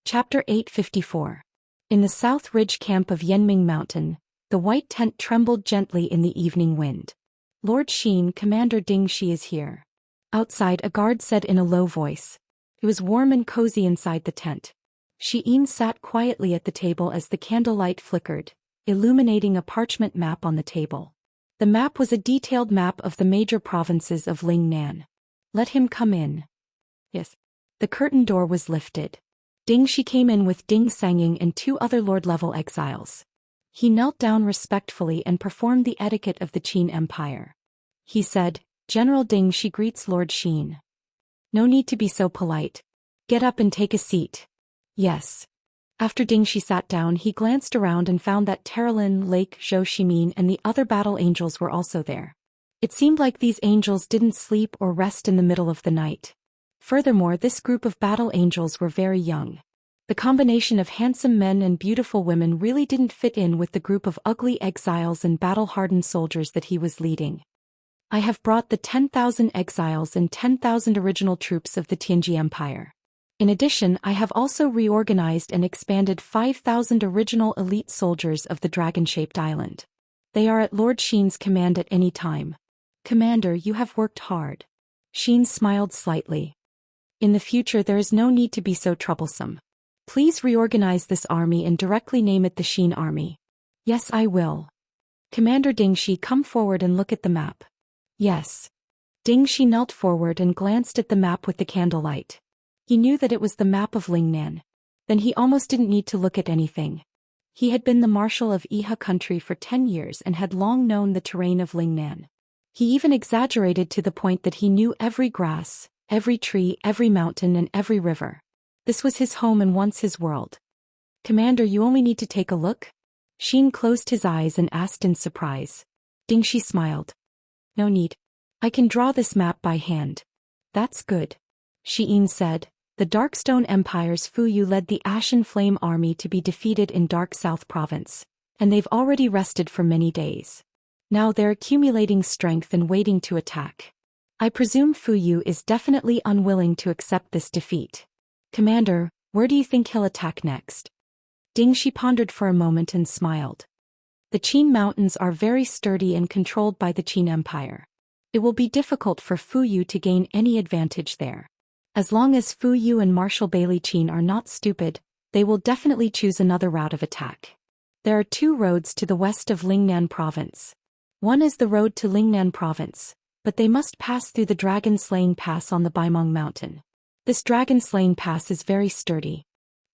Chapter 854. In the South Ridge camp of Yanming Mountain, the white tent trembled gently in the evening wind. Lord Xian, Commander Ding Shi is here. Outside, a guard said in a low voice. It was warm and cozy inside the tent. Xian sat quietly at the table as the candlelight flickered, illuminating a parchment map on the table. The map was a detailed map of the major provinces of Lingnan. Let him come in. Yes. The curtain door was lifted. Ding Shi came in with Ding Sanging and 2 other Lord-level exiles. He knelt down respectfully and performed the etiquette of the Qin Empire. He said, "General Ding Shi greets Lord Xian. No need to be so polite. Get up and take a seat." Yes. After Ding Shi sat down, he glanced around and found that Terralin, Lake, Zhou Xian and the other battle angels were also there. It seemed like these angels didn't sleep or rest in the middle of the night. Furthermore, this group of battle angels were very young. The combination of handsome men and beautiful women really didn't fit in with the group of ugly exiles and battle-hardened soldiers that he was leading. I have brought the 10,000 exiles and 10,000 original troops of the Tianji Empire. In addition, I have also reorganized and expanded 5,000 original elite soldiers of the dragon-shaped island. They are at Lord Xian's command at any time. Commander, you have worked hard. Xian smiled slightly. In the future there is no need to be so troublesome. Please reorganize this army and directly name it the Xian Army. Yes, I will. Commander Ding Shi, come forward and look at the map. Yes. Ding Shi knelt forward and glanced at the map with the candlelight. He knew that it was the map of Lingnan. Then he almost didn't need to look at anything. He had been the marshal of Iha country for 10 years and had long known the terrain of Lingnan. He even exaggerated to the point that he knew every grass, every tree, every mountain and every river. This was his home and once his world. Commander, you only need to take a look? Xian closed his eyes and asked in surprise. Ding Shi smiled. No need. I can draw this map by hand. That's good. Xian said. The Darkstone Empire's Fu Yu led the Ashen Flame Army to be defeated in Dark South Province, and they've already rested for many days. Now they're accumulating strength and waiting to attack. I presume Fu Yu is definitely unwilling to accept this defeat. Commander, where do you think he'll attack next? Ding Shi pondered for a moment and smiled. The Qin Mountains are very sturdy and controlled by the Qin Empire. It will be difficult for Fu Yu to gain any advantage there. As long as Fu Yu and Marshal Bailey Qin are not stupid, they will definitely choose another route of attack. There are 2 roads to the west of Lingnan Province. One is the road to Lingnan Province, but they must pass through the Dragon-Slaying Pass on the Baimong Mountain. This Dragon-Slaying Pass is very sturdy.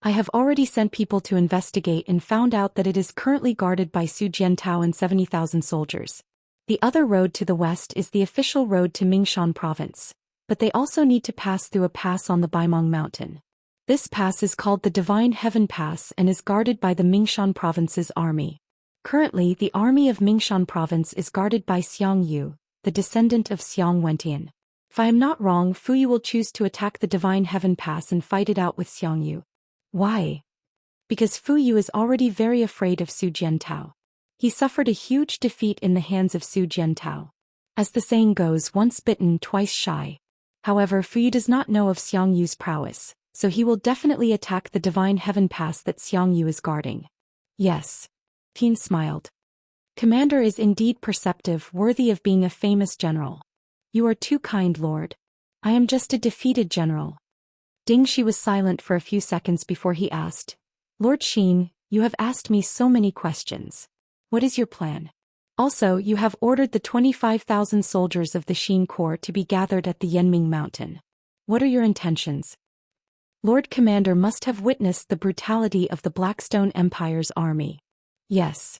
I have already sent people to investigate and found out that it is currently guarded by Su Jiantao and 70,000 soldiers. The other road to the west is the official road to Mingshan Province, but they also need to pass through a pass on the Baimong Mountain. This pass is called the Divine Heaven Pass and is guarded by the Mingshan Province's army. Currently, the army of Mingshan Province is guarded by Xiang Yu, the descendant of Xiang Wentian. If I am not wrong, Fu Yu will choose to attack the Divine Heaven Pass and fight it out with Xiang Yu. Why? Because Fu Yu is already very afraid of Su Jiantao. He suffered a huge defeat in the hands of Su Jiantao. As the saying goes, once bitten, twice shy. However, Fu Yu does not know of Xiang Yu's prowess, so he will definitely attack the Divine Heaven Pass that Xiang Yu is guarding. Yes. Qin smiled. Commander is indeed perceptive, worthy of being a famous general. You are too kind, Lord. I am just a defeated general. Ding Shi was silent for a few seconds before he asked, Lord Xian, you have asked me so many questions. What is your plan? Also, you have ordered the 25,000 soldiers of the Xian Corps to be gathered at the Yanming Mountain. What are your intentions? Lord Commander must have witnessed the brutality of the Blackstone Empire's army. Yes.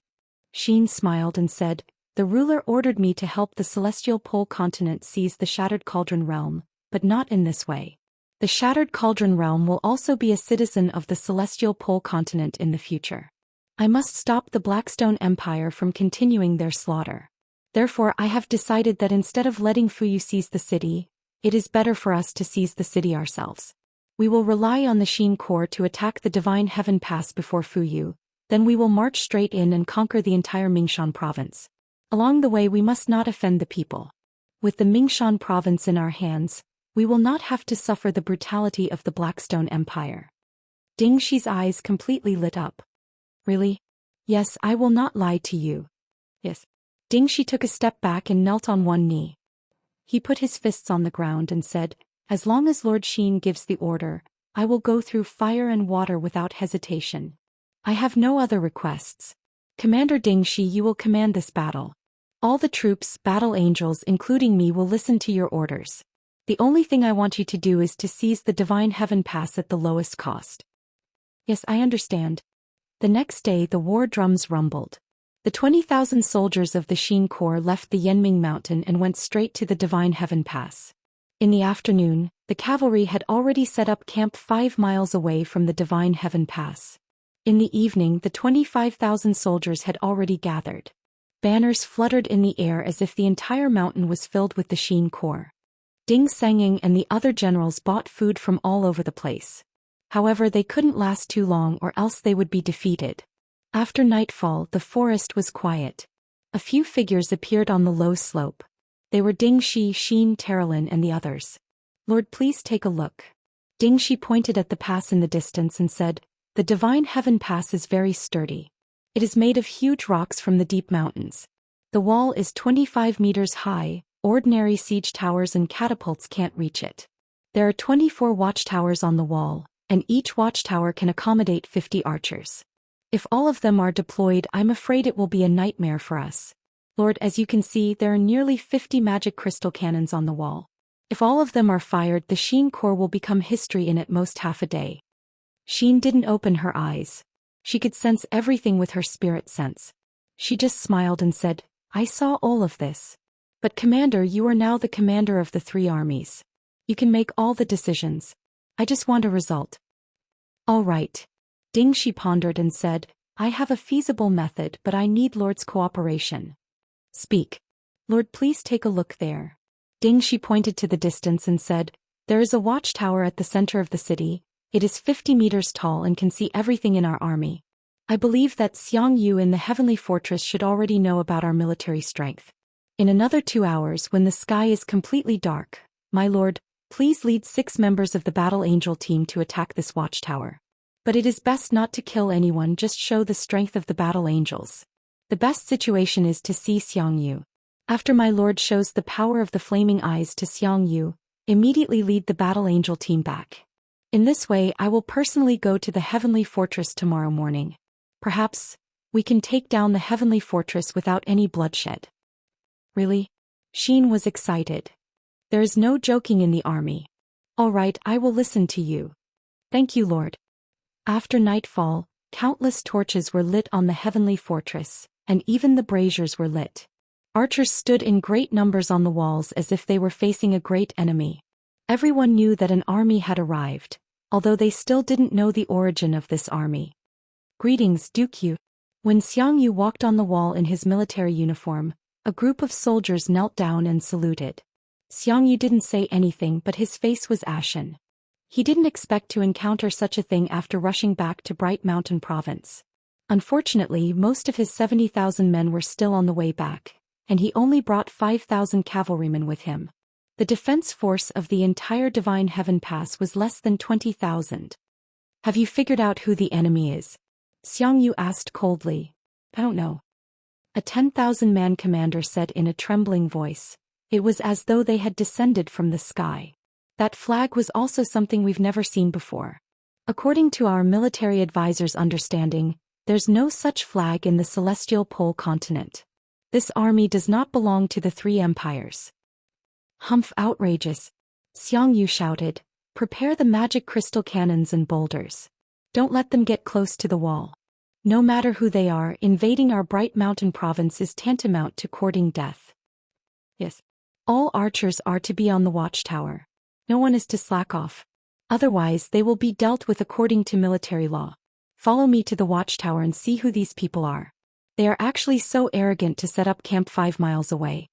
Xian smiled and said, the ruler ordered me to help the Celestial Pole continent seize the Shattered Cauldron Realm, but not in this way. The Shattered Cauldron Realm will also be a citizen of the Celestial Pole continent in the future. I must stop the Blackstone Empire from continuing their slaughter. Therefore, I have decided that instead of letting Fu Yu seize the city, it is better for us to seize the city ourselves. We will rely on the Xian Corps to attack the Divine Heaven Pass before Fu Yu, then we will march straight in and conquer the entire Mingshan province. Along the way we must not offend the people. With the Mingshan province in our hands, we will not have to suffer the brutality of the Blackstone Empire. Ding Shi's eyes completely lit up. Really? Yes, I will not lie to you. Yes. Ding Shi took a step back and knelt on one knee. He put his fists on the ground and said, as long as Lord Xian gives the order, I will go through fire and water without hesitation. I have no other requests. Commander Ding Shi, you will command this battle. All the troops, battle angels including me, will listen to your orders. The only thing I want you to do is to seize the Divine Heaven Pass at the lowest cost. Yes, I understand. The next day the war drums rumbled. The 20,000 soldiers of the Xin Corps left the Yanming Mountain and went straight to the Divine Heaven Pass. In the afternoon, the cavalry had already set up camp 5 miles away from the Divine Heaven Pass. In the evening the 25,000 soldiers had already gathered. Banners fluttered in the air as if the entire mountain was filled with the Xin Corps. Ding Senging and the other generals bought food from all over the place. However, they couldn't last too long or else they would be defeated. After nightfall the forest was quiet. A few figures appeared on the low slope. They were Ding Shi, Xin, Terralin and the others. Lord, please take a look. Ding Shi pointed at the pass in the distance and said, the Divine Heaven Pass is very sturdy. It is made of huge rocks from the deep mountains. The wall is 25 meters high, ordinary siege towers and catapults can't reach it. There are 24 watchtowers on the wall, and each watchtower can accommodate 50 archers. If all of them are deployed, I'm afraid it will be a nightmare for us. Lord, as you can see, there are nearly 50 magic crystal cannons on the wall. If all of them are fired, the Xin Corps will become history in at most half a day. Xin didn't open her eyes. She could sense everything with her spirit sense. She just smiled and said, I saw all of this. But Commander, you are now the commander of the 3 armies. You can make all the decisions. I just want a result. All right. Ding Shi pondered and said, I have a feasible method, but I need Lord's cooperation. Speak. Lord, please take a look there. Ding Shi pointed to the distance and said, there is a watchtower at the center of the city. It is 50 meters tall and can see everything in our army. I believe that Xiang Yu in the heavenly fortress should already know about our military strength. In another 2 hours, when the sky is completely dark, my lord, please lead 6 members of the battle angel team to attack this watchtower. But it is best not to kill anyone, just show the strength of the battle angels. The best situation is to see Xiang Yu. After my lord shows the power of the flaming eyes to Xiang Yu, immediately lead the battle angel team back. In this way I will personally go to the heavenly fortress tomorrow morning. Perhaps we can take down the heavenly fortress without any bloodshed. Really? Xin was excited. There is no joking in the army. All right, I will listen to you. Thank you, Lord. After nightfall, countless torches were lit on the heavenly fortress, and even the braziers were lit. Archers stood in great numbers on the walls as if they were facing a great enemy. Everyone knew that an army had arrived, although they still didn't know the origin of this army. Greetings, Duke Yu. When Xiang Yu walked on the wall in his military uniform, a group of soldiers knelt down and saluted. Xiang Yu didn't say anything, but his face was ashen. He didn't expect to encounter such a thing after rushing back to Bright Mountain Province. Unfortunately, most of his 70,000 men were still on the way back, and he only brought 5,000 cavalrymen with him. The defense force of the entire Divine Heaven Pass was less than 20,000. Have you figured out who the enemy is? Xiang Yu asked coldly. I don't know. A 10,000-man commander said in a trembling voice. It was as though they had descended from the sky. That flag was also something we've never seen before. According to our military advisor's understanding, there's no such flag in the celestial pole continent. This army does not belong to the 3 empires. Humph, outrageous. Xiang Yu shouted, prepare the magic crystal cannons and boulders. Don't let them get close to the wall. No matter who they are, invading our Bright Mountain Province is tantamount to courting death. Yes. All archers are to be on the watchtower. No one is to slack off. Otherwise they will be dealt with according to military law. Follow me to the watchtower and see who these people are. They are actually so arrogant to set up camp 5 miles away.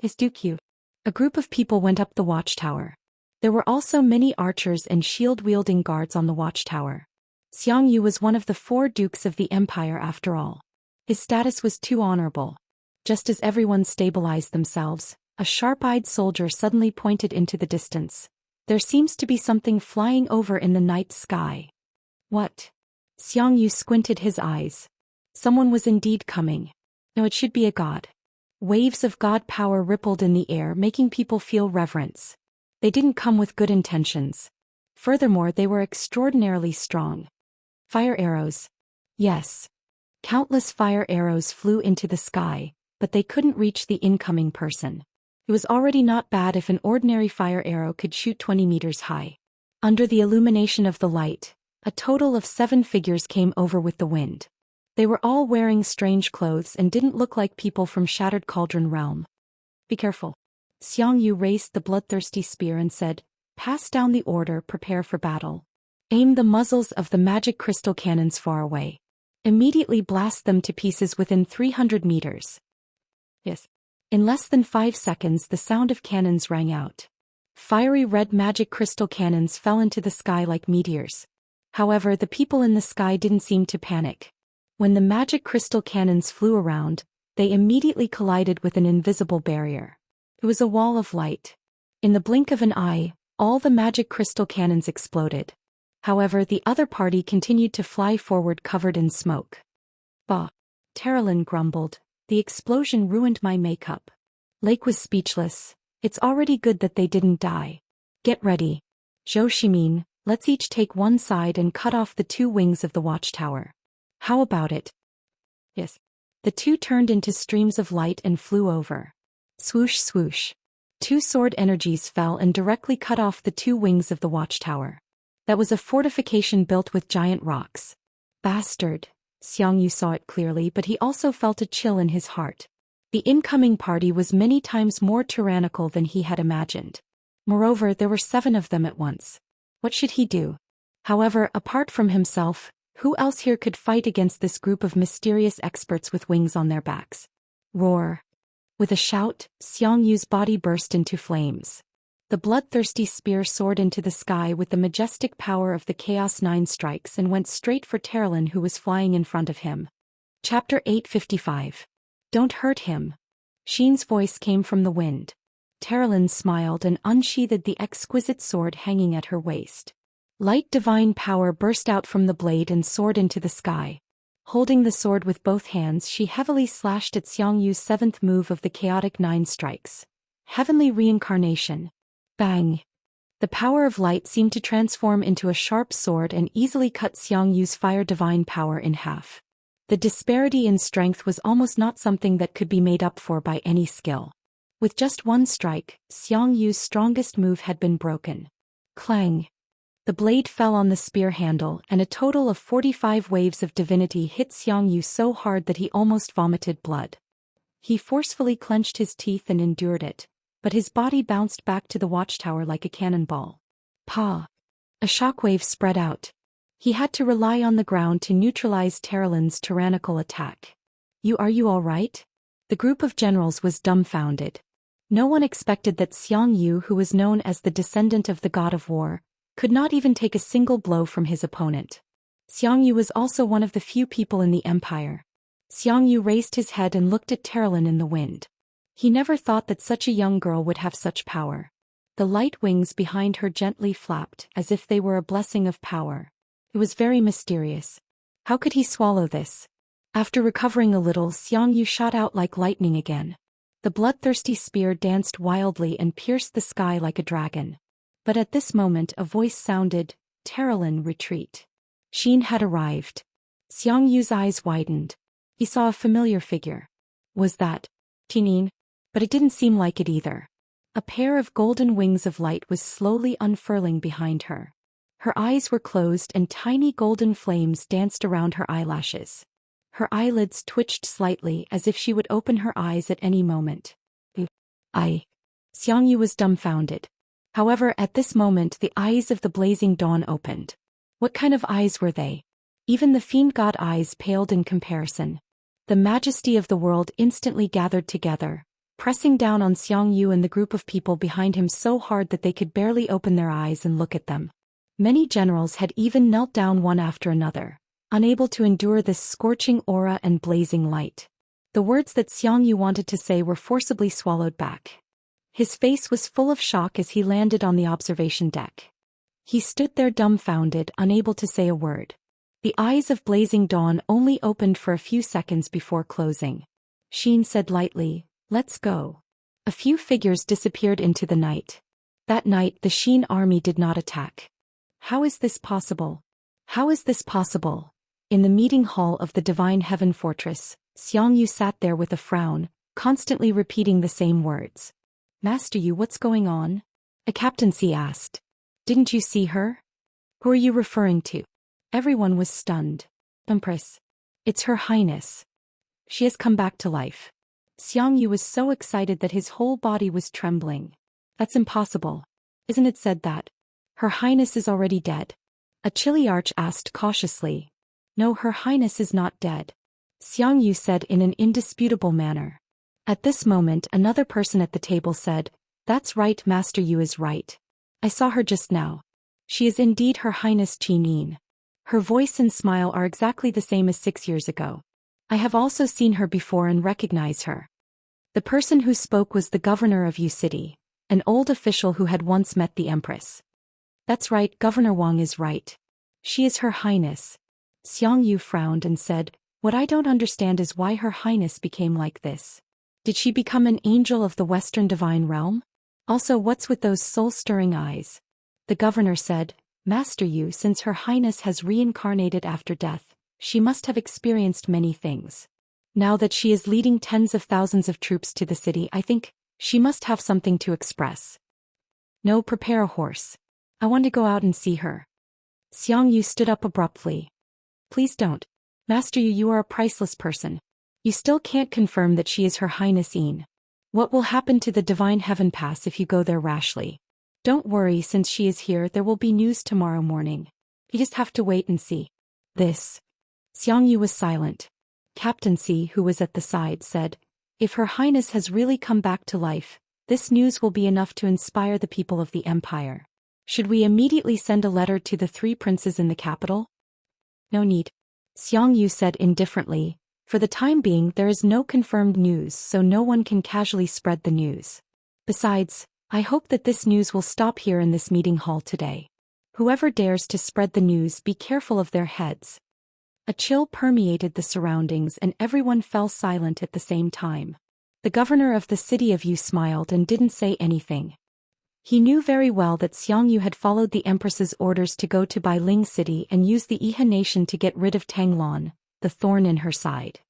Is Duke Yu? A group of people went up the watchtower. There were also many archers and shield-wielding guards on the watchtower. Xiang Yu was one of the 4 dukes of the empire after all. His status was too honorable. Just as everyone stabilized themselves, a sharp-eyed soldier suddenly pointed into the distance. There seems to be something flying over in the night sky. What? Xiangyu squinted his eyes. Someone was indeed coming. No, it should be a god. Waves of god power rippled in the air, making people feel reverence. They didn't come with good intentions. Furthermore, they were extraordinarily strong. Fire arrows. Yes. Countless fire arrows flew into the sky, but they couldn't reach the incoming person. It was already not bad if an ordinary fire arrow could shoot 20 meters high. Under the illumination of the light, a total of 7 figures came over with the wind. They were all wearing strange clothes and didn't look like people from Shattered Cauldron Realm. Be careful. Xiangyu raised the bloodthirsty spear and said, "Pass down the order, prepare for battle. Aim the muzzles of the magic crystal cannons far away. Immediately blast them to pieces within 300 meters. Yes. In less than 5 seconds the sound of cannons rang out. Fiery red magic crystal cannons fell into the sky like meteors. However, the people in the sky didn't seem to panic. When the magic crystal cannons flew around, they immediately collided with an invisible barrier. It was a wall of light. In the blink of an eye, all the magic crystal cannons exploded. However, the other party continued to fly forward covered in smoke. Bah! Terralyn grumbled. The explosion ruined my makeup. Lake was speechless. It's already good that they didn't die. Get ready. Zhou Xian, let's each take one side and cut off the 2 wings of the watchtower. How about it? Yes. The 2 turned into streams of light and flew over. Swoosh swoosh. 2 sword energies fell and directly cut off the 2 wings of the watchtower. That was a fortification built with giant rocks. Bastard. Xiangyu saw it clearly, but he also felt a chill in his heart. The incoming party was many times more tyrannical than he had imagined. Moreover, there were 7 of them at once. What should he do? However, apart from himself, who else here could fight against this group of mysterious experts with wings on their backs? Roar. With a shout, Xiangyu's body burst into flames. The bloodthirsty spear soared into the sky with the majestic power of the Chaos 9 strikes and went straight for Terralyn, who was flying in front of him. Chapter 855. Don't hurt him. Xian's voice came from the wind. Terralyn smiled and unsheathed the exquisite sword hanging at her waist. Light divine power burst out from the blade and soared into the sky. Holding the sword with both hands, she heavily slashed at Xiangyu's 7th move of the chaotic 9 strikes. Heavenly reincarnation. Bang! The power of light seemed to transform into a sharp sword and easily cut Xiangyu's fire divine power in half. The disparity in strength was almost not something that could be made up for by any skill. With just 1 strike, Xiangyu's strongest move had been broken. Clang! The blade fell on the spear handle, and a total of 45 waves of divinity hit Xiangyu so hard that he almost vomited blood. He forcefully clenched his teeth and endured it, but his body bounced back to the watchtower like a cannonball. Pa! A shockwave spread out. He had to rely on the ground to neutralize Terralyn's tyrannical attack. Are you all right? The group of generals was dumbfounded. No one expected that Xiangyu, who was known as the descendant of the god of war, could not even take a single blow from his opponent. Xiangyu was also one of the few people in the empire. Xiangyu raised his head and looked at Terralyn in the wind. He never thought that such a young girl would have such power. The light wings behind her gently flapped, as if they were a blessing of power. It was very mysterious. How could he swallow this? After recovering a little, Xiangyu shot out like lightning again. The bloodthirsty spear danced wildly and pierced the sky like a dragon. But at this moment a voice sounded, "Terralyn, retreat." Xian had arrived. Xiangyu's eyes widened. He saw a familiar figure. Was that Xian? But it didn't seem like it either. A pair of golden wings of light was slowly unfurling behind her. Her eyes were closed and tiny golden flames danced around her eyelashes. Her eyelids twitched slightly as if she would open her eyes at any moment. Xiangyu was dumbfounded. However, at this moment the eyes of the blazing dawn opened. What kind of eyes were they? Even the fiend god eyes paled in comparison. The majesty of the world instantly gathered together, pressing down on Xiangyu and the group of people behind him so hard that they could barely open their eyes and look at them. Many generals had even knelt down one after another, unable to endure this scorching aura and blazing light. The words that Xiangyu wanted to say were forcibly swallowed back. His face was full of shock as he landed on the observation deck. He stood there dumbfounded, unable to say a word. The eyes of Blazing Dawn only opened for a few seconds before closing. Xian said lightly, "Let's go." A few figures disappeared into the night. That night the Xian army did not attack. How is this possible? How is this possible? In the meeting hall of the Divine Heaven Fortress, Xianxia sat there with a frown, constantly repeating the same words. "Master Yu, what's going on?" A captaincy asked. "Didn't you see her?" "Who are you referring to?" Everyone was stunned. "Empress. It's Her Highness. She has come back to life." Xianxia was so excited that his whole body was trembling. "That's impossible. Isn't it said that Her Highness is already dead?" A Chiliarch asked cautiously. "No, Her Highness is not dead," Xianxia said in an indisputable manner. At this moment another person at the table said, "That's right, Master Yu is right. I saw her just now. She is indeed Her Highness Qin. Her voice and smile are exactly the same as 6 years ago. I have also seen her before and recognize her." The person who spoke was the governor of Yu City, an old official who had once met the Empress. "That's right, Governor Wang is right. She is Her Highness." Xianxia frowned and said, "What I don't understand is why Her Highness became like this. Did she become an angel of the Western Divine Realm? Also, what's with those soul-stirring eyes?" The governor said, "Master Yu, since Her Highness has reincarnated after death, she must have experienced many things. Now that she is leading tens of thousands of troops to the city, I think she must have something to express." "No, prepare a horse. I want to go out and see her." Xianxia stood up abruptly. "Please don't. Master Yu, you are a priceless person. You still can't confirm that she is Her Highness Yin. What will happen to the Divine Heaven Pass if you go there rashly? Don't worry, since she is here there will be news tomorrow morning. You just have to wait and see." This. Xianxia was silent. Captaincy, who was at the side, said, "If Her Highness has really come back to life, this news will be enough to inspire the people of the Empire. Should we immediately send a letter to the 3 princes in the capital?" "No need," Xianxia said indifferently. "For the time being there is no confirmed news, so no one can casually spread the news. Besides, I hope that this news will stop here in this meeting hall today. Whoever dares to spread the news, be careful of their heads." A chill permeated the surroundings and everyone fell silent at the same time. The governor of the city of Yu smiled and didn't say anything. He knew very well that Xianxia had followed the Empress's orders to go to Bailing City and use the Iha nation to get rid of Tanglon, the thorn in her side.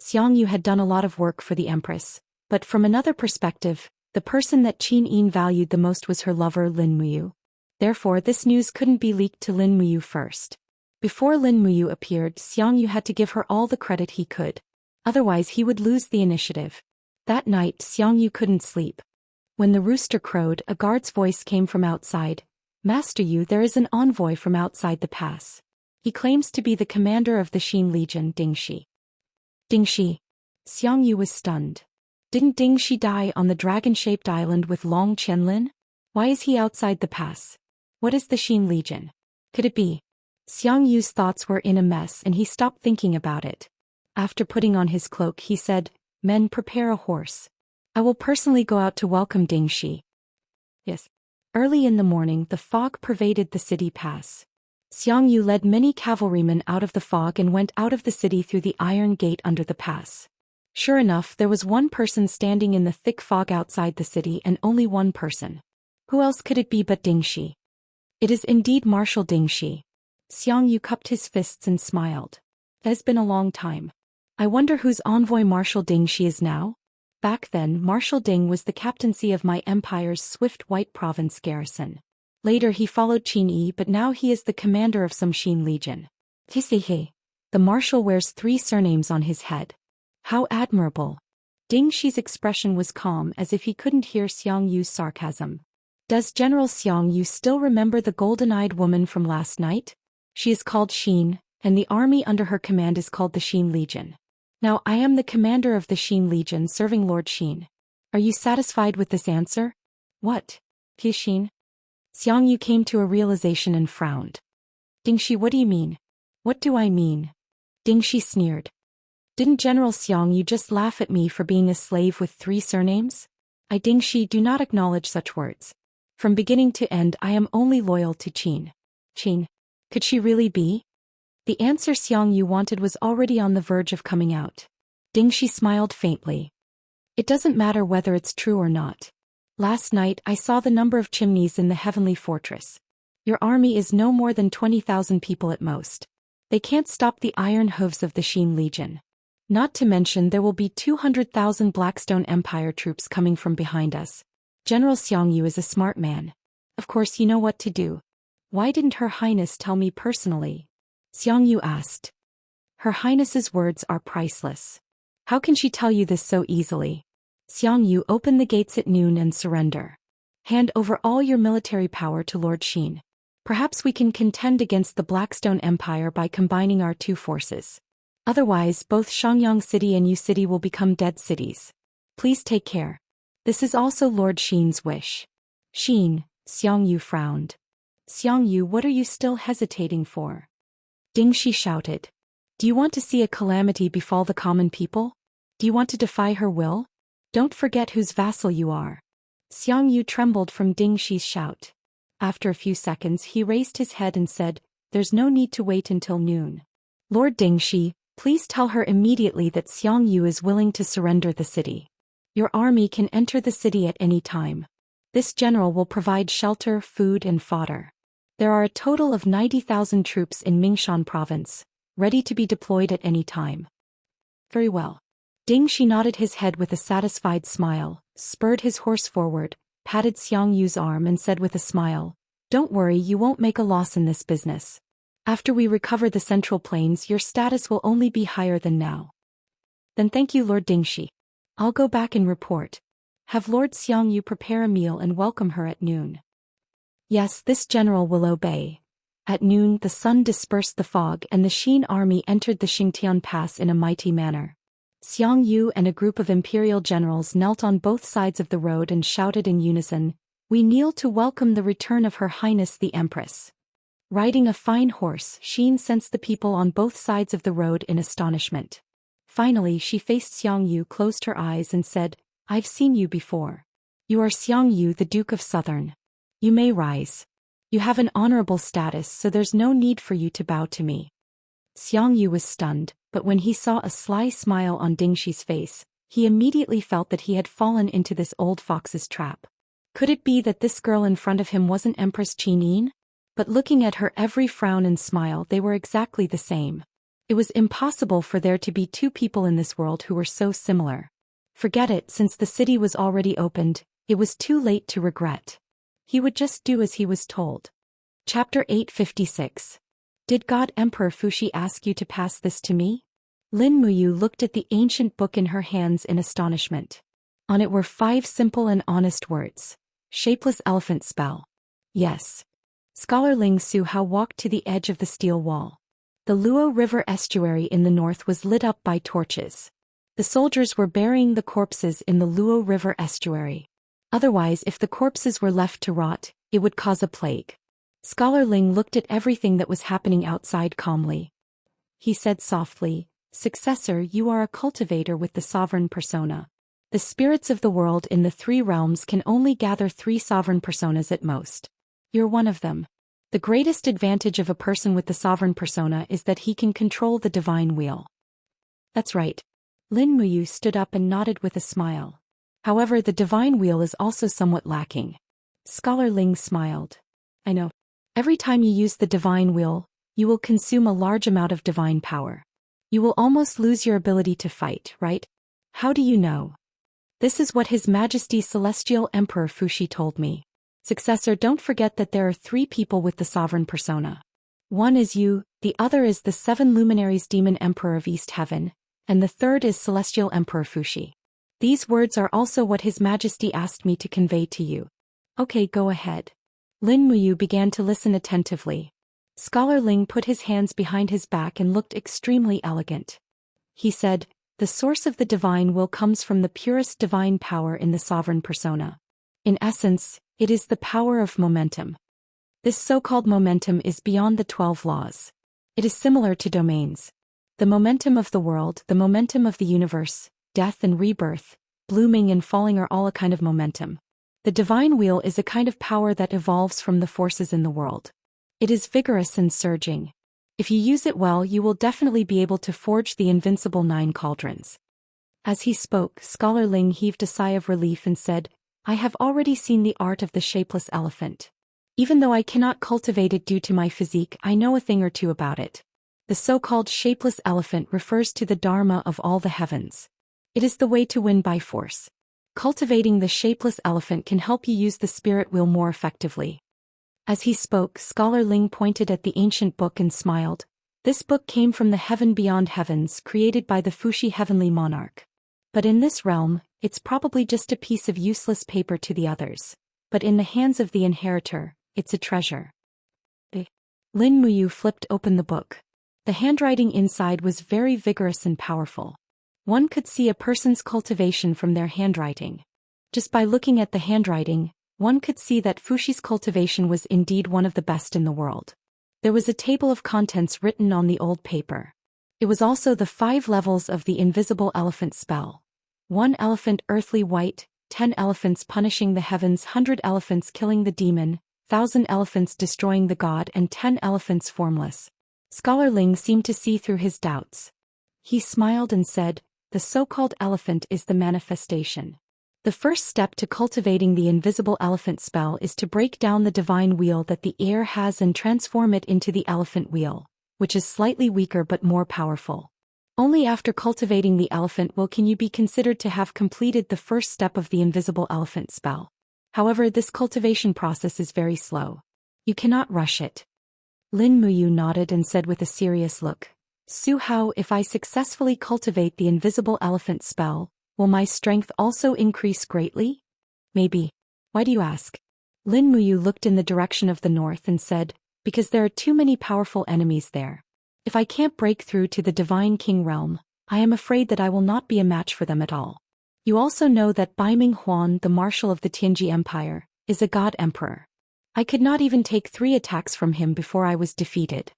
Xianxia had done a lot of work for the Empress, but from another perspective, the person that Qin Yin valued the most was her lover Lin Muyu. Therefore this news couldn't be leaked to Lin Muyu first. Before Lin Muyu appeared, Xianxia had to give her all the credit he could. Otherwise he would lose the initiative. That night Xianxia couldn't sleep. When the rooster crowed, a guard's voice came from outside. "Master Yu, there is an envoy from outside the pass. He claims to be the commander of the Xin Legion, Dingxi." Dingxi. Xianxia was stunned. Didn't Dingxi die on the dragon-shaped island with Long Qianlin? Why is he outside the pass? What is the Xin Legion? Could it be? Xiangyu's thoughts were in a mess and he stopped thinking about it. After putting on his cloak he said, "Men, prepare a horse. I will personally go out to welcome Dingxi." Yes. Early in the morning the fog pervaded the city pass. Xianxia led many cavalrymen out of the fog and went out of the city through the iron gate under the pass. Sure enough, there was one person standing in the thick fog outside the city, and only one person. Who else could it be but Dingxi? It is indeed Marshal Dingxi. Xianxia cupped his fists and smiled. It has been a long time. I wonder whose envoy Marshal Dingxi is now? Back then, Marshal Ding was the captaincy of my empire's Swift White Province garrison. Later he followed Qin Yi, but now he is the commander of some Xin Legion. Tisihe. The marshal wears 3 surnames on his head. How admirable. Dingxi's expression was calm, as if he couldn't hear Xiangyu's sarcasm. Does General Xiangyu still remember the golden-eyed woman from last night? She is called Xin, and the army under her command is called the Xin Legion. Now I am the commander of the Xin Legion serving Lord Xin. Are you satisfied with this answer? What? Xin? Xiangyu came to a realization and frowned. Dingxi, what do you mean? What do I mean? Dingxi sneered. Didn't General Xiangyu just laugh at me for being a slave with 3 surnames? I Dingxi do not acknowledge such words. From beginning to end I am only loyal to Qin. Qin. Could she really be? The answer Xiangyu wanted was already on the verge of coming out. Dingxi smiled faintly. It doesn't matter whether it's true or not. Last night I saw the number of chimneys in the heavenly fortress. Your army is no more than 20,000 people at most. They can't stop the iron hooves of the Xin Legion. Not to mention there will be 200,000 Blackstone Empire troops coming from behind us. General Xiangyu is a smart man. Of course you know what to do. Why didn't Her Highness tell me personally? Xiangyu asked. Her Highness's words are priceless. How can she tell you this so easily? Xiangyu, open the gates at noon and surrender. Hand over all your military power to Lord Xin. Perhaps we can contend against the Blackstone Empire by combining our two forces. Otherwise, both Shangyang City and Yu City will become dead cities. Please take care. This is also Lord Xin's wish. Xin, Xiangyu frowned. Xiangyu, what are you still hesitating for? Dingxi shouted. Do you want to see a calamity befall the common people? Do you want to defy her will? Don't forget whose vassal you are. Xiangyu trembled from Dingxi's shout. After a few seconds he raised his head and said, There's no need to wait until noon. Lord Dingxi, please tell her immediately that Xiangyu is willing to surrender the city. Your army can enter the city at any time. This general will provide shelter, food and fodder. There are a total of 90,000 troops in Mingshan province, ready to be deployed at any time. Very well. Dingxi nodded his head with a satisfied smile, spurred his horse forward, patted Xiangyu's arm and said with a smile, Don't worry, you won't make a loss in this business. After we recover the Central Plains, your status will only be higher than now. Then thank you, Lord Dingxi. I'll go back and report. Have Lord Xiangyu prepare a meal and welcome her at noon. Yes, this general will obey. At noon the sun dispersed the fog and the Xin army entered the Xingtian Pass in a mighty manner. Xiangyu and a group of imperial generals knelt on both sides of the road and shouted in unison, We kneel to welcome the return of Her Highness the Empress. Riding a fine horse, Xin sensed the people on both sides of the road in astonishment. Finally she faced Xiangyu, closed her eyes and said, I've seen you before. You are Xiangyu, the Duke of Southern. You may rise. You have an honorable status, so there's no need for you to bow to me. Xiangyu was stunned, but when he saw a sly smile on Dingxi's face, he immediately felt that he had fallen into this old fox's trap. Could it be that this girl in front of him wasn't Empress Qinyin? But looking at her every frown and smile, they were exactly the same. It was impossible for there to be two people in this world who were so similar. Forget it, since the city was already opened, it was too late to regret. He would just do as he was told. Chapter 856. Did God Emperor Fuxi ask you to pass this to me? Lin Muyu looked at the ancient book in her hands in astonishment. On it were 5 simple and honest words. Shapeless elephant spell. Yes. Scholar Ling Su Hao walked to the edge of the steel wall. The Luo River estuary in the north was lit up by torches. The soldiers were burying the corpses in the Luo River estuary. Otherwise, if the corpses were left to rot, it would cause a plague. Scholar Ling looked at everything that was happening outside calmly. He said softly, Successor, you are a cultivator with the sovereign persona. The spirits of the world in the 3 realms can only gather 3 sovereign personas at most. You're one of them. The greatest advantage of a person with the sovereign persona is that he can control the divine wheel. That's right. Lin Muyu stood up and nodded with a smile. However, the divine wheel is also somewhat lacking. Scholar Ling smiled. I know. Every time you use the divine wheel, you will consume a large amount of divine power. You will almost lose your ability to fight, right? How do you know? This is what His Majesty Celestial Emperor Fuxi told me. Successor, don't forget that there are 3 people with the sovereign persona. One is you, the other is the 7 luminaries Demon Emperor of East Heaven, and the third is Celestial Emperor Fuxi. These words are also what His Majesty asked me to convey to you. Okay, go ahead. Lin Muyu began to listen attentively. Scholar Ling put his hands behind his back and looked extremely elegant. He said, The source of the divine will comes from the purest divine power in the sovereign persona. In essence, it is the power of momentum. This so-called momentum is beyond the 12 laws. It is similar to domains. The momentum of the world, the momentum of the universe, death and rebirth, blooming and falling are all a kind of momentum. The divine wheel is a kind of power that evolves from the forces in the world. It is vigorous and surging. If you use it well, you will definitely be able to forge the invincible 9 cauldrons. As he spoke, Scholar Ling heaved a sigh of relief and said, I have already seen the art of the shapeless elephant. Even though I cannot cultivate it due to my physique, I know a thing or two about it. The so-called shapeless elephant refers to the Dharma of all the heavens. It is the way to win by force. Cultivating the shapeless elephant can help you use the spirit wheel more effectively. As he spoke, Scholar Ling pointed at the ancient book and smiled. This book came from the heaven beyond heavens, created by the Fuxi heavenly monarch. But in this realm, it's probably just a piece of useless paper to the others. But in the hands of the inheritor, it's a treasure. Lin Muyu flipped open the book. The handwriting inside was very vigorous and powerful. One could see a person's cultivation from their handwriting. Just by looking at the handwriting, one could see that Fuxi's cultivation was indeed one of the best in the world. There was a table of contents written on the old paper. It was also the 5 levels of the invisible elephant spell. 1 elephant earthly white, 10 elephants punishing the heavens, 100 elephants killing the demon, 1,000 elephants destroying the god, and 10 elephants formless. Scholar Ling seemed to see through his doubts. He smiled and said, the so-called elephant is the manifestation. The first step to cultivating the invisible elephant spell is to break down the divine wheel that the air has and transform it into the elephant wheel, which is slightly weaker but more powerful. Only after cultivating the elephant wheel can you be considered to have completed the first step of the invisible elephant spell. However, this cultivation process is very slow. You cannot rush it. Lin Muyu nodded and said with a serious look, Su Hao, if I successfully cultivate the invisible elephant spell, will my strength also increase greatly? Maybe. Why do you ask? Lin Muyu looked in the direction of the north and said, because there are too many powerful enemies there. If I can't break through to the Divine King realm, I am afraid that I will not be a match for them at all. You also know that Baiming Huan, the marshal of the Tianji Empire, is a god emperor. I could not even take 3 attacks from him before I was defeated.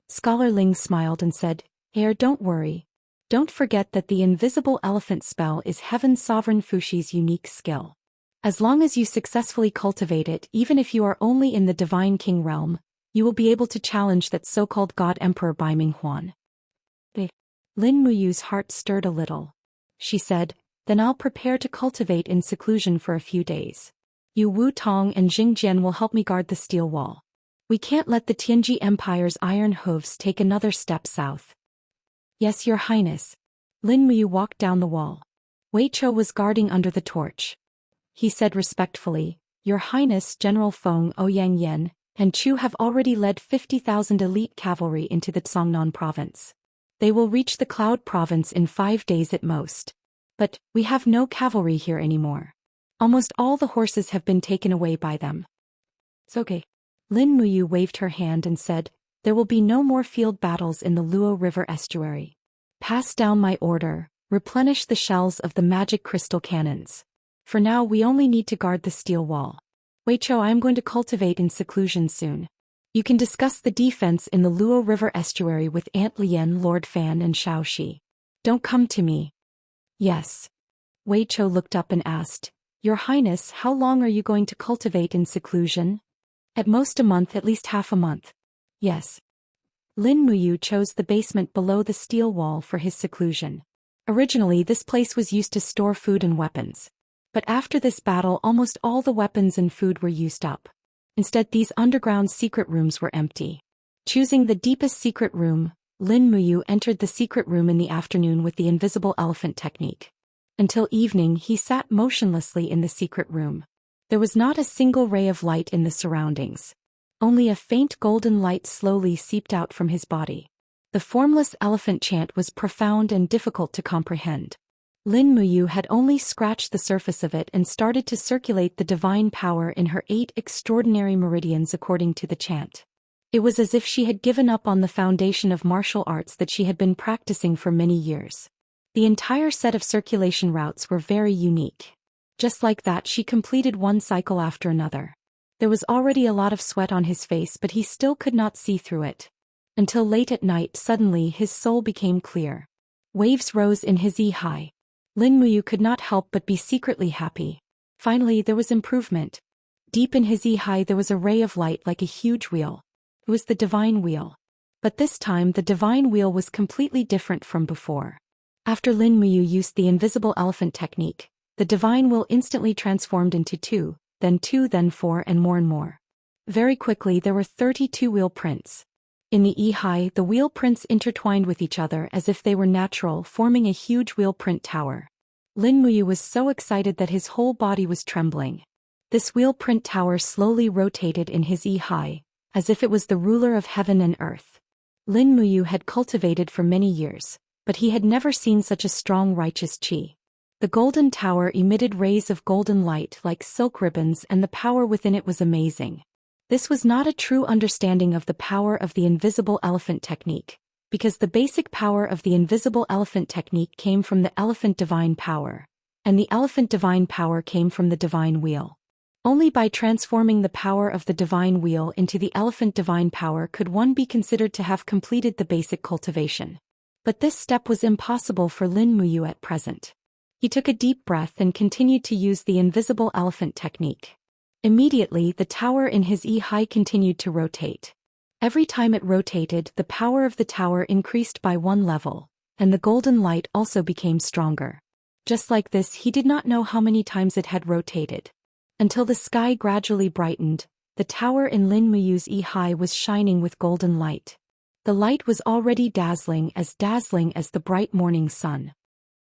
Scholar Ling smiled and said, don't worry. Don't forget that the invisible elephant spell is Heaven's sovereign Fuxi's unique skill. As long as you successfully cultivate it, even if you are only in the Divine King realm, you will be able to challenge that so-called God Emperor Baiming Huan. Lin Muyu's heart stirred a little. She said, then I'll prepare to cultivate in seclusion for a few days. Yu Wu Tong and Jing Jian will help me guard the steel wall. We can't let the Tianji Empire's iron hooves take another step south. Yes, Your Highness. Lin Muyu walked down the wall. Wei Chou was guarding under the torch. He said respectfully, Your Highness General Feng Ouyang Yan and Chu have already led 50,000 elite cavalry into the Tsangnan province. They will reach the Cloud province in 5 days at most. But we have no cavalry here anymore. Almost all the horses have been taken away by them. It's okay. Lin Muyu waved her hand and said, there will be no more field battles in the Luo River estuary. Pass down my order, replenish the shells of the magic crystal cannons. For now we only need to guard the steel wall. Wei Chou, I am going to cultivate in seclusion soon. You can discuss the defense in the Luo River estuary with Aunt Lien, Lord Fan and Xiaoxi. Don't come to me. Yes. Wei Chou looked up and asked, Your Highness, how long are you going to cultivate in seclusion? At most a month, at least half a month. Yes. Lin Muyu chose the basement below the steel wall for his seclusion. Originally this place was used to store food and weapons. But after this battle almost all the weapons and food were used up. Instead these underground secret rooms were empty. Choosing the deepest secret room, Lin Muyu entered the secret room in the afternoon with the invisible elephant technique. Until evening he sat motionlessly in the secret room. There was not a single ray of light in the surroundings. Only a faint golden light slowly seeped out from his body. The formless elephant chant was profound and difficult to comprehend. Lin Muyu had only scratched the surface of it and started to circulate the divine power in her 8 extraordinary meridians according to the chant. It was as if she had given up on the foundation of martial arts that she had been practicing for many years. The entire set of circulation routes were very unique. Just like that she completed one cycle after another. There was already a lot of sweat on his face but he still could not see through it. Until late at night suddenly his soul became clear. Waves rose in his high. Lin Muyu could not help but be secretly happy. Finally there was improvement. Deep in his high there was a ray of light like a huge wheel. It was the divine wheel. But this time the divine wheel was completely different from before. After Lin Muyu used the invisible elephant technique, the divine wheel instantly transformed into 2, then 4 and more. Very quickly there were 32 wheel prints. In the Yi-Hai, the wheel prints intertwined with each other as if they were natural, forming a huge wheel print tower. Lin Muyu was so excited that his whole body was trembling. This wheel print tower slowly rotated in his Yi-Hai, as if it was the ruler of heaven and earth. Lin Muyu had cultivated for many years, but he had never seen such a strong righteous qi. The golden tower emitted rays of golden light like silk ribbons, and the power within it was amazing. This was not a true understanding of the power of the invisible elephant technique, because the basic power of the invisible elephant technique came from the elephant divine power, and the elephant divine power came from the divine wheel. Only by transforming the power of the divine wheel into the elephant divine power could one be considered to have completed the basic cultivation. But this step was impossible for Lin Muyu at present. He took a deep breath and continued to use the invisible elephant technique. Immediately, the tower in his Yi-Hai continued to rotate. Every time it rotated, the power of the tower increased by 1 level, and the golden light also became stronger. Just like this, he did not know how many times it had rotated. Until the sky gradually brightened, the tower in Lin Muyu's Yi-Hai was shining with golden light. The light was already dazzling as the bright morning sun.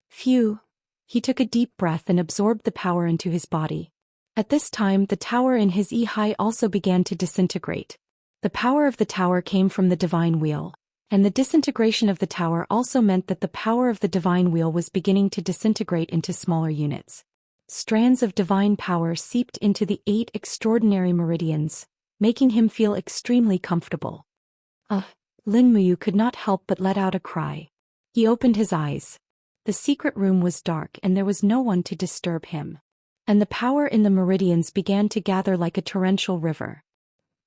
Phew! He took a deep breath and absorbed the power into his body. At this time, the tower in his Yi-Hai also began to disintegrate. The power of the tower came from the divine wheel, and the disintegration of the tower also meant that the power of the divine wheel was beginning to disintegrate into smaller units. Strands of divine power seeped into the 8 extraordinary meridians, making him feel extremely comfortable. Lin Muyu could not help but let out a cry. He opened his eyes. The secret room was dark and there was no one to disturb him. And the power in the meridians began to gather like a torrential river.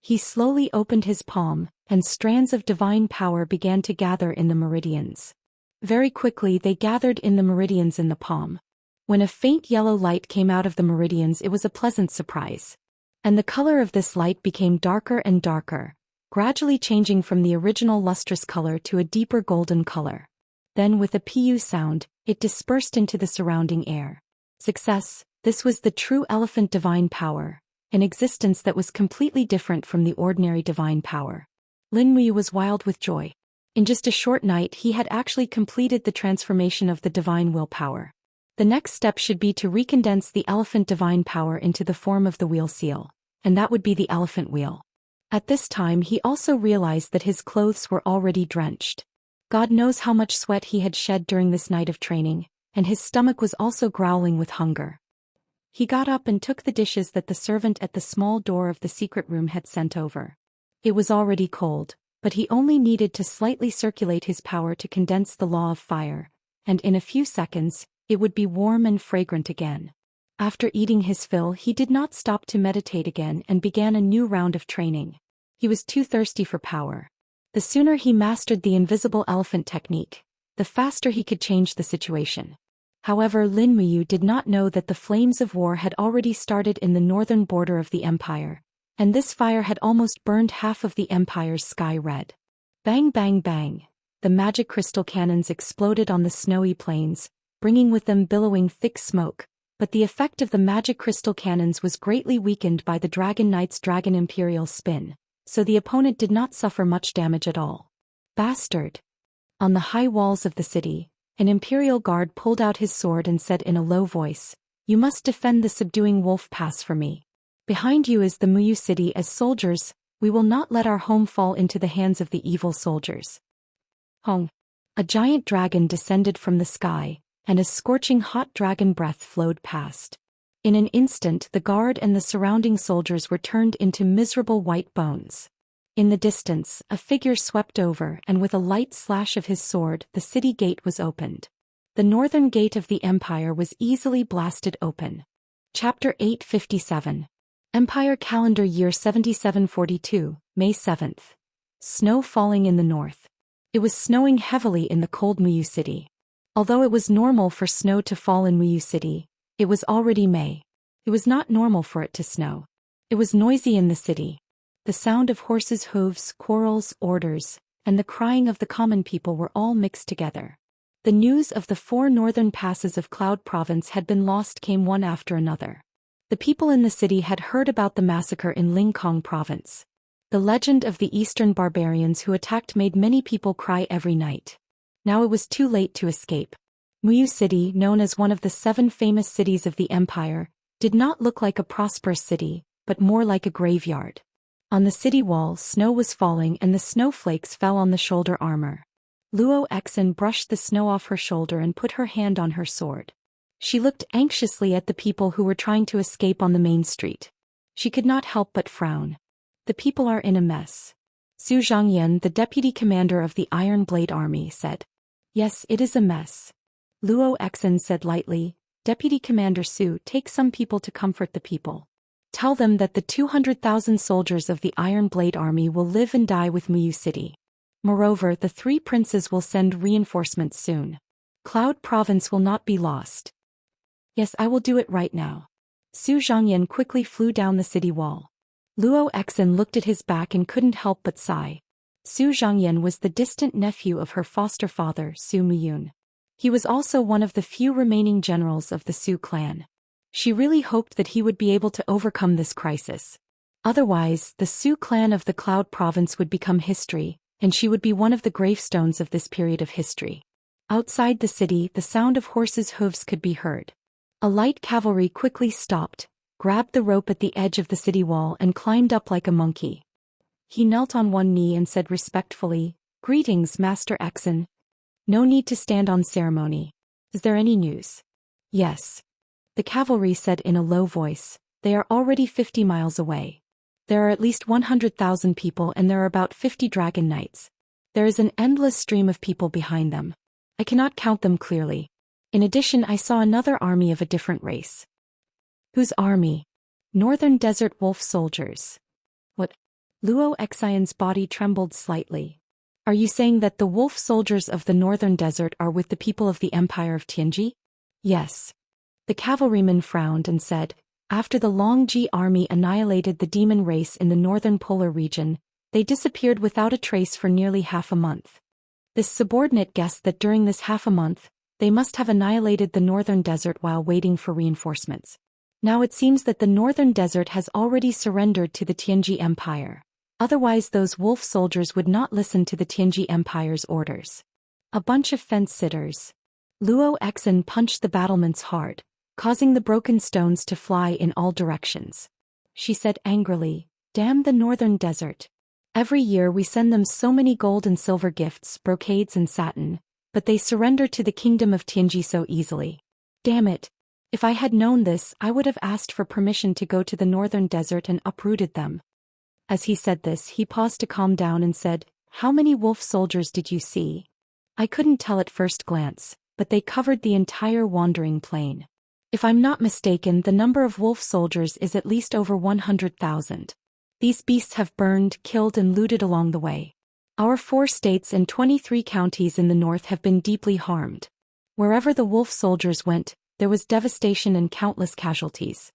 He slowly opened his palm, and strands of divine power began to gather in the meridians. Very quickly they gathered in the meridians in the palm. When a faint yellow light came out of the meridians, it was a pleasant surprise. And the color of this light became darker and darker, gradually changing from the original lustrous color to a deeper golden color. Then with a pu sound, it dispersed into the surrounding air. Success! This was the true elephant divine power, an existence that was completely different from the ordinary divine power. Lin Muyu was wild with joy. In just a short night he had actually completed the transformation of the divine willpower. The next step should be to recondense the elephant divine power into the form of the wheel seal, and that would be the elephant wheel. At this time he also realized that his clothes were already drenched. God knows how much sweat he had shed during this night of training, and his stomach was also growling with hunger. He got up and took the dishes that the servant at the small door of the secret room had sent over. It was already cold, but he only needed to slightly circulate his power to condense the law of fire, and in a few seconds, it would be warm and fragrant again. After eating his fill, he did not stop to meditate again and began a new round of training. He was too thirsty for power. The sooner he mastered the invisible elephant technique, the faster he could change the situation. However, Lin Muyu did not know that the flames of war had already started in the northern border of the empire, and this fire had almost burned half of the empire's sky red. Bang bang bang! The magic crystal cannons exploded on the snowy plains, bringing with them billowing thick smoke, but the effect of the magic crystal cannons was greatly weakened by the Dragon Knight's Dragon Imperial spin, so the opponent did not suffer much damage at all. Bastard! On the high walls of the city, an imperial guard pulled out his sword and said in a low voice, "You must defend the subduing wolf pass for me. Behind you is the Muyu city. As soldiers, we will not let our home fall into the hands of the evil soldiers." Hong! A giant dragon descended from the sky, and a scorching hot dragon breath flowed past. In an instant the guard and the surrounding soldiers were turned into miserable white bones. In the distance, a figure swept over, and with a light slash of his sword, the city gate was opened. The northern gate of the empire was easily blasted open. Chapter 857. Empire Calendar Year 7742, May 7th. Snow falling in the north. It was snowing heavily in the cold Muyu city. Although it was normal for snow to fall in Muyu city, it was already May. It was not normal for it to snow. It was noisy in the city. The sound of horses' hooves, quarrels, orders, and the crying of the common people were all mixed together. The news of the 4 northern passes of Cloud Province had been lost came one after another. The people in the city had heard about the massacre in Lingkong Province. The legend of the eastern barbarians who attacked made many people cry every night. Now it was too late to escape. Muyu City, known as one of the 7 famous cities of the empire, did not look like a prosperous city, but more like a graveyard. On the city wall, snow was falling and the snowflakes fell on the shoulder armor. Luo Exin brushed the snow off her shoulder and put her hand on her sword. She looked anxiously at the people who were trying to escape on the main street. She could not help but frown. The people are in a mess. Zhou Xian, the deputy commander of the Iron Blade Army, said. Yes, it is a mess. Luo Exin said lightly, Deputy Commander Su, take some people to comfort the people. Tell them that the 200,000 soldiers of the Iron Blade Army will live and die with Muyu City. Moreover, the 3 princes will send reinforcements soon. Cloud Province will not be lost. Yes, I will do it right now. Su Zhangyan quickly flew down the city wall. Luo Exin looked at his back and couldn't help but sigh. Su Zhangyan was the distant nephew of her foster father, Su Muyun. He was also one of the few remaining generals of the Su clan. She really hoped that he would be able to overcome this crisis. Otherwise, the Su clan of the Cloud Province would become history, and she would be one of the gravestones of this period of history. Outside the city, the sound of horses' hooves could be heard. A light cavalry quickly stopped, grabbed the rope at the edge of the city wall and climbed up like a monkey. He knelt on one knee and said respectfully, Greetings, Master Exin. No need to stand on ceremony. Is there any news? Yes. The cavalry said in a low voice, they are already 50 miles away. There are at least 100,000 people and there are about 50 dragon knights. There is an endless stream of people behind them. I cannot count them clearly. In addition, I saw another army of a different race. Whose army? Northern Desert Wolf soldiers. What? Luo Xian's body trembled slightly. Are you saying that the wolf soldiers of the Northern Desert are with the people of the Empire of Tianji? Yes. The cavalryman frowned and said, after the Longji army annihilated the demon race in the northern polar region, they disappeared without a trace for nearly half a month. This subordinate guessed that during this half a month, they must have annihilated the Northern Desert while waiting for reinforcements. Now it seems that the Northern Desert has already surrendered to the Tianji Empire. Otherwise those wolf soldiers would not listen to the Tianji Empire's orders. A bunch of fence-sitters. Luo Exin punched the battlements hard, causing the broken stones to fly in all directions. She said angrily, Damn the Northern Desert. Every year we send them so many gold and silver gifts, brocades and satin, but they surrender to the kingdom of Tianji so easily. Damn it. If I had known this, I would have asked for permission to go to the Northern Desert and uprooted them. As he said this, he paused to calm down and said, How many wolf soldiers did you see? I couldn't tell at first glance, but they covered the entire wandering plain. If I'm not mistaken, the number of wolf soldiers is at least over 100,000. These beasts have burned, killed and looted along the way. Our 4 states and 23 counties in the north have been deeply harmed. Wherever the wolf soldiers went, there was devastation and countless casualties.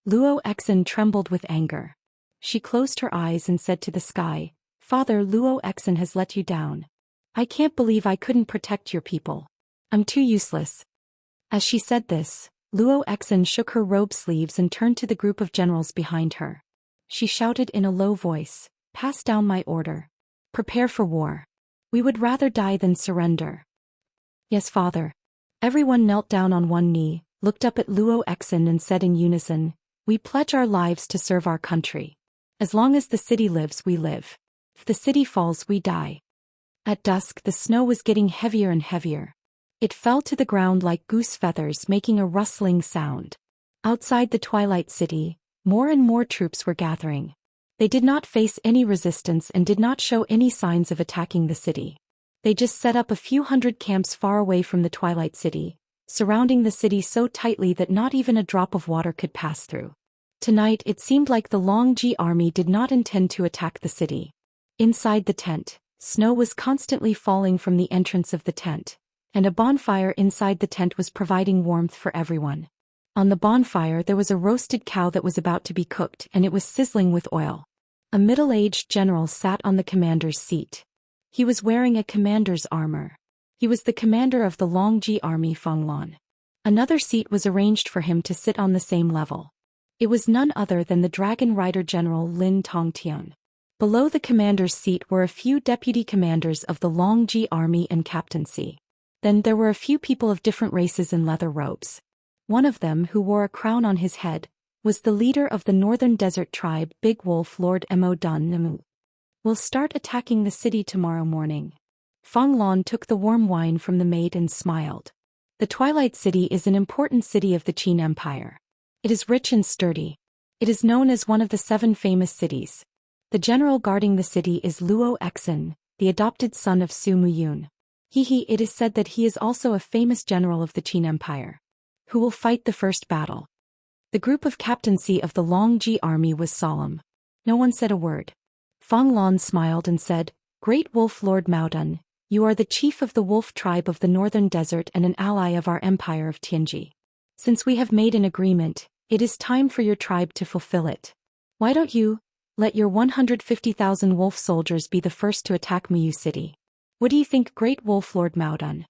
Luo Exin trembled with anger. She closed her eyes and said to the sky, Father, Luo Exin has let you down. I can't believe I couldn't protect your people. I'm too useless. As she said this, Luo Exin shook her robe sleeves and turned to the group of generals behind her. She shouted in a low voice, Pass down my order. Prepare for war. We would rather die than surrender. Yes, father. Everyone knelt down on one knee, looked up at Luo Exin and said in unison, We pledge our lives to serve our country. As long as the city lives, we live. If the city falls, we die. At dusk, the snow was getting heavier and heavier. It fell to the ground like goose feathers, making a rustling sound. Outside the Twilight City, more and more troops were gathering. They did not face any resistance and did not show any signs of attacking the city. They just set up a few hundred camps far away from the Twilight City, surrounding the city so tightly that not even a drop of water could pass through. Tonight it seemed like the Longji army did not intend to attack the city. Inside the tent, snow was constantly falling from the entrance of the tent, and a bonfire inside the tent was providing warmth for everyone. On the bonfire there was a roasted cow that was about to be cooked and it was sizzling with oil. A middle-aged general sat on the commander's seat. He was wearing a commander's armor. He was the commander of the Longji army Fanglan. Another seat was arranged for him to sit on the same level. It was none other than the Dragon Rider General Lin Tongtian. Below the commander's seat were a few deputy commanders of the Longji army and captaincy. Then there were a few people of different races in leather robes. One of them, who wore a crown on his head, was the leader of the Northern Desert tribe, Big Wolf Lord Mo Dun Namu. We'll start attacking the city tomorrow morning. Fanglan took the warm wine from the maid and smiled. The Twilight City is an important city of the Qin Empire. It is rich and sturdy. It is known as one of the 7 famous cities. The general guarding the city is Luo Exin, the adopted son of Su Muyun. It is said that he is also a famous general of the Qin Empire. Who will fight the first battle? The group of captaincy of the Longji army was solemn. No one said a word. Fanglan smiled and said, Great Wolf Lord Maodun, you are the chief of the wolf tribe of the Northern Desert and an ally of our empire of Tianji. Since we have made an agreement, it is time for your tribe to fulfill it. Why don't you let your 150,000 wolf soldiers be the first to attack Miyu City? What do you think, Great Wolf Lord Maodun?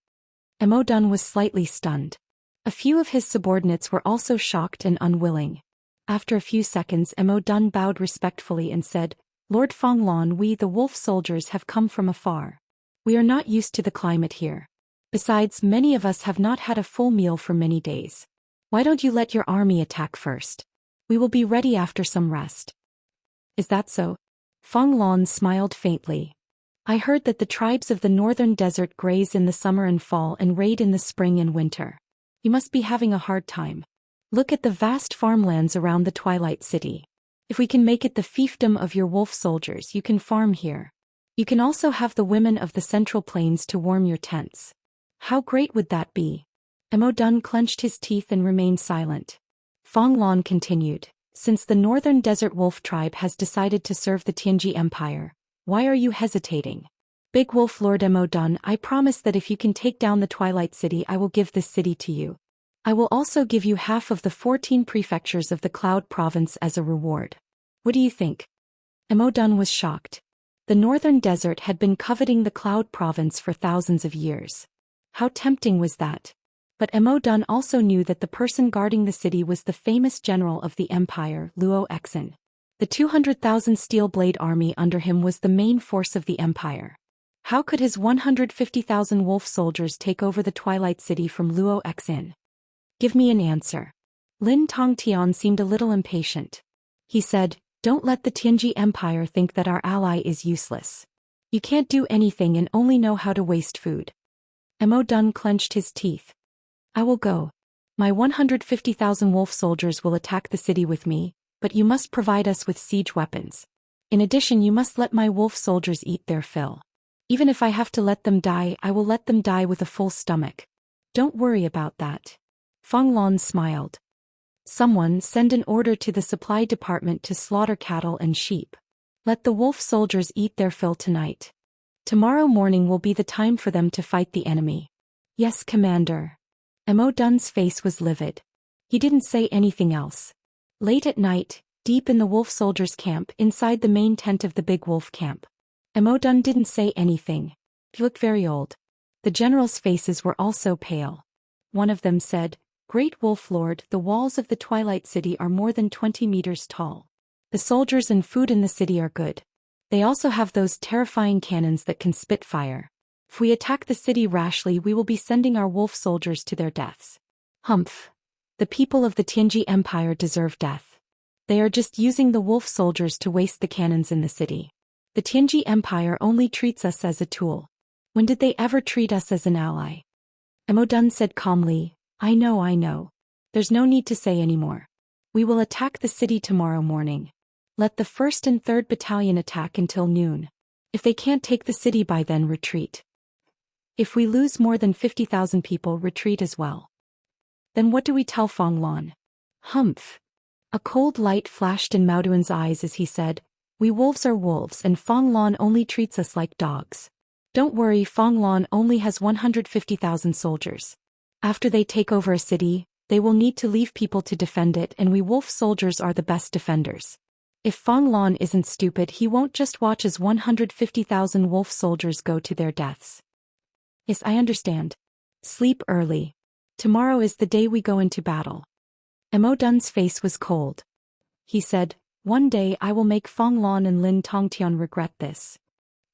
Mo Dun was slightly stunned. A few of his subordinates were also shocked and unwilling. After a few seconds, Mo Dun bowed respectfully and said, Lord Fanglan, we the wolf soldiers have come from afar. We are not used to the climate here. Besides, many of us have not had a full meal for many days. Why don't you let your army attack first? We will be ready after some rest. Is that so? Fanglan smiled faintly. I heard that the tribes of the Northern Desert graze in the summer and fall and raid in the spring and winter. You must be having a hard time. Look at the vast farmlands around the Twilight City. If we can make it the fiefdom of your wolf soldiers, you can farm here. You can also have the women of the Central Plains to warm your tents. How great would that be? Mo Dun clenched his teeth and remained silent. Fanglan continued, Since the Northern Desert Wolf tribe has decided to serve the Tianji Empire, why are you hesitating? Big Wolf Lord Mo Dun, I promise that if you can take down the Twilight City, I will give this city to you. I will also give you half of the 14 prefectures of the Cloud Province as a reward. What do you think? Mo Dun was shocked. The Northern Desert had been coveting the Cloud Province for thousands of years. How tempting was that? But Mo Dun also knew that the person guarding the city was the famous general of the empire, Luo Exin. The 200,000 steel blade army under him was the main force of the empire. How could his 150,000 wolf soldiers take over the Twilight City from Luo Exin? Give me an answer. Lin Tongtian seemed a little impatient. He said, Don't let the Tianji Empire think that our ally is useless. You can't do anything and only know how to waste food. Mo Dun clenched his teeth. I will go. My 150,000 wolf soldiers will attack the city with me, but you must provide us with siege weapons. In addition, you must let my wolf soldiers eat their fill. Even if I have to let them die, I will let them die with a full stomach. Don't worry about that. Fanglan smiled. Someone send an order to the supply department to slaughter cattle and sheep. Let the wolf soldiers eat their fill tonight. Tomorrow morning will be the time for them to fight the enemy. Yes, Commander. Mo Dun's face was livid. He didn't say anything else. Late at night, deep in the wolf soldiers' camp inside the main tent of the big wolf camp. Mo Dun didn't say anything. He looked very old. The generals' faces were also pale. One of them said, Great Wolf Lord, the walls of the Twilight City are more than 20 meters tall. The soldiers and food in the city are good. They also have those terrifying cannons that can spit fire. If we attack the city rashly, we will be sending our wolf soldiers to their deaths. Humph. The people of the Tianji Empire deserve death. They are just using the wolf soldiers to waste the cannons in the city. The Tianji Empire only treats us as a tool. When did they ever treat us as an ally? Mo Dun said calmly, I know. There's no need to say anymore. We will attack the city tomorrow morning. Let the 1st and 3rd Battalion attack until noon. If they can't take the city by then, retreat. If we lose more than 50,000 people, retreat as well. Then what do we tell Fanglan? Humph. A cold light flashed in Maoduan's eyes as he said, We wolves are wolves and Fanglan only treats us like dogs. Don't worry, Fanglan only has 150,000 soldiers. After they take over a city, they will need to leave people to defend it, and we wolf soldiers are the best defenders. If Fong Lan isn't stupid, he won't just watch as 150,000 wolf soldiers go to their deaths. Yes, I understand. Sleep early. Tomorrow is the day we go into battle. Mo Dun's face was cold. He said, one day I will make Fong Lan and Lin Tongtian regret this.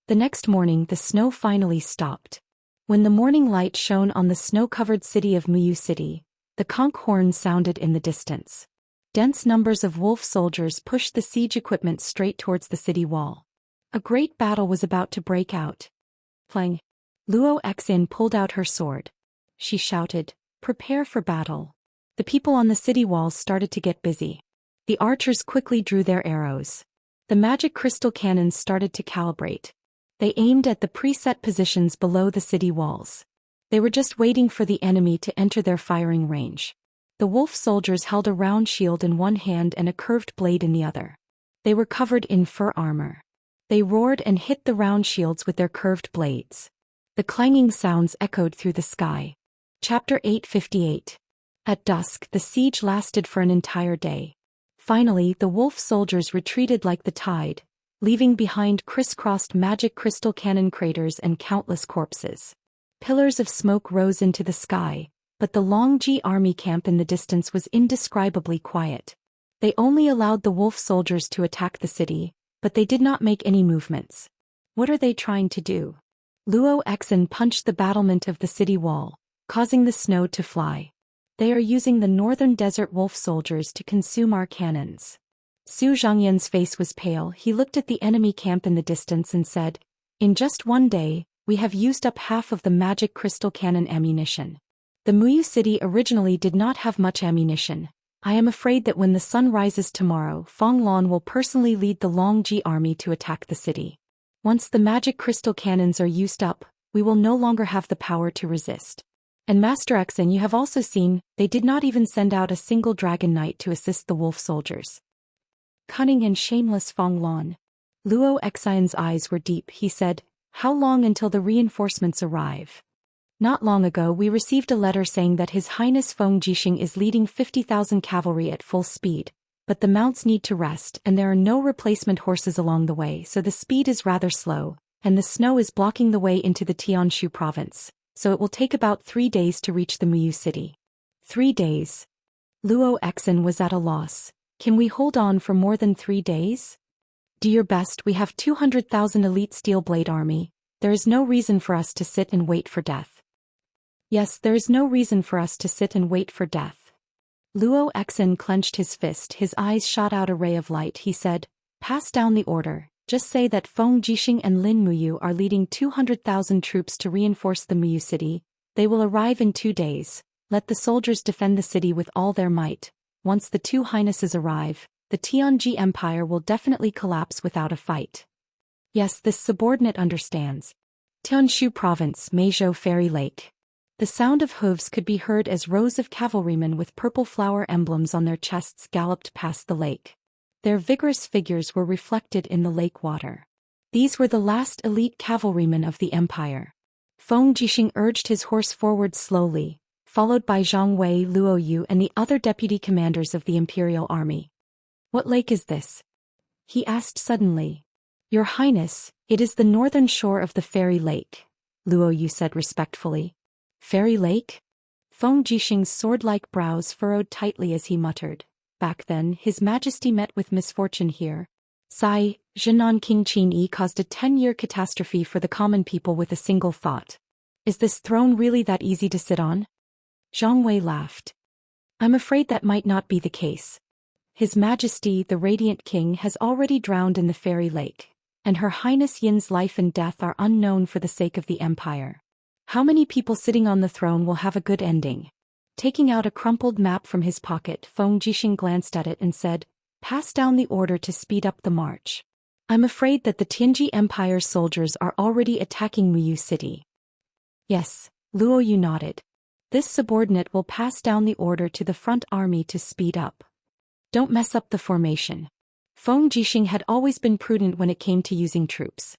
The next morning the snow finally stopped. When the morning light shone on the snow-covered city of Muyu City, the conch horn sounded in the distance. Dense numbers of wolf soldiers pushed the siege equipment straight towards the city wall. A great battle was about to break out. Plang. Luo Xin pulled out her sword. She shouted, "Prepare for battle." The people on the city walls started to get busy. The archers quickly drew their arrows. The magic crystal cannons started to calibrate. They aimed at the preset positions below the city walls. They were just waiting for the enemy to enter their firing range. The wolf soldiers held a round shield in one hand and a curved blade in the other. They were covered in fur armor. They roared and hit the round shields with their curved blades. The clanging sounds echoed through the sky. Chapter 858. At dusk, the siege lasted for an entire day. Finally, the wolf soldiers retreated like the tide, leaving behind crisscrossed magic crystal cannon craters and countless corpses. Pillars of smoke rose into the sky, but the Longji army camp in the distance was indescribably quiet. They only allowed the wolf soldiers to attack the city, but they did not make any movements. What are they trying to do? Luo Xin punched the battlement of the city wall, causing the snow to fly. They are using the northern desert wolf soldiers to consume our cannons. Su Zhangyan's face was pale. He looked at the enemy camp in the distance and said, in just one day, we have used up half of the magic crystal cannon ammunition. The Muyu city originally did not have much ammunition. I am afraid that when the sun rises tomorrow, Fong Lan will personally lead the Longji army to attack the city. Once the magic crystal cannons are used up, we will no longer have the power to resist. And Master Xen, you have also seen, they did not even send out a single dragon knight to assist the wolf soldiers. Cunning and shameless Fong Lan. Luo Xin's eyes were deep. He said, how long until the reinforcements arrive? Not long ago we received a letter saying that His Highness Feng Jixing is leading 50,000 cavalry at full speed, but the mounts need to rest and there are no replacement horses along the way, so the speed is rather slow, and the snow is blocking the way into the Tianshu province, so it will take about 3 days to reach the Muyu city. 3 days. Luo Xin was at a loss. Can we hold on for more than 3 days? Do your best. We have 200,000 elite steel blade army. There is no reason for us to sit and wait for death. Yes, there is no reason for us to sit and wait for death. Luo Xin clenched his fist. His eyes shot out a ray of light. He said, pass down the order. Just say that Feng Jixing and Lin Muyu are leading 200,000 troops to reinforce the Muyu city. They will arrive in 2 days. Let the soldiers defend the city with all their might. Once the two highnesses arrive, the Tianji Empire will definitely collapse without a fight. Yes, this subordinate understands. Tianshu Province, Meizhou Fairy Lake. The sound of hooves could be heard as rows of cavalrymen with purple flower emblems on their chests galloped past the lake. Their vigorous figures were reflected in the lake water. These were the last elite cavalrymen of the empire. Feng Jixing urged his horse forward slowly, followed by Zhang Wei, Luo Yu and the other deputy commanders of the imperial army. What lake is this? He asked suddenly. Your Highness, it is the northern shore of the Fairy Lake, Luo Yu said respectfully. Fairy Lake? Feng Jixing's sword-like brows furrowed tightly as he muttered. Back then, His Majesty met with misfortune here. Sai, Zhenan King Qin Yi caused a 10-year catastrophe for the common people with a single thought. Is this throne really that easy to sit on? Zhang Wei laughed. I'm afraid that might not be the case. His Majesty, the Radiant King, has already drowned in the Fairy Lake, and Her Highness Yin's life and death are unknown for the sake of the Empire. How many people sitting on the throne will have a good ending? Taking out a crumpled map from his pocket, Feng Jixing glanced at it and said, pass down the order to speed up the march. I'm afraid that the Tianji Empire's soldiers are already attacking Muyu city. Yes, Luo Yu nodded. This subordinate will pass down the order to the front army to speed up. Don't mess up the formation. Feng Jixing had always been prudent when it came to using troops.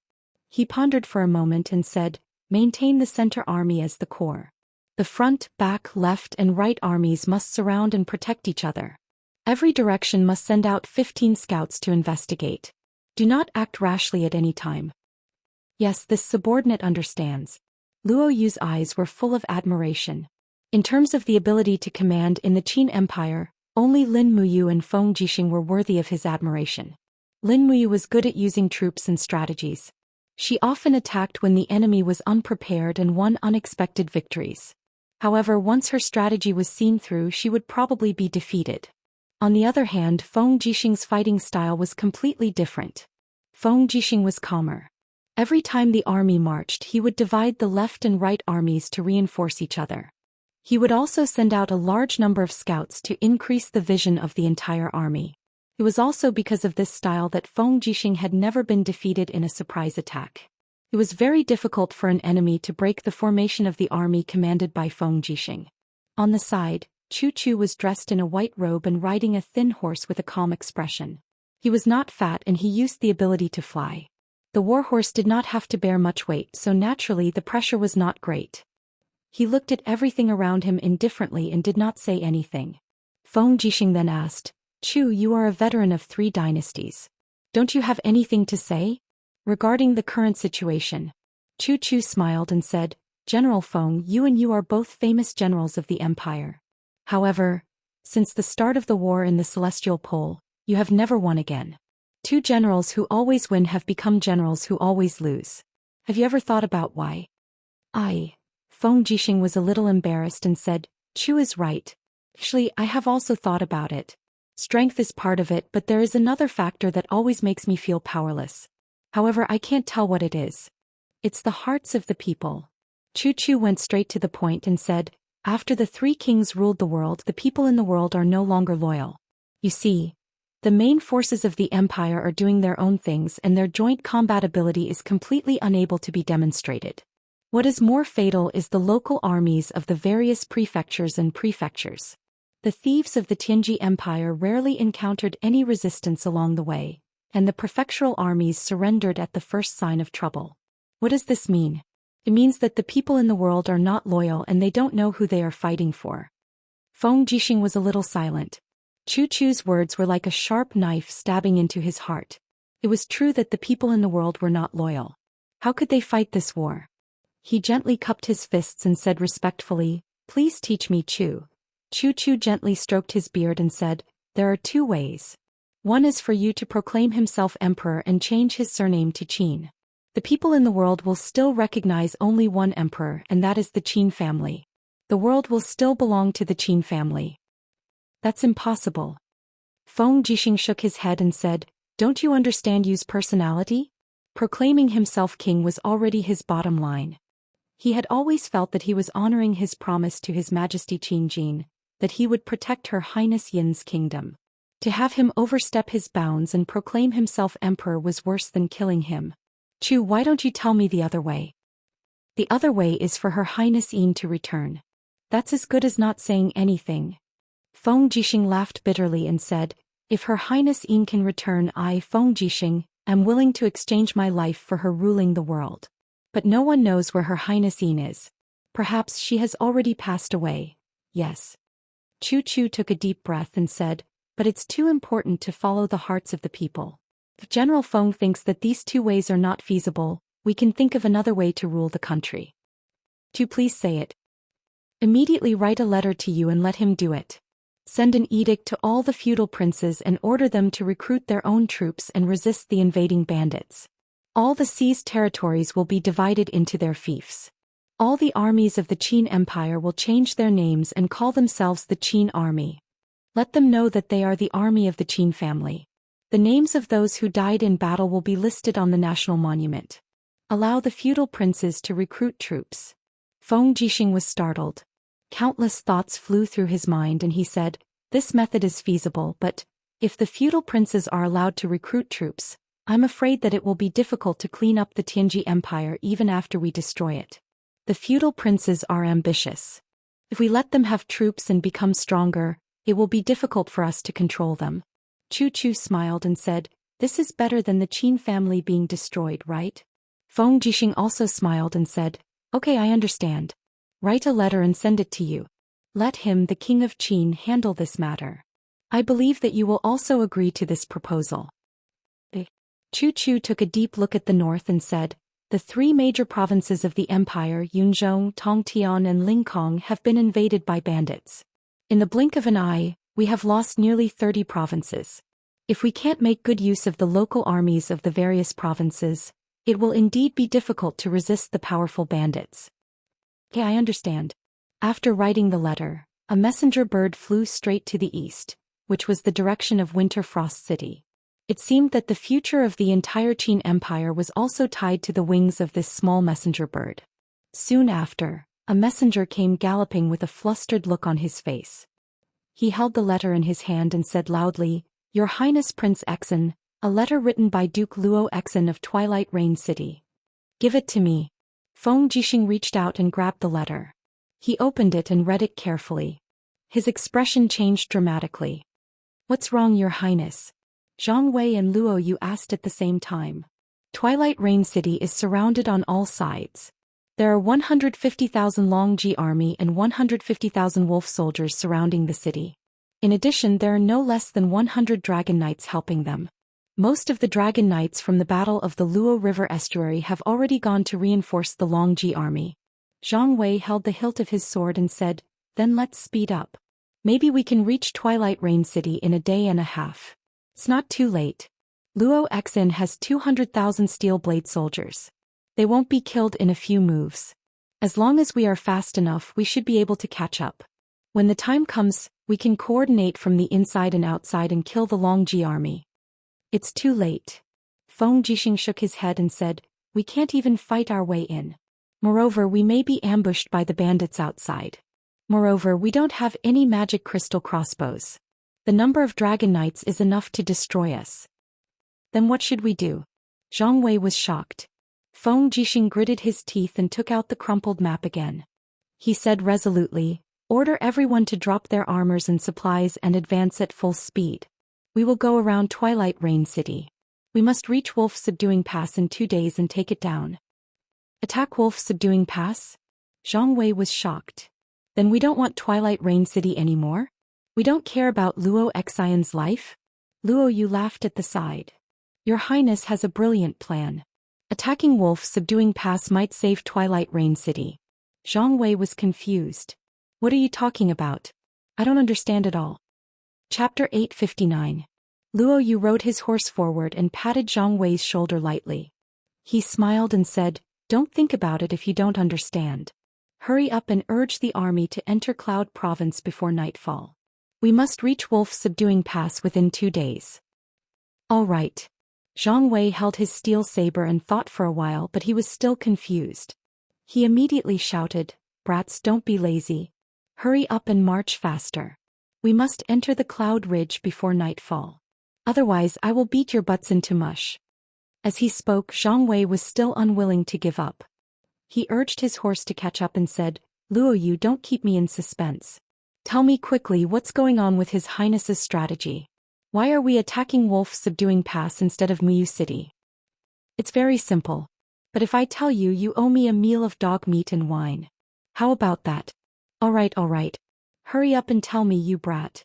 He pondered for a moment and said, maintain the center army as the core. The front, back, left and right armies must surround and protect each other. Every direction must send out 15 scouts to investigate. Do not act rashly at any time. Yes, this subordinate understands. Luo Yu's eyes were full of admiration. In terms of the ability to command in the Qin Empire, only Lin Muyu and Feng Jixing were worthy of his admiration. Lin Muyu was good at using troops and strategies. She often attacked when the enemy was unprepared and won unexpected victories. However, once her strategy was seen through, she would probably be defeated. On the other hand, Feng Jixing's fighting style was completely different. Feng Jixing was calmer. Every time the army marched, he would divide the left and right armies to reinforce each other. He would also send out a large number of scouts to increase the vision of the entire army. It was also because of this style that Feng Jixing had never been defeated in a surprise attack. It was very difficult for an enemy to break the formation of the army commanded by Feng Jixing. On the side, Chu Chu was dressed in a white robe and riding a thin horse with a calm expression. He was not fat and he used the ability to fly. The warhorse did not have to bear much weight, so naturally the pressure was not great. He looked at everything around him indifferently and did not say anything. Feng Jixing then asked, Chu, you are a veteran of 3 dynasties. Don't you have anything to say? Regarding the current situation. Chu Chu smiled and said, General Feng, you are both famous generals of the empire. However, since the start of the war in the Celestial Pole, you have never won again. 2 generals who always win have become generals who always lose. Have you ever thought about why? Feng Jixing was a little embarrassed and said, Chu is right. Actually, I have also thought about it. Strength is part of it, but there is another factor that always makes me feel powerless. However, I can't tell what it is. It's the hearts of the people. Chu Chu went straight to the point and said, after the 3 kings ruled the world, the people in the world are no longer loyal. You see, the main forces of the empire are doing their own things and their joint combat ability is completely unable to be demonstrated. What is more fatal is the local armies of the various prefectures and prefectures. The thieves of the Tianji Empire rarely encountered any resistance along the way, and the prefectural armies surrendered at the first sign of trouble. What does this mean? It means that the people in the world are not loyal and they don't know who they are fighting for. Feng Jixing was a little silent. Chu Chu's words were like a sharp knife stabbing into his heart. It was true that the people in the world were not loyal. How could they fight this war? He gently cupped his fists and said respectfully, Please teach me, Chu. Chu Chu gently stroked his beard and said, There are 2 ways. One is for you to proclaim himself emperor and change his surname to Qin. The people in the world will still recognize only one emperor, and that is the Qin family. The world will still belong to the Qin family. That's impossible. Feng Jixing shook his head and said, Don't you understand Yu's personality? Proclaiming himself king was already his bottom line. He had always felt that he was honoring his promise to His Majesty Qin Jin, that he would protect Her Highness Yin's kingdom. To have him overstep his bounds and proclaim himself emperor was worse than killing him. Chu, why don't you tell me the other way? The other way is for Her Highness Yin to return. That's as good as not saying anything. Feng Jixing laughed bitterly and said, If Her Highness Yin can return, I, Feng Jixing, am willing to exchange my life for her ruling the world. But no one knows where Her Highness Yin is. Perhaps she has already passed away. Yes. Chu Chu took a deep breath and said, But it's too important to follow the hearts of the people. If General Feng thinks that these 2 ways are not feasible, we can think of another way to rule the country. To please say it. Immediately write a letter to you and let him do it. Send an edict to all the feudal princes and order them to recruit their own troops and resist the invading bandits. All the seized territories will be divided into their fiefs. All the armies of the Qin Empire will change their names and call themselves the Qin Army. Let them know that they are the army of the Qin family. The names of those who died in battle will be listed on the national monument. Allow the feudal princes to recruit troops. Feng Jixing was startled. Countless thoughts flew through his mind and he said, This method is feasible, but if the feudal princes are allowed to recruit troops, I'm afraid that it will be difficult to clean up the Tianji Empire even after we destroy it. The feudal princes are ambitious. If we let them have troops and become stronger, it will be difficult for us to control them. Chu Chu smiled and said, This is better than the Qin family being destroyed, right? Feng Jixing also smiled and said, Okay, I understand. Write a letter and send it to you. Let him, the king of Qin, handle this matter. I believe that you will also agree to this proposal. Chu Chu took a deep look at the north and said, the three major provinces of the empire, Yunzhong, Tongtian and Lingkong, have been invaded by bandits. In the blink of an eye, we have lost nearly 30 provinces. If we can't make good use of the local armies of the various provinces, it will indeed be difficult to resist the powerful bandits. Okay, I understand. After writing the letter, a messenger bird flew straight to the east, which was the direction of Winter Frost City. It seemed that the future of the entire Qin Empire was also tied to the wings of this small messenger bird. Soon after, a messenger came galloping with a flustered look on his face. He held the letter in his hand and said loudly, Your Highness Prince Exen, a letter written by Duke Luo Exen of Twilight Rain City. Give it to me. Feng Jixing reached out and grabbed the letter. He opened it and read it carefully. His expression changed dramatically. What's wrong, Your Highness? Zhang Wei and Luo Yu asked at the same time. Twilight Rain City is surrounded on all sides. There are 150,000 Longji army and 150,000 wolf soldiers surrounding the city. In addition, there are no less than 100 dragon knights helping them. Most of the dragon knights from the Battle of the Luo River estuary have already gone to reinforce the Longji army. Zhang Wei held the hilt of his sword and said, Then let's speed up. Maybe we can reach Twilight Rain City in a day and a half. It's not too late. Luo Exen has 200,000 steel blade soldiers. They won't be killed in a few moves. As long as we are fast enough, we should be able to catch up. When the time comes, we can coordinate from the inside and outside and kill the Longji army. It's too late. Feng Jixing shook his head and said, We can't even fight our way in. Moreover, we may be ambushed by the bandits outside. Moreover, we don't have any magic crystal crossbows. The number of dragon knights is enough to destroy us. Then what should we do? Zhang Wei was shocked. Feng Jixing gritted his teeth and took out the crumpled map again. He said resolutely, Order everyone to drop their armors and supplies and advance at full speed. We will go around Twilight Rain City. We must reach Wolf Subduing Pass in 2 days and take it down. Attack Wolf Subduing Pass? Zhang Wei was shocked. Then we don't want Twilight Rain City anymore? We don't care about Luo Xian's life? Luo Yu laughed at the side. Your Highness has a brilliant plan. Attacking Wolf Subduing Pass might save Twilight Rain City. Zhang Wei was confused. What are you talking about? I don't understand at all. Chapter 859. Luo Yu rode his horse forward and patted Zhang Wei's shoulder lightly. He smiled and said, Don't think about it if you don't understand. Hurry up and urge the army to enter Cloud Province before nightfall. We must reach Wolf Subduing Pass within 2 days. All right. Zhang Wei held his steel saber and thought for a while, but he was still confused. He immediately shouted, Brats, don't be lazy. Hurry up and march faster. We must enter the Cloud Ridge before nightfall. Otherwise I will beat your butts into mush. As he spoke, Zhang Wei was still unwilling to give up. He urged his horse to catch up and said, Luo Yu, don't keep me in suspense. Tell me quickly what's going on with His Highness's strategy. Why are we attacking Wolf Subduing Pass instead of Miyu City? It's very simple. But if I tell you, you owe me a meal of dog meat and wine. How about that? All right. Hurry up and tell me, you brat.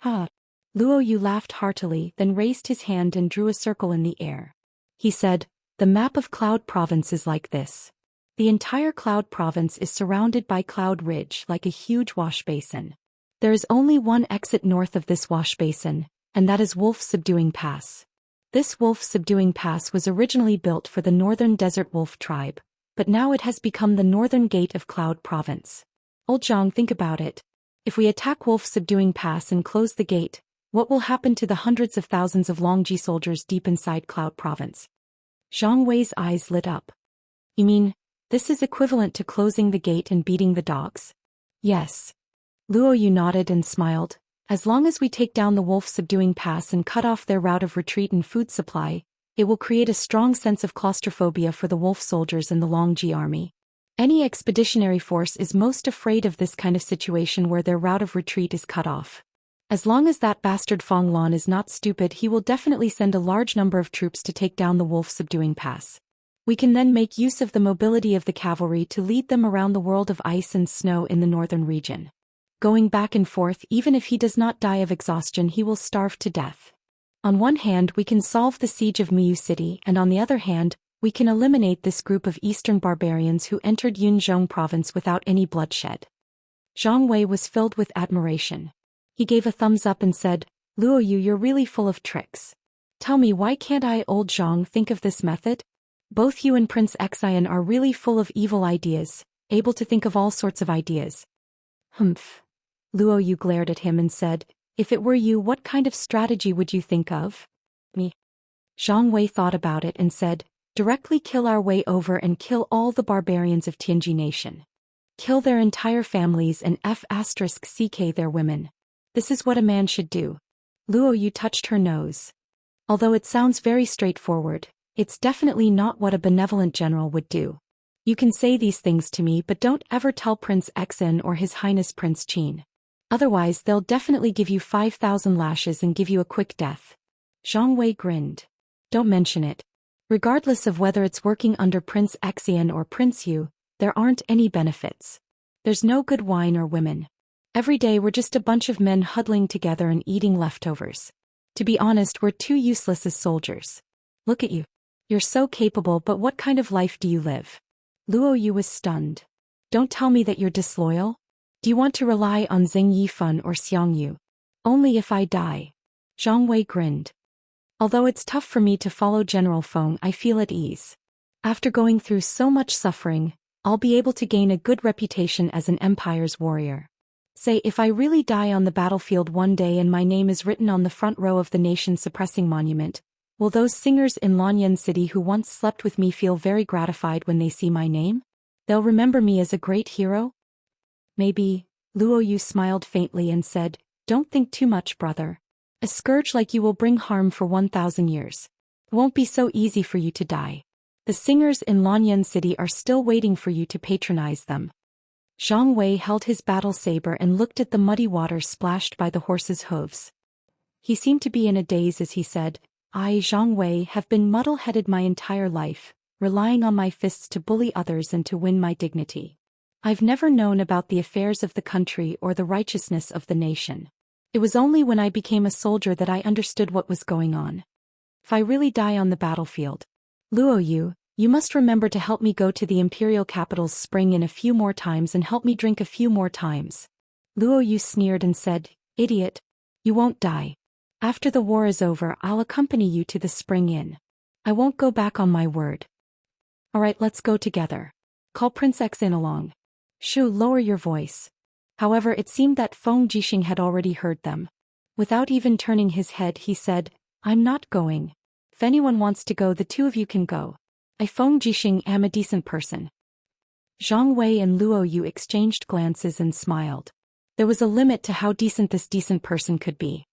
Luo Yu laughed heartily, then raised his hand and drew a circle in the air. He said, The map of Cloud Province is like this. The entire Cloud Province is surrounded by Cloud Ridge like a huge wash basin. There is only one exit north of this wash basin, and that is Wolf Subduing Pass. This Wolf Subduing Pass was originally built for the Northern Desert Wolf tribe, but now it has become the northern gate of Cloud Province. Old Zhang, think about it. If we attack Wolf Subduing Pass and close the gate, what will happen to the hundreds of thousands of Longji soldiers deep inside Cloud Province? Zhang Wei's eyes lit up. You mean, this is equivalent to closing the gate and beating the dogs? Yes. Luo Yu nodded and smiled. As long as we take down the Wolf Subduing Pass and cut off their route of retreat and food supply, it will create a strong sense of claustrophobia for the wolf soldiers and the Longji army. Any expeditionary force is most afraid of this kind of situation where their route of retreat is cut off. As long as that bastard Fong Lan is not stupid, he will definitely send a large number of troops to take down the Wolf Subduing Pass. We can then make use of the mobility of the cavalry to lead them around the world of ice and snow in the northern region. going back and forth. Even if he does not die of exhaustion, he will starve to death. On one hand, we can solve the siege of Muyu City, and on the other hand, we can eliminate this group of eastern barbarians who entered Yunzhong province without any bloodshed. Zhang Wei was filled with admiration. He gave a thumbs up and said, "Luo Yu, you're really full of tricks. Tell me, why can't I, old Zhang, think of this method? Both you and Prince Xian are really full of evil ideas, able to think of all sorts of ideas." "Humph." Luo Yu glared at him and said, "If it were you, what kind of strategy would you think of?" "Me." Zhang Wei thought about it and said, "Directly kill our way over and kill all the barbarians of Tianji Nation. Kill their entire families and f*ck their women. This is what a man should do." Luo Yu touched her nose. "Although it sounds very straightforward, it's definitely not what a benevolent general would do. You can say these things to me, but don't ever tell Prince Xin or His Highness Prince Qin. Otherwise they'll definitely give you 5,000 lashes and give you a quick death." Zhang Wei grinned. "Don't mention it. Regardless of whether it's working under Prince Xian or Prince Yu, there aren't any benefits. There's no good wine or women. Every day we're just a bunch of men huddling together and eating leftovers. To be honest, we're too useless as soldiers. Look at you. You're so capable, but what kind of life do you live?" Luo Yu was stunned. "Don't tell me that you're disloyal. Do you want to rely on Xing Yifan or Xiang Yu? Only if I die." Zhang Wei grinned. "Although it's tough for me to follow General Feng, I feel at ease. After going through so much suffering, I'll be able to gain a good reputation as an empire's warrior. Say, if I really die on the battlefield one day and my name is written on the front row of the nation-suppressing monument, will those singers in Lanyan City who once slept with me feel very gratified when they see my name? They'll remember me as a great hero?" "Maybe." Luo Yu smiled faintly and said, "Don't think too much, brother. A scourge like you will bring harm for 1,000 years. It won't be so easy for you to die. The singers in Lanyan City are still waiting for you to patronize them." Zhang Wei held his battle saber and looked at the muddy water splashed by the horse's hooves. He seemed to be in a daze as he said, "I, Zhang Wei, have been muddle-headed my entire life, relying on my fists to bully others and to win my dignity. I've never known about the affairs of the country or the righteousness of the nation. It was only when I became a soldier that I understood what was going on. If I really die on the battlefield, Luo Yu, you must remember to help me go to the imperial capital's spring in a few more times and help me drink a few more times." Luo Yu sneered and said, "Idiot. You won't die. After the war is over, I'll accompany you to the spring inn. I won't go back on my word." "All right, let's go together. Call Prince Xin along." "Shu, lower your voice." However, it seemed that Feng Jixing had already heard them. Without even turning his head, he said, "I'm not going. If anyone wants to go, the two of you can go. I, Feng Jixing, am a decent person." Zhang Wei and Luo Yu exchanged glances and smiled. There was a limit to how decent this decent person could be.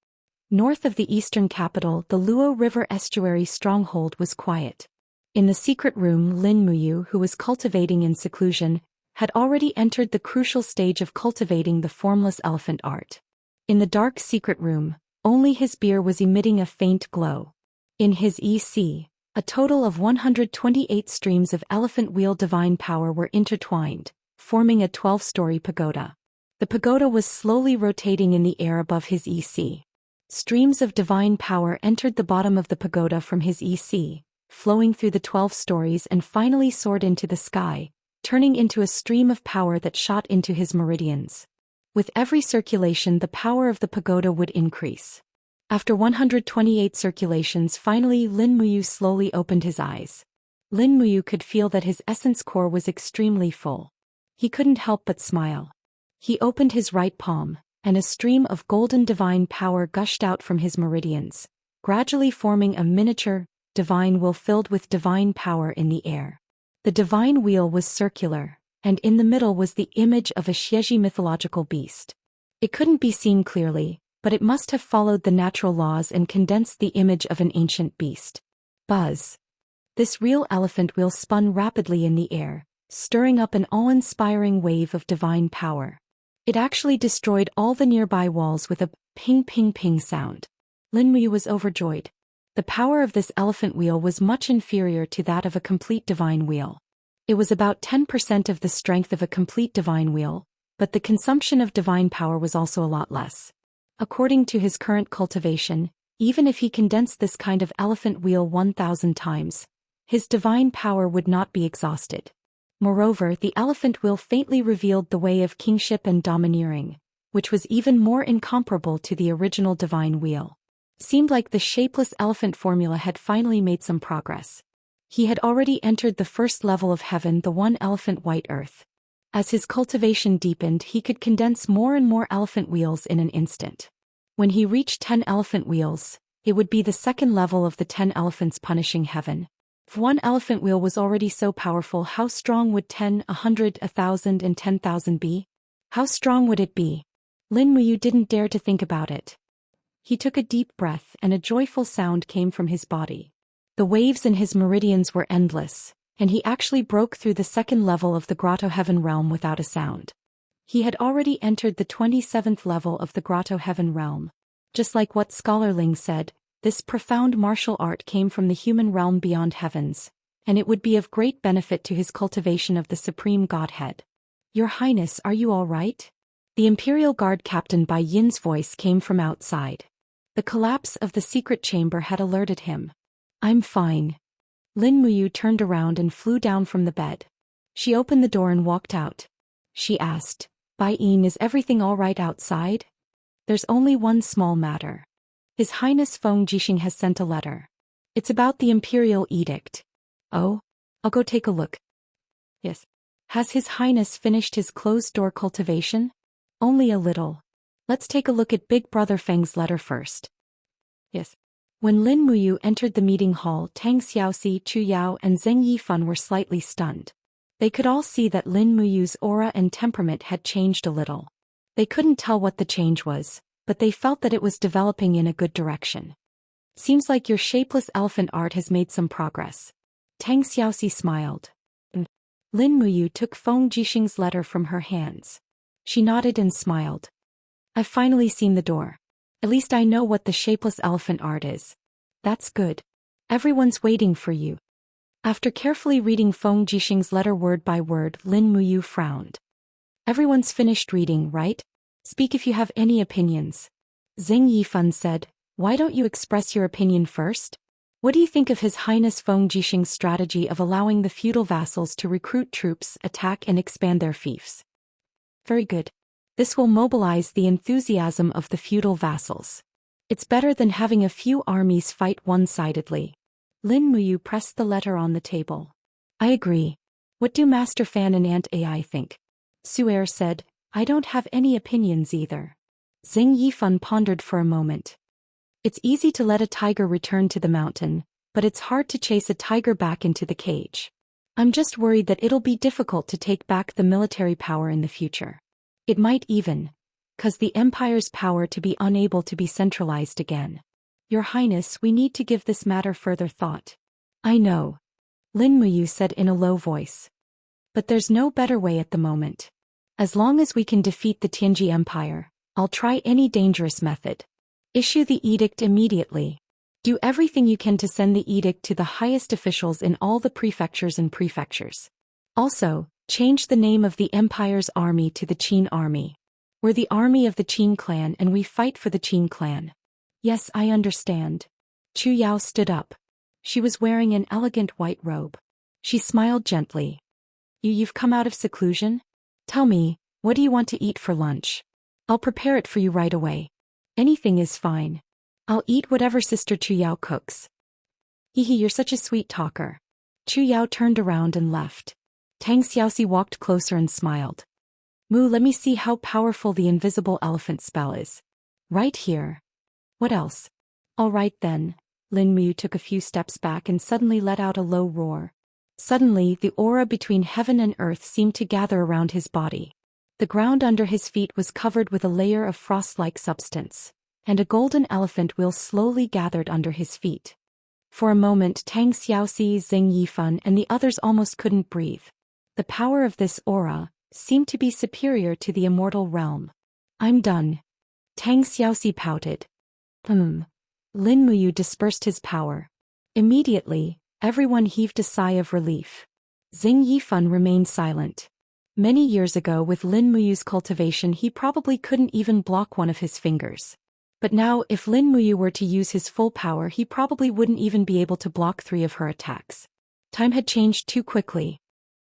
North of the eastern capital, the Luo River estuary stronghold was quiet. In the secret room, Lin Muyu, who was cultivating in seclusion, had already entered the crucial stage of cultivating the formless elephant art. In the dark secret room, only his beer was emitting a faint glow. In his EC, a total of 128 streams of elephant wheel divine power were intertwined, forming a 12-story pagoda. The pagoda was slowly rotating in the air above his EC. Streams of divine power entered the bottom of the pagoda from his EC, flowing through the 12 stories and finally soared into the sky, turning into a stream of power that shot into his meridians. With every circulation, the power of the pagoda would increase. After 128 circulations, finally Lin Muyu slowly opened his eyes. Lin Muyu could feel that his essence core was extremely full. He couldn't help but smile. He opened his right palm, and a stream of golden divine power gushed out from his meridians, gradually forming a miniature, divine wheel filled with divine power in the air. The divine wheel was circular, and in the middle was the image of a Xieji mythological beast. It couldn't be seen clearly, but it must have followed the natural laws and condensed the image of an ancient beast. Buzz. This real elephant wheel spun rapidly in the air, stirring up an awe-inspiring wave of divine power. It actually destroyed all the nearby walls with a ping-ping-ping sound. Lin Muyu was overjoyed. The power of this elephant wheel was much inferior to that of a complete divine wheel. It was about 10% of the strength of a complete divine wheel, but the consumption of divine power was also a lot less. According to his current cultivation, even if he condensed this kind of elephant wheel 1,000 times, his divine power would not be exhausted. Moreover, the elephant wheel faintly revealed the way of kingship and domineering, which was even more incomparable to the original divine wheel. Seemed like the shapeless elephant formula had finally made some progress. He had already entered the first level of heaven, the one elephant white earth. As his cultivation deepened, he could condense more and more elephant wheels in an instant. When he reached 10 elephant wheels, it would be the second level of the 10 elephants punishing heaven. If one elephant wheel was already so powerful, how strong would 10, 100, 1,000 and 10,000 be? How strong would it be? Lin Muyu didn't dare to think about it. He took a deep breath and a joyful sound came from his body. The waves in his meridians were endless, and he actually broke through the second level of the Grotto Heaven realm without a sound. He had already entered the 27th level of the Grotto Heaven realm. Just like what Scholar Ling said, this profound martial art came from the human realm beyond heavens, and it would be of great benefit to his cultivation of the Supreme Godhead. Your Highness, are you all right? The Imperial Guard Captain Bai Yin's voice came from outside. The collapse of the secret chamber had alerted him. I'm fine. Lin Muyu turned around and flew down from the bed. She opened the door and walked out. She asked, Bai Yin, is everything all right outside? There's only one small matter. His Highness Feng Jixing has sent a letter. It's about the Imperial Edict. Oh? I'll go take a look. Yes. Has His Highness finished his closed-door cultivation? Only a little. Let's take a look at Big Brother Feng's letter first. Yes. When Lin Muyu entered the meeting hall, Tang Xiaoxi, Chu Yao and Zheng Yifan were slightly stunned. They could all see that Lin Muyu's aura and temperament had changed a little. They couldn't tell what the change was, but they felt that it was developing in a good direction. Seems like your shapeless elephant art has made some progress. Tang Xiaoxi smiled. Lin Muyu took Feng Jixing's letter from her hands. She nodded and smiled. I've finally seen the door. At least I know what the shapeless elephant art is. That's good. Everyone's waiting for you. After carefully reading Feng Jixing's letter word by word, Lin Muyu frowned. Everyone's finished reading, right? Speak if you have any opinions. Zheng Yifan said, why don't you express your opinion first? What do you think of His Highness Feng Jixing's strategy of allowing the feudal vassals to recruit troops, attack and expand their fiefs? Very good. This will mobilize the enthusiasm of the feudal vassals. It's better than having a few armies fight one-sidedly. Lin Muyu pressed the letter on the table. I agree. What do Master Fan and Aunt Ai think? Su'er said, I don't have any opinions either. Zheng Yifan pondered for a moment. It's easy to let a tiger return to the mountain, but it's hard to chase a tiger back into the cage. I'm just worried that it'll be difficult to take back the military power in the future. It might even, cause the empire's power to be unable to be centralized again. Your Highness, we need to give this matter further thought. I know. Lin Muyu said in a low voice. But there's no better way at the moment. As long as we can defeat the Tianji Empire, I'll try any dangerous method. Issue the edict immediately. Do everything you can to send the edict to the highest officials in all the prefectures and prefectures. Also, change the name of the empire's army to the Qin Army. We're the army of the Qin clan and we fight for the Qin clan. Yes, I understand. Chu Yao stood up. She was wearing an elegant white robe. She smiled gently. You've come out of seclusion? Tell me, what do you want to eat for lunch? I'll prepare it for you right away. Anything is fine. I'll eat whatever Sister Chu Yao cooks. Hehe, you're such a sweet talker. Chu Yao turned around and left. Tang Xiaoxi walked closer and smiled. Moo, let me see how powerful the invisible elephant spell is. Right here. What else? All right then. Lin Muyu took a few steps back and suddenly let out a low roar. Suddenly, the aura between heaven and earth seemed to gather around his body. The ground under his feet was covered with a layer of frost-like substance, and a golden elephant wheel slowly gathered under his feet. For a moment, Tang Xiaoxi, Zheng Yifan, and the others almost couldn't breathe. The power of this aura seemed to be superior to the immortal realm. I'm done. Tang Xiaoxi pouted. Lin Muyu dispersed his power. Immediately, everyone heaved a sigh of relief. Zheng Yifan remained silent. Many years ago with Lin Muyu's cultivation he probably couldn't even block one of his fingers. But now if Lin Muyu were to use his full power he probably wouldn't even be able to block 3 of her attacks. Time had changed too quickly.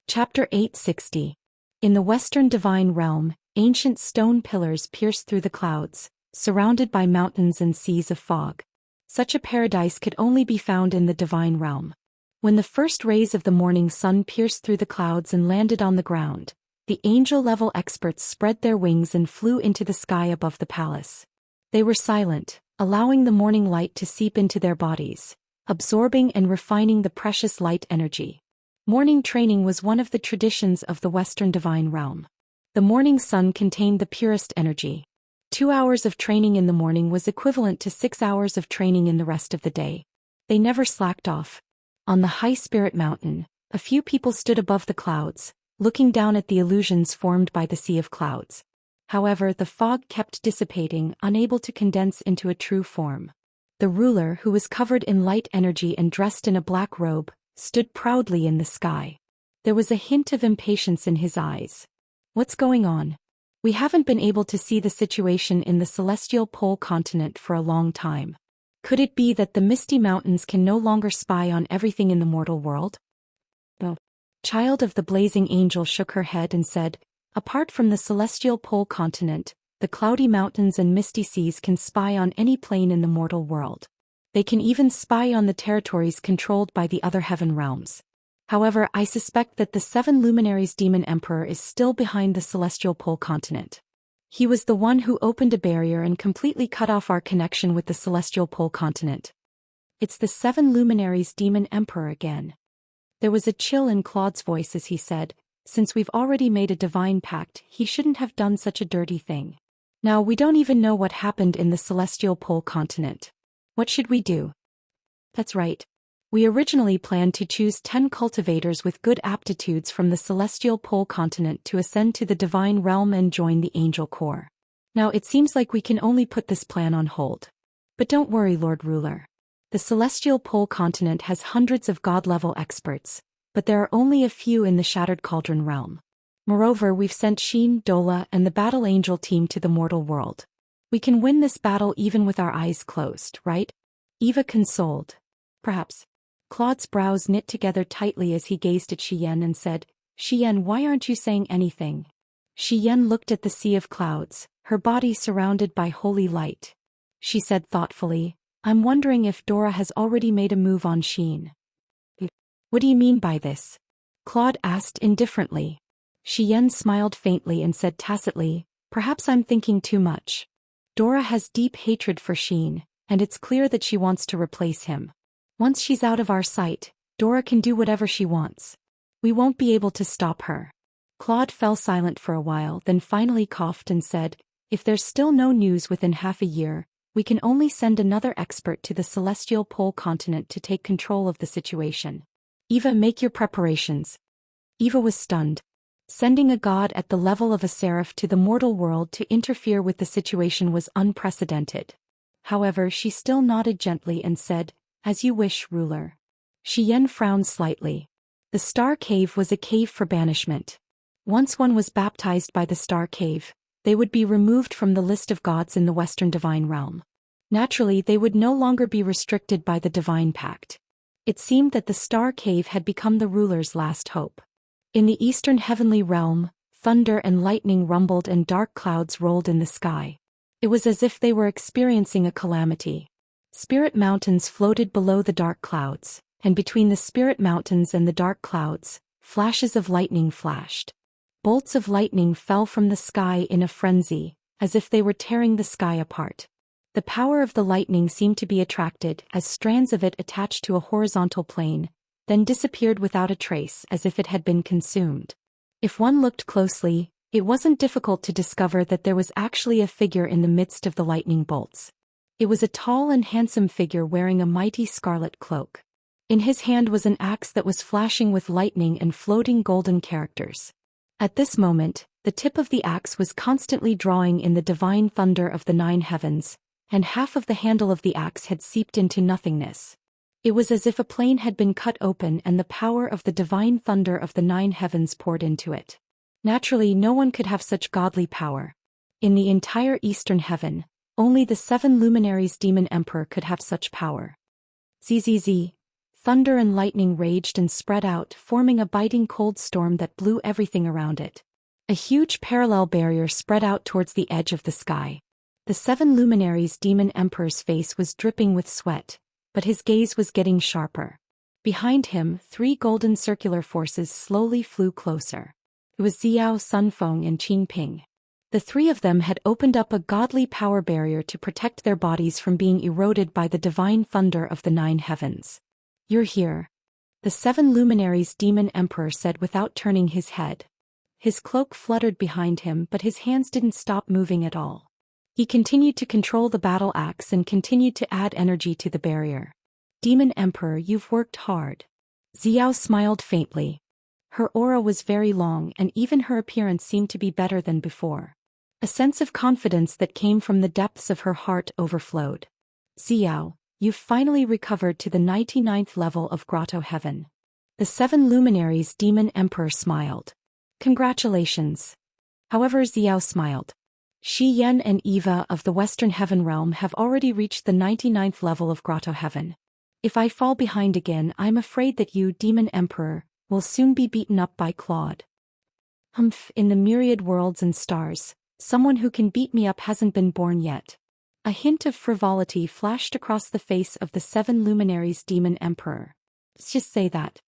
Chapter 860. In the Western Divine Realm, ancient stone pillars pierced through the clouds, surrounded by mountains and seas of fog. Such a paradise could only be found in the Divine Realm. When the first rays of the morning sun pierced through the clouds and landed on the ground, the angel-level experts spread their wings and flew into the sky above the palace. They were silent, allowing the morning light to seep into their bodies, absorbing and refining the precious light energy. Morning training was one of the traditions of the Western Divine Realm. The morning sun contained the purest energy. 2 hours of training in the morning was equivalent to 6 hours of training in the rest of the day. They never slacked off. On the high spirit mountain, a few people stood above the clouds, looking down at the illusions formed by the sea of clouds. However, the fog kept dissipating, unable to condense into a true form. The ruler, who was covered in light energy and dressed in a black robe, stood proudly in the sky. There was a hint of impatience in his eyes. What's going on? We haven't been able to see the situation in the celestial pole continent for a long time. Could it be that the misty mountains can no longer spy on everything in the mortal world? The child of the blazing angel shook her head and said, apart from the celestial pole continent, the cloudy mountains and misty seas can spy on any plane in the mortal world. They can even spy on the territories controlled by the other heaven realms. However, I suspect that the 7 luminaries demon emperor is still behind the celestial pole continent. He was the one who opened a barrier and completely cut off our connection with the celestial pole continent. It's the 7 luminaries demon emperor again. There was a chill in Claude's voice as he said, since we've already made a divine pact, he shouldn't have done such a dirty thing. Now we don't even know what happened in the celestial pole continent. What should we do? That's right. We originally planned to choose 10 cultivators with good aptitudes from the celestial pole continent to ascend to the divine realm and join the angel corps. Now it seems like we can only put this plan on hold. But don't worry, Lord Ruler. The celestial pole continent has hundreds of god-level experts, but there are only a few in the Shattered Cauldron realm. Moreover, we've sent Xin, Dola, and the Battle Angel team to the mortal world. We can win this battle even with our eyes closed, right? Eva consoled. Perhaps. Claude's brows knit together tightly as he gazed at Xian and said, Xian, why aren't you saying anything? Xian looked at the sea of clouds, her body surrounded by holy light. She said thoughtfully, I'm wondering if Dora has already made a move on Xin. What do you mean by this? Claude asked indifferently. Xian smiled faintly and said tacitly, perhaps I'm thinking too much. Dora has deep hatred for Xin, and it's clear that she wants to replace him. Once she's out of our sight, Dora can do whatever she wants. We won't be able to stop her. Claude fell silent for a while, then finally coughed and said, if there's still no news within half a year, we can only send another expert to the celestial pole continent to take control of the situation. Eva, make your preparations. Eva was stunned. Sending a god at the level of a seraph to the mortal world to interfere with the situation was unprecedented. However, she still nodded gently and said, as you wish, ruler. Xian frowned slightly. The Star Cave was a cave for banishment. Once one was baptized by the Star Cave, they would be removed from the list of gods in the Western Divine Realm. Naturally, they would no longer be restricted by the Divine Pact. It seemed that the Star Cave had become the ruler's last hope. In the Eastern Heavenly Realm, thunder and lightning rumbled and dark clouds rolled in the sky. It was as if they were experiencing a calamity. Spirit mountains floated below the dark clouds, and between the spirit mountains and the dark clouds, flashes of lightning flashed. Bolts of lightning fell from the sky in a frenzy, as if they were tearing the sky apart. The power of the lightning seemed to be attracted as strands of it attached to a horizontal plane, then disappeared without a trace as if it had been consumed. If one looked closely, it wasn't difficult to discover that there was actually a figure in the midst of the lightning bolts. It was a tall and handsome figure wearing a mighty scarlet cloak. In his hand was an axe that was flashing with lightning and floating golden characters. At this moment, the tip of the axe was constantly drawing in the divine thunder of the 9 heavens, and half of the handle of the axe had seeped into nothingness. It was as if a plane had been cut open and the power of the divine thunder of the 9 heavens poured into it. Naturally, no one could have such godly power. In the entire eastern heaven, only the 7 luminaries demon emperor could have such power. Zzz. Thunder and lightning raged and spread out, forming a biting cold storm that blew everything around it. A huge parallel barrier spread out towards the edge of the sky. The 7 luminaries demon emperor's face was dripping with sweat, but his gaze was getting sharper. Behind him, 3 golden circular forces slowly flew closer. It was Xiao, Sunfeng and Qingping. The 3 of them had opened up a godly power barrier to protect their bodies from being eroded by the divine thunder of the 9 heavens. "You're here," the 7 luminaries demon emperor said without turning his head. His cloak fluttered behind him, but his hands didn't stop moving at all. He continued to control the battle axe and continued to add energy to the barrier. "Demon Emperor, you've worked hard." Xiao smiled faintly. Her aura was very long and even her appearance seemed to be better than before. A sense of confidence that came from the depths of her heart overflowed. "Xiao, you've finally recovered to the 99th level of Grotto Heaven." The 7 luminaries demon emperor smiled. "Congratulations." However, Xiao smiled. Xian and Eva of the Western Heaven Realm have already reached the 99th level of Grotto Heaven. If I fall behind again, I'm afraid that you, Demon Emperor, will soon be beaten up by Claude. In the myriad worlds and stars, someone who can beat me up hasn't been born yet. A hint of frivolity flashed across the face of the 7 luminaries demon emperor. Let's just say that.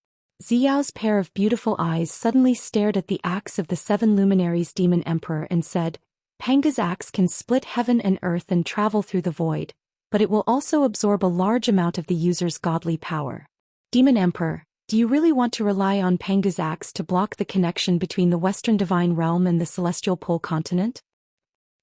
Xiao's pair of beautiful eyes suddenly stared at the axe of the 7 luminaries demon emperor and said, "Panga's axe can split heaven and earth and travel through the void, but it will also absorb a large amount of the user's godly power. Demon Emperor, do you really want to rely on Panga's axe to block the connection between the Western Divine Realm and the Celestial Pole Continent?"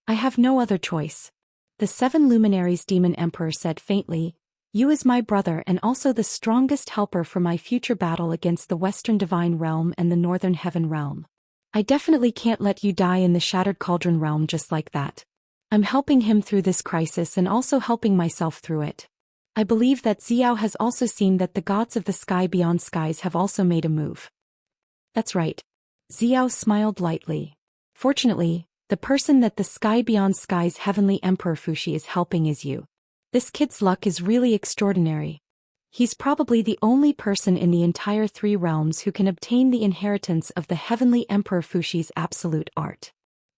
"I have no other choice." The 7 luminaries demon emperor said faintly, "You is my brother and also the strongest helper for my future battle against the Western Divine Realm and the Northern Heaven Realm. I definitely can't let you die in the Shattered Cauldron Realm just like that. I'm helping him through this crisis and also helping myself through it. I believe that Xiao has also seen that the gods of the sky beyond skies have also made a move." "That's right." Xiao smiled lightly. "Fortunately, the person that the sky beyond skies heavenly emperor Fuxi is helping is you. This kid's luck is really extraordinary. He's probably the only person in the entire 3 realms who can obtain the inheritance of the heavenly emperor Fuxi's absolute art."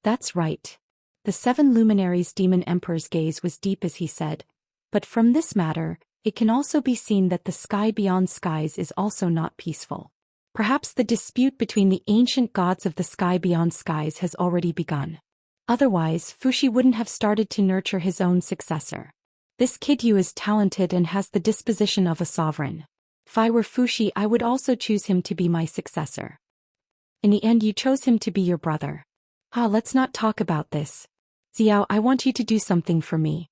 "That's right." The 7 luminaries demon emperor's gaze was deep as he said, "But from this matter, it can also be seen that the sky beyond skies is also not peaceful. Perhaps the dispute between the ancient gods of the sky beyond skies has already begun. Otherwise, Fuxi wouldn't have started to nurture his own successor. This kid Yu is talented and has the disposition of a sovereign. If I were Fuxi, I would also choose him to be my successor. In the end, you chose him to be your brother. Let's not talk about this. Xiao, I want you to do something for me."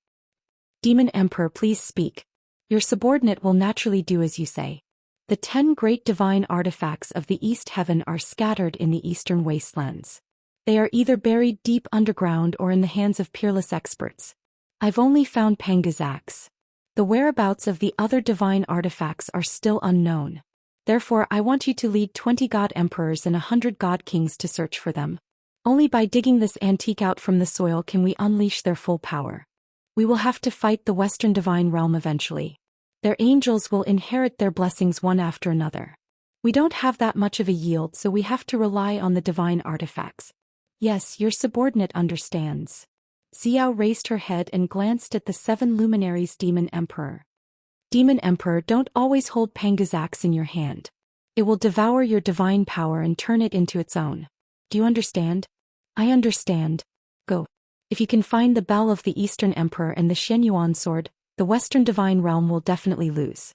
"Demon Emperor, please speak. Your subordinate will naturally do as you say." The 10 great divine artifacts of the East Heaven are scattered in the eastern wastelands. They are either buried deep underground or in the hands of peerless experts. I've only found Panga's axe. The whereabouts of the other divine artifacts are still unknown. Therefore, I want you to lead 20 god emperors and 100 god kings to search for them. Only by digging this antique out from the soil can we unleash their full power. We will have to fight the Western Divine Realm eventually. Their angels will inherit their blessings one after another. We don't have that much of a yield, so we have to rely on the divine artifacts. Yes, your subordinate understands." Xiao raised her head and glanced at the 7 luminaries demon emperor. "Demon Emperor, don't always hold Panga's axe in your hand. It will devour your divine power and turn it into its own. Do you understand?" "I understand. Go. If you can find the bell of the Eastern Emperor and the Shenyuan sword, the Western Divine Realm will definitely lose."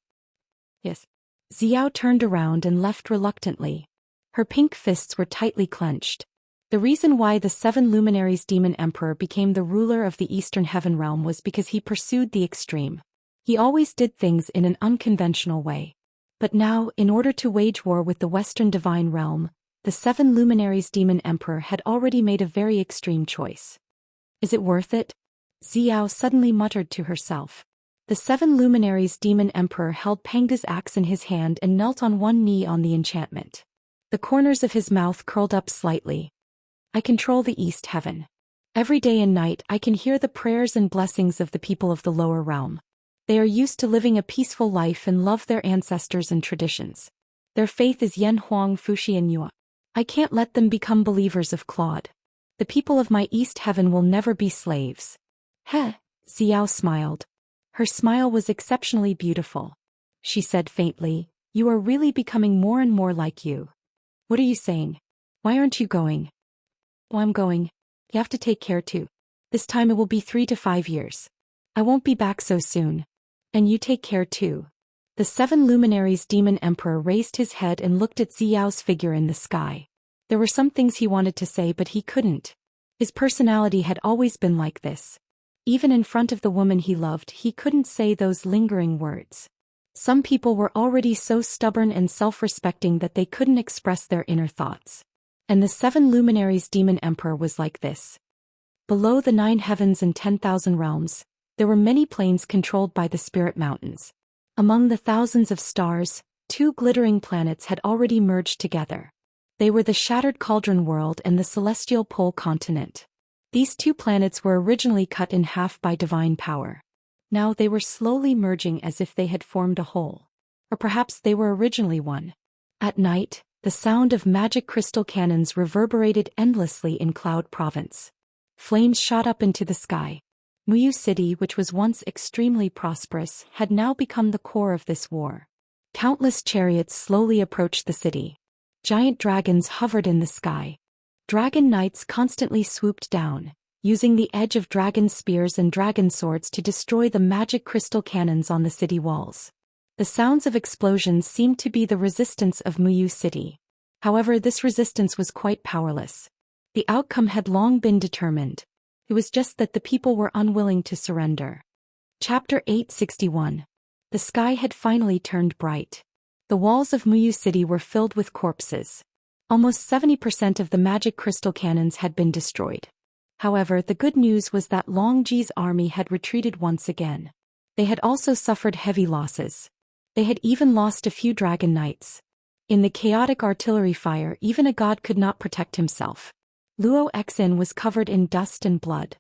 "Yes." Xiao turned around and left reluctantly. Her pink fists were tightly clenched. The reason why the 7 luminaries demon emperor became the ruler of the Eastern Heaven Realm was because he pursued the extreme. He always did things in an unconventional way. But now, in order to wage war with the Western Divine Realm, the 7 luminaries demon emperor had already made a very extreme choice. "Is it worth it?" Xiao suddenly muttered to herself. The 7 luminaries demon emperor held Panga's axe in his hand and knelt on one knee on the enchantment. The corners of his mouth curled up slightly, I control the East Heaven. Every day and night I can hear the prayers and blessings of the people of the lower realm. They are used to living a peaceful life and love their ancestors and traditions. Their faith is Yan Huang Fuxian Yua. I can't let them become believers of Claude. The people of my East Heaven will never be slaves. Heh, Xiao smiled. Her smile was exceptionally beautiful. She said faintly, you are really becoming more and more like you. What are you saying? Why aren't you going? Well, I'm going. You have to take care too. This time it will be 3 to 5 years. I won't be back so soon. And you take care too. The 7 luminaries demon emperor raised his head and looked at Xiao's figure in the sky. There were some things he wanted to say but he couldn't. His personality had always been like this. Even in front of the woman he loved, he couldn't say those lingering words. Some people were already so stubborn and self-respecting that they couldn't express their inner thoughts. And the 7 luminaries demon emperor was like this. Below the 9 heavens and 10,000 realms, there were many planes controlled by the spirit mountains. Among the thousands of stars, 2 glittering planets had already merged together. They were the Shattered Cauldron World and the Celestial Pole Continent. These 2 planets were originally cut in half by divine power. Now they were slowly merging as if they had formed a whole. Or perhaps they were originally one. At night, the sound of magic crystal cannons reverberated endlessly in Cloud Province. Flames shot up into the sky. Muyu City, which was once extremely prosperous, had now become the core of this war. Countless chariots slowly approached the city. Giant dragons hovered in the sky. Dragon knights constantly swooped down, using the edge of dragon spears and dragon swords to destroy the magic crystal cannons on the city walls. The sounds of explosions seemed to be the resistance of Muyu City. However, this resistance was quite powerless. The outcome had long been determined. It was just that the people were unwilling to surrender. Chapter 861. The sky had finally turned bright. The walls of Muyu City were filled with corpses. Almost 70% of the magic crystal cannons had been destroyed. However, the good news was that Long Ji's army had retreated once again. They had also suffered heavy losses. They had even lost a few dragon knights. In the chaotic artillery fire, even a god could not protect himself. Luo Xin was covered in dust and blood.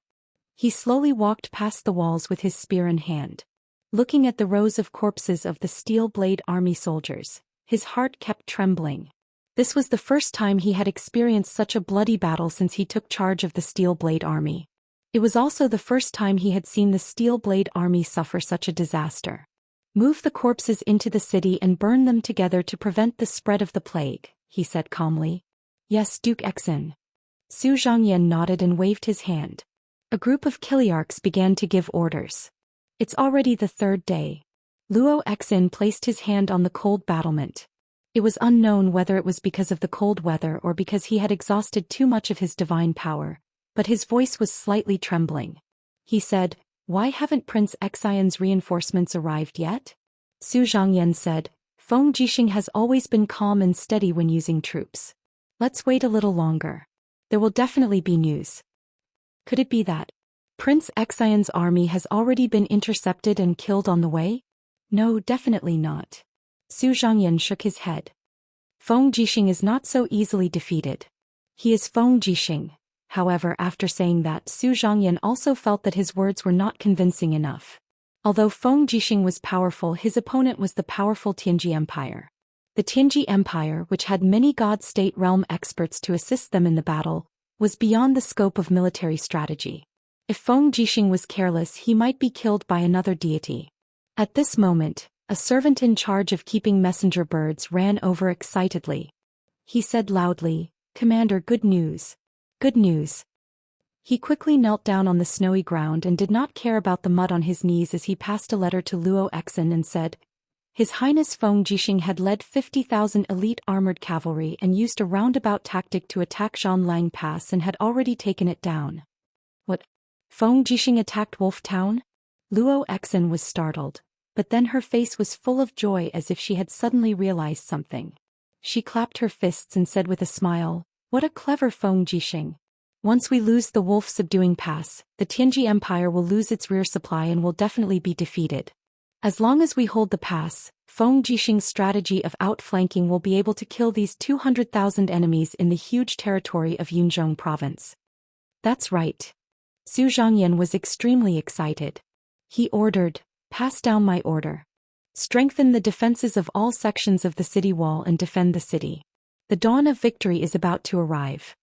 He slowly walked past the walls with his spear in hand. Looking at the rows of corpses of the Steel Blade army soldiers, his heart kept trembling. This was the first time he had experienced such a bloody battle since he took charge of the Steel Blade army. It was also the first time he had seen the Steel Blade army suffer such a disaster. Move the corpses into the city and burn them together to prevent the spread of the plague, he said calmly. Yes, Duke Xin. Su Zhangyan nodded and waved his hand. A group of Kiliarchs began to give orders. It's already the 3rd day. Luo Xin placed his hand on the cold battlement. It was unknown whether it was because of the cold weather or because he had exhausted too much of his divine power, but his voice was slightly trembling. He said, Why haven't Prince Xian's reinforcements arrived yet? Su Zhangyan said, Feng Jixing has always been calm and steady when using troops. Let's wait a little longer. There will definitely be news. Could it be that Prince Xian's army has already been intercepted and killed on the way? No, definitely not. Su Zhangyan shook his head. Feng Jixing is not so easily defeated. He is Feng Jixing. However, after saying that, Su Zhangyan also felt that his words were not convincing enough. Although Feng Jixing was powerful, his opponent was the powerful Tianji Empire. The Tianji Empire, which had many God-state realm experts to assist them in the battle, was beyond the scope of military strategy. If Feng Jixing was careless, he might be killed by another deity. At this moment, a servant in charge of keeping messenger birds ran over excitedly. He said loudly, Commander, good news. Good news. He quickly knelt down on the snowy ground and did not care about the mud on his knees as he passed a letter to Luo Xin and said, His Highness Feng Jixing had led 50,000 elite armored cavalry and used a roundabout tactic to attack Zhanlang Pass and had already taken it down. What? Feng Jixing attacked Wolf Town? Luo Xin was startled, but then her face was full of joy as if she had suddenly realized something. She clapped her fists and said with a smile, What a clever Feng Jixing. Once we lose the wolf-subduing pass, the Tianji Empire will lose its rear supply and will definitely be defeated. As long as we hold the pass, Feng Jixing's strategy of outflanking will be able to kill these 200,000 enemies in the huge territory of Yunzhong province. That's right. Zhou Xian was extremely excited. He ordered, "Pass down my order. Strengthen the defenses of all sections of the city wall and defend the city. The dawn of victory is about to arrive."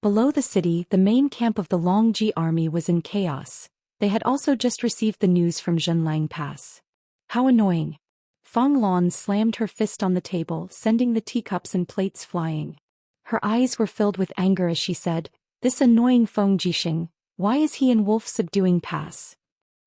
Below the city, the main camp of the Longji army was in chaos. They had also just received the news from Zhenlang Pass. How annoying. Feng Lan slammed her fist on the table, sending the teacups and plates flying. Her eyes were filled with anger as she said, "This annoying Feng Jixing, why is he in wolf subduing pass?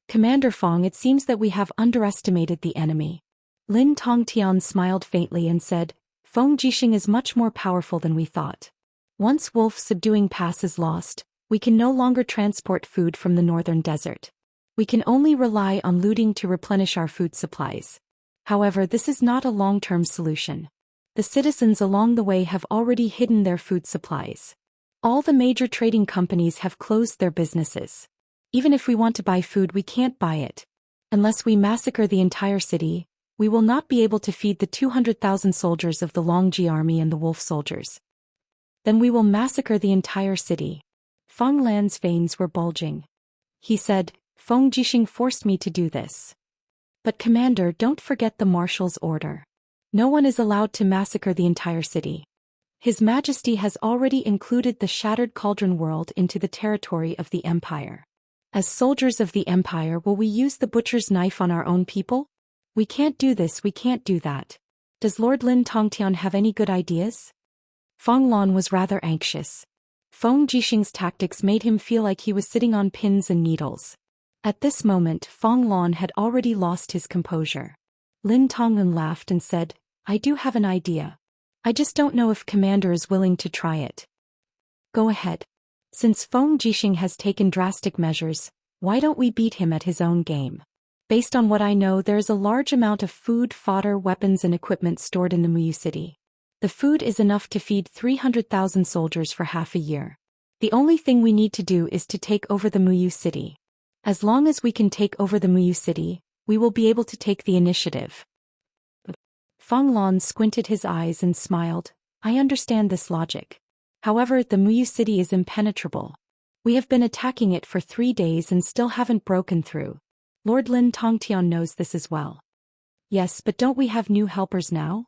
Commander Feng, it seems that we have underestimated the enemy." Lin Tongtian smiled faintly and said, "Feng Jixing is much more powerful than we thought. Once wolf subduing pass is lost, we can no longer transport food from the northern desert. We can only rely on looting to replenish our food supplies. However, this is not a long-term solution. The citizens along the way have already hidden their food supplies. All the major trading companies have closed their businesses. Even if we want to buy food, we can't buy it. Unless we massacre the entire city, we will not be able to feed the 200,000 soldiers of the Longji army and the wolf soldiers. Then we will massacre the entire city." Feng Lan's veins were bulging. He said, "Feng Jixing forced me to do this. But Commander, don't forget the Marshal's order. No one is allowed to massacre the entire city. His Majesty has already included the Shattered Cauldron world into the territory of the Empire. As soldiers of the Empire, will we use the butcher's knife on our own people? We can't do this, we can't do that. Does Lord Lin Tongtian have any good ideas?" Feng Lan was rather anxious. Feng Jixing's tactics made him feel like he was sitting on pins and needles. At this moment, Feng Lan had already lost his composure. Lin Tonglen laughed and said, "I do have an idea. I just don't know if Commander is willing to try it." "Go ahead. Since Feng Jixing has taken drastic measures, why don't we beat him at his own game? Based on what I know, there is a large amount of food, fodder, weapons and equipment stored in the Muyu city. The food is enough to feed 300,000 soldiers for half a year. The only thing we need to do is to take over the Muyu city. As long as we can take over the Muyu city, we will be able to take the initiative." Feng Lan squinted his eyes and smiled. "I understand this logic. However, the Muyu city is impenetrable. We have been attacking it for 3 days and still haven't broken through. Lord Lin Tongtian knows this as well." "Yes, but don't we have new helpers now?"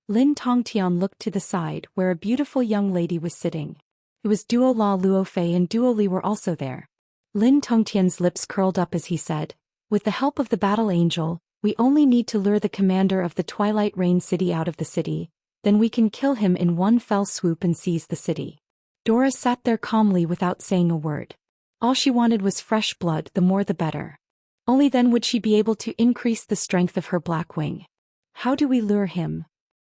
Lin Tongtian looked to the side where a beautiful young lady was sitting. It was Duo La Luofei and Duo Li were also there. Lin Tongtian's lips curled up as he said, "With the help of the battle angel, we only need to lure the commander of the Twilight Rain city out of the city, then we can kill him in one fell swoop and seize the city." Dora sat there calmly without saying a word. All she wanted was fresh blood, the more the better. Only then would she be able to increase the strength of her black wing. How do we lure him?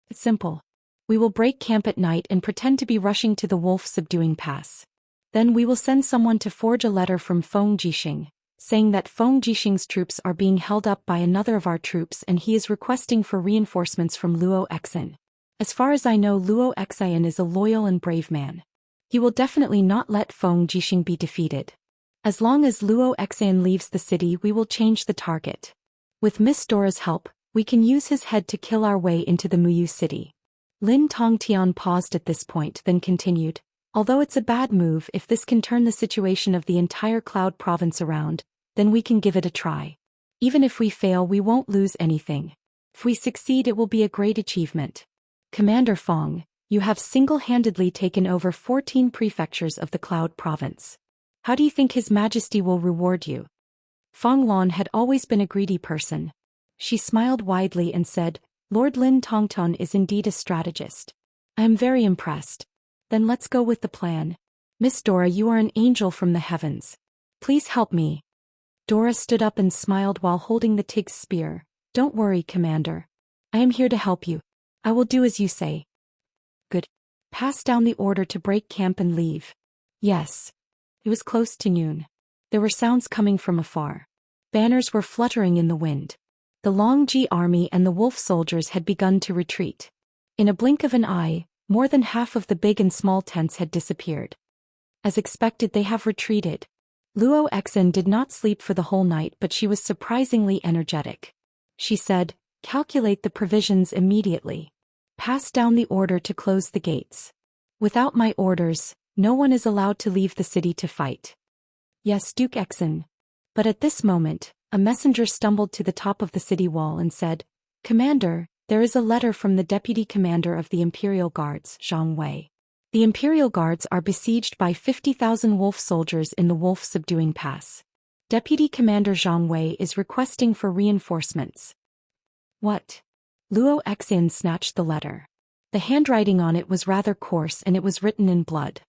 It's simple. We will break camp at night and pretend to be rushing to the wolf subduing pass. Then we will send someone to forge a letter from Feng Jixing, saying that Feng Jixing's troops are being held up by another of our troops and he is requesting for reinforcements from Luo Exin. As far as I know, Luo Exin is a loyal and brave man. He will definitely not let Feng Jixing be defeated. As long as Luo Exin leaves the city, we will change the target. With Miss Dora's help, we can use his head to kill our way into the Muyu city." Lin Tongtian paused at this point, then continued, "Although it's a bad move, if this can turn the situation of the entire Cloud province around, then we can give it a try. Even if we fail, we won't lose anything. If we succeed, it will be a great achievement. Commander Feng, you have single-handedly taken over 14 prefectures of the Cloud province. How do you think His Majesty will reward you?" Feng Lan had always been a greedy person. She smiled widely and said, "Lord Lin Tongtian is indeed a strategist. I am very impressed. Then let's go with the plan. Miss Dora, you are an angel from the heavens. Please help me." Dora stood up and smiled while holding the Tig's spear. "Don't worry, Commander. I am here to help you. I will do as you say." "Good. Pass down the order to break camp and leave." "Yes." It was close to noon. There were sounds coming from afar. Banners were fluttering in the wind. The Longji army and the wolf soldiers had begun to retreat. In a blink of an eye, more than half of the big and small tents had disappeared. As expected, they have retreated. Luo Exin did not sleep for the whole night, but she was surprisingly energetic. She said, calculate the provisions immediately. Pass down the order to close the gates. Without my orders, no one is allowed to leave the city to fight. Yes, Duke Exin. But at this moment, a messenger stumbled to the top of the city wall and said, Commander, there is a letter from the Deputy Commander of the Imperial Guards, Zhang Wei. The Imperial Guards are besieged by 50,000 wolf soldiers in the wolf-subduing pass. Deputy Commander Zhang Wei is requesting for reinforcements. What? Luo Exin snatched the letter. The handwriting on it was rather coarse and it was written in blood.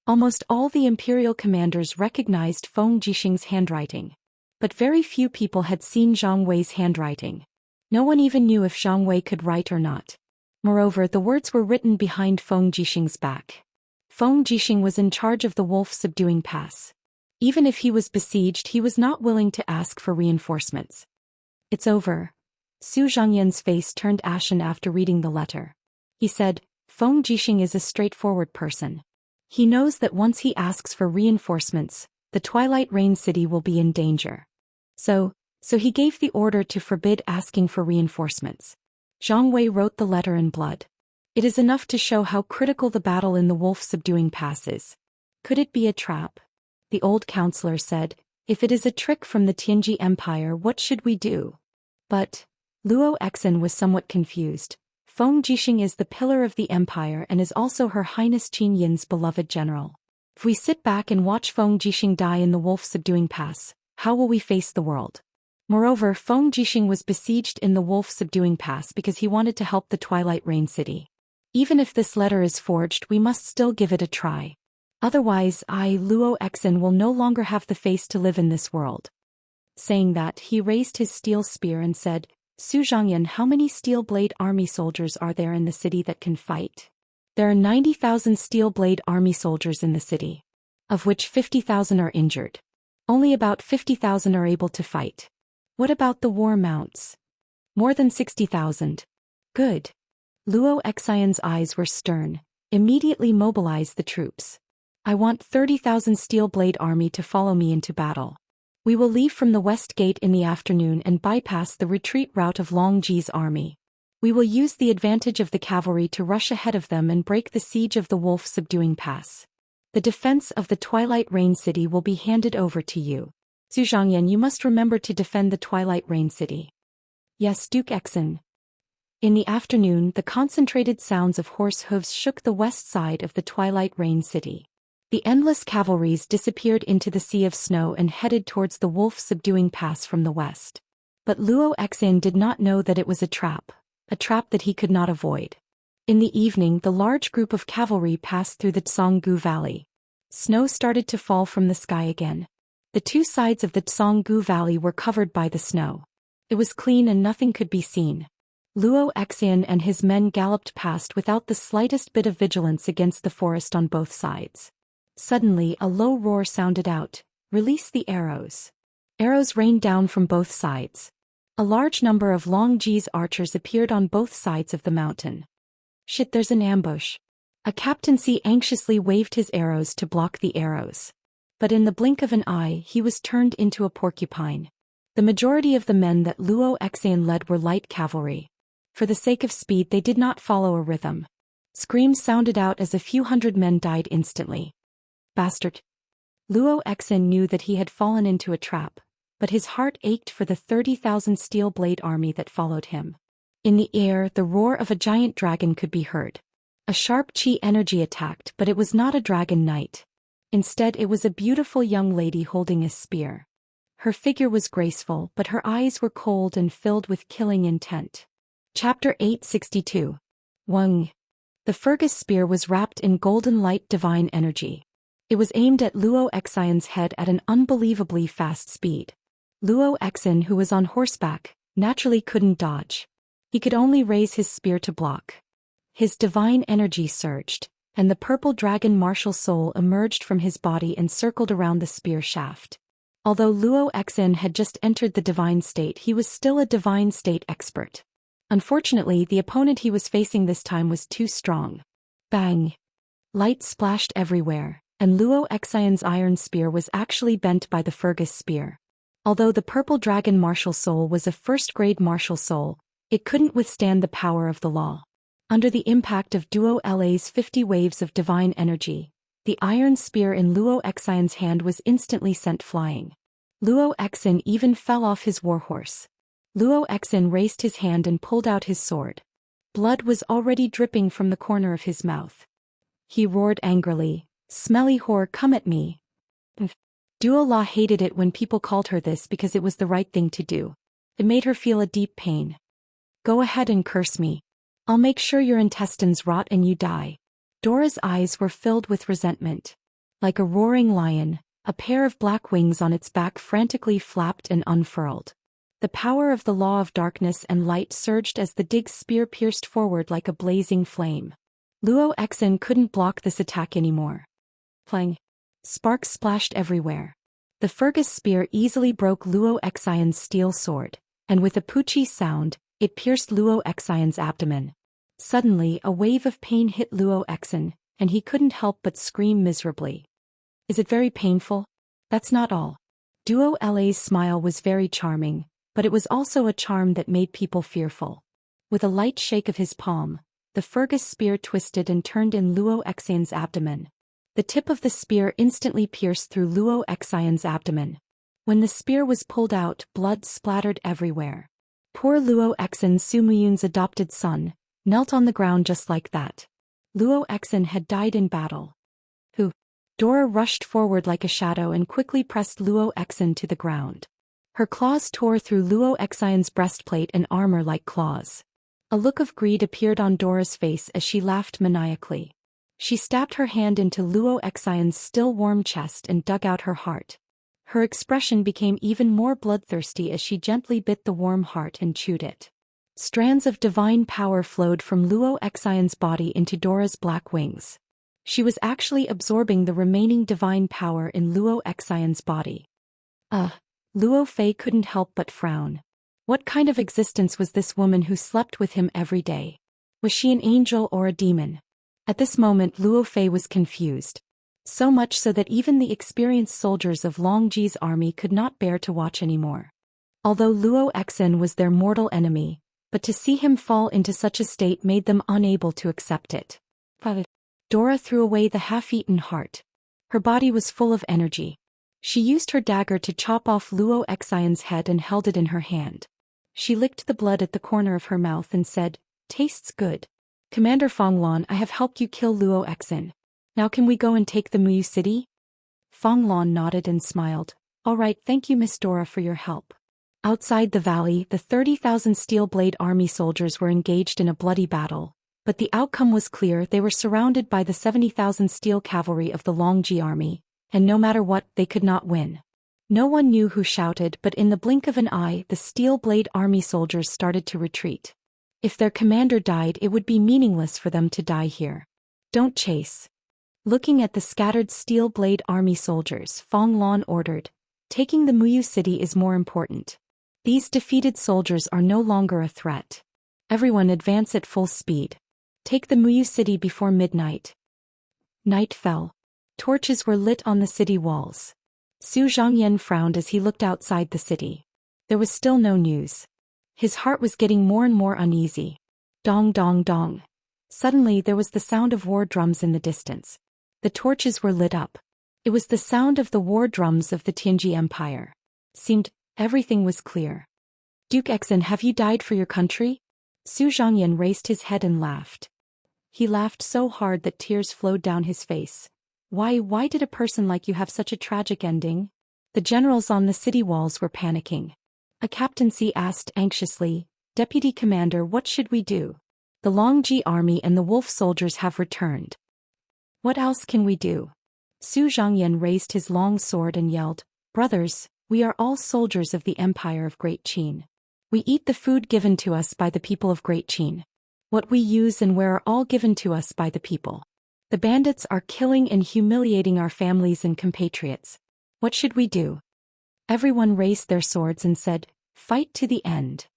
Almost all the Imperial commanders recognized Feng Jixing's handwriting. But very few people had seen Zhang Wei's handwriting. No one even knew if Zhang Wei could write or not. Moreover, the words were written behind Feng Jixing's back. Feng Jixing was in charge of the wolf-subduing pass. Even if he was besieged, he was not willing to ask for reinforcements. It's over. Su Zhangyan's face turned ashen after reading the letter. He said, Feng Jixing is a straightforward person. He knows that once he asks for reinforcements, the Twilight Rain City will be in danger. So he gave the order to forbid asking for reinforcements. Zhang Wei wrote the letter in blood. It is enough to show how critical the battle in the wolf-subduing pass is. Could it be a trap? The old counselor said, if it is a trick from the Tianji Empire, what should we do? But Luo Exin was somewhat confused. Feng Jixing is the pillar of the empire and is also Her Highness Qin Yin's beloved general. If we sit back and watch Feng Jixing die in the wolf-subduing pass, how will we face the world? Moreover, Feng Jixing was besieged in the wolf-subduing pass because he wanted to help the Twilight Rain City. Even if this letter is forged, we must still give it a try. Otherwise, Luo Exin, will no longer have the face to live in this world. Saying that, he raised his steel spear and said, Su Zhangyan, how many Steel Blade Army soldiers are there in the city that can fight? There are 90,000 Steel Blade Army soldiers in the city, of which 50,000 are injured. Only about 50,000 are able to fight. What about the war mounts? More than 60,000. Good. Luo Xian's eyes were stern. Immediately mobilize the troops. I want 30,000 Steel Blade Army to follow me into battle. We will leave from the West Gate in the afternoon and bypass the retreat route of Long Ji's army. We will use the advantage of the cavalry to rush ahead of them and break the siege of the wolf-subduing pass. The defense of the Twilight Rain City will be handed over to you. Su Zhangyan, you must remember to defend the Twilight Rain City. Yes, Duke Exin. In the afternoon, the concentrated sounds of horse hooves shook the west side of the Twilight Rain City. The endless cavalries disappeared into the sea of snow and headed towards the wolf-subduing pass from the west. But Luo Exin did not know that it was a trap that he could not avoid. In the evening, the large group of cavalry passed through the Tsanggu Valley. Snow started to fall from the sky again. The two sides of the Tsanggu Valley were covered by the snow. It was clean and nothing could be seen. Luo Exin and his men galloped past without the slightest bit of vigilance against the forest on both sides. Suddenly, a low roar sounded out. Release the arrows. Arrows rained down from both sides. A large number of Long Ji's archers appeared on both sides of the mountain. Shit, there's an ambush. A captaincy anxiously waved his arrows to block the arrows. But in the blink of an eye, he was turned into a porcupine. The majority of the men that Luo Exin led were light cavalry. For the sake of speed, they did not follow a rhythm. Screams sounded out as a few hundred men died instantly. Bastard. Luo Exin knew that he had fallen into a trap, but his heart ached for the 30,000 Steel Blade Army that followed him. In the air, the roar of a giant dragon could be heard. A sharp chi energy attacked, but it was not a dragon knight. Instead, it was a beautiful young lady holding a spear. Her figure was graceful, but her eyes were cold and filled with killing intent. Chapter 862. Weng. The Fergus spear was wrapped in golden light divine energy. It was aimed at Luo Exin's head at an unbelievably fast speed. Luo Exin, who was on horseback, naturally couldn't dodge. He could only raise his spear to block. His divine energy surged, and the purple dragon martial soul emerged from his body and circled around the spear shaft. Although Luo Exin had just entered the divine state, he was still a divine state expert. Unfortunately, the opponent he was facing this time was too strong. Bang! Light splashed everywhere, and Luo Exin's iron spear was actually bent by the Fergus spear. Although the purple dragon martial soul was a first-grade martial soul, It couldn't withstand the power of the law. Under the impact of Duo La's 50 waves of divine energy, the iron spear in Luo Xian's hand was instantly sent flying. Luo Xian even fell off his warhorse. Luo Xian raised his hand and pulled out his sword. Blood was already dripping from the corner of his mouth. He roared angrily, "Smelly whore, come at me." Duo La hated it when people called her this because it was the right thing to do. It made her feel a deep pain. "Go ahead and curse me. I'll make sure your intestines rot and you die." Dora's eyes were filled with resentment. Like a roaring lion, a pair of black wings on its back frantically flapped and unfurled. The power of the law of darkness and light surged as the Dig's spear pierced forward like a blazing flame. Luo Xian couldn't block this attack anymore. Clang! Sparks splashed everywhere. The Fergus spear easily broke Luo Xian's steel sword, and with a poochie sound, it pierced Luo Xian's abdomen. Suddenly, a wave of pain hit Luo Xian, and he couldn't help but scream miserably. "Is it very painful?" "That's not all." Duo La's smile was very charming, but it was also a charm that made people fearful. With a light shake of his palm, the Fergus spear twisted and turned in Luo Xian's abdomen. The tip of the spear instantly pierced through Luo Xian's abdomen. When the spear was pulled out, blood splattered everywhere. Poor Luo Xian, Su Muyun's adopted son, knelt on the ground just like that. Luo Xian had died in battle. Who? Dora rushed forward like a shadow and quickly pressed Luo Xian to the ground. Her claws tore through Luo Xian's breastplate and armor like claws. A look of greed appeared on Dora's face as she laughed maniacally. She stabbed her hand into Luo Xian's still warm chest and dug out her heart. Her expression became even more bloodthirsty as she gently bit the warm heart and chewed it. Strands of divine power flowed from Luo Xian's body into Dora's black wings. She was actually absorbing the remaining divine power in Luo Xian's body. Luo Fei couldn't help but frown. What kind of existence was this woman who slept with him every day? Was she an angel or a demon? At this moment Luo Fei was confused. So much so that even the experienced soldiers of Long Ji's army could not bear to watch anymore. Although Luo Xian was their mortal enemy, but to see him fall into such a state made them unable to accept it. Dora threw away the half-eaten heart. Her body was full of energy. She used her dagger to chop off Luo Xian's head and held it in her hand. She licked the blood at the corner of her mouth and said, "Tastes good. Commander Fonglan, I have helped you kill Luo Xian. Now can we go and take the Muyu city?" Fonglan nodded and smiled. "All right, thank you Miss Dora for your help." Outside the valley, the 30,000 Steel Blade Army soldiers were engaged in a bloody battle, but the outcome was clear. They were surrounded by the 70,000 steel cavalry of the Long Ji army, and no matter what, they could not win. No one knew who shouted, but in the blink of an eye, the Steel Blade Army soldiers started to retreat. If their commander died, it would be meaningless for them to die here. "Don't chase." Looking at the scattered Steel Blade Army soldiers, Fonglan ordered, "Taking the Muyu city is more important. These defeated soldiers are no longer a threat. Everyone advance at full speed. Take the Muyu city before midnight." Night fell. Torches were lit on the city walls. Su Xianxia frowned as he looked outside the city. There was still no news. His heart was getting more and more uneasy. Dong dong dong. Suddenly there was the sound of war drums in the distance. The torches were lit up. It was the sound of the war drums of the Tianji Empire. Seemed everything was clear. "Duke Xian, have you died for your country?" Su Xianxia raised his head and laughed. He laughed so hard that tears flowed down his face. Why did a person like you have such a tragic ending?" The generals on the city walls were panicking. A captaincy asked anxiously, "Deputy Commander, what should we do? The Long Ji army and the wolf soldiers have returned. What else can we do?" Su Xianxia raised his long sword and yelled, "Brothers, we are all soldiers of the Empire of Great Qin. We eat the food given to us by the people of Great Qin. What we use and wear are all given to us by the people. The bandits are killing and humiliating our families and compatriots. What should we do?" Everyone raised their swords and said, "Fight to the end."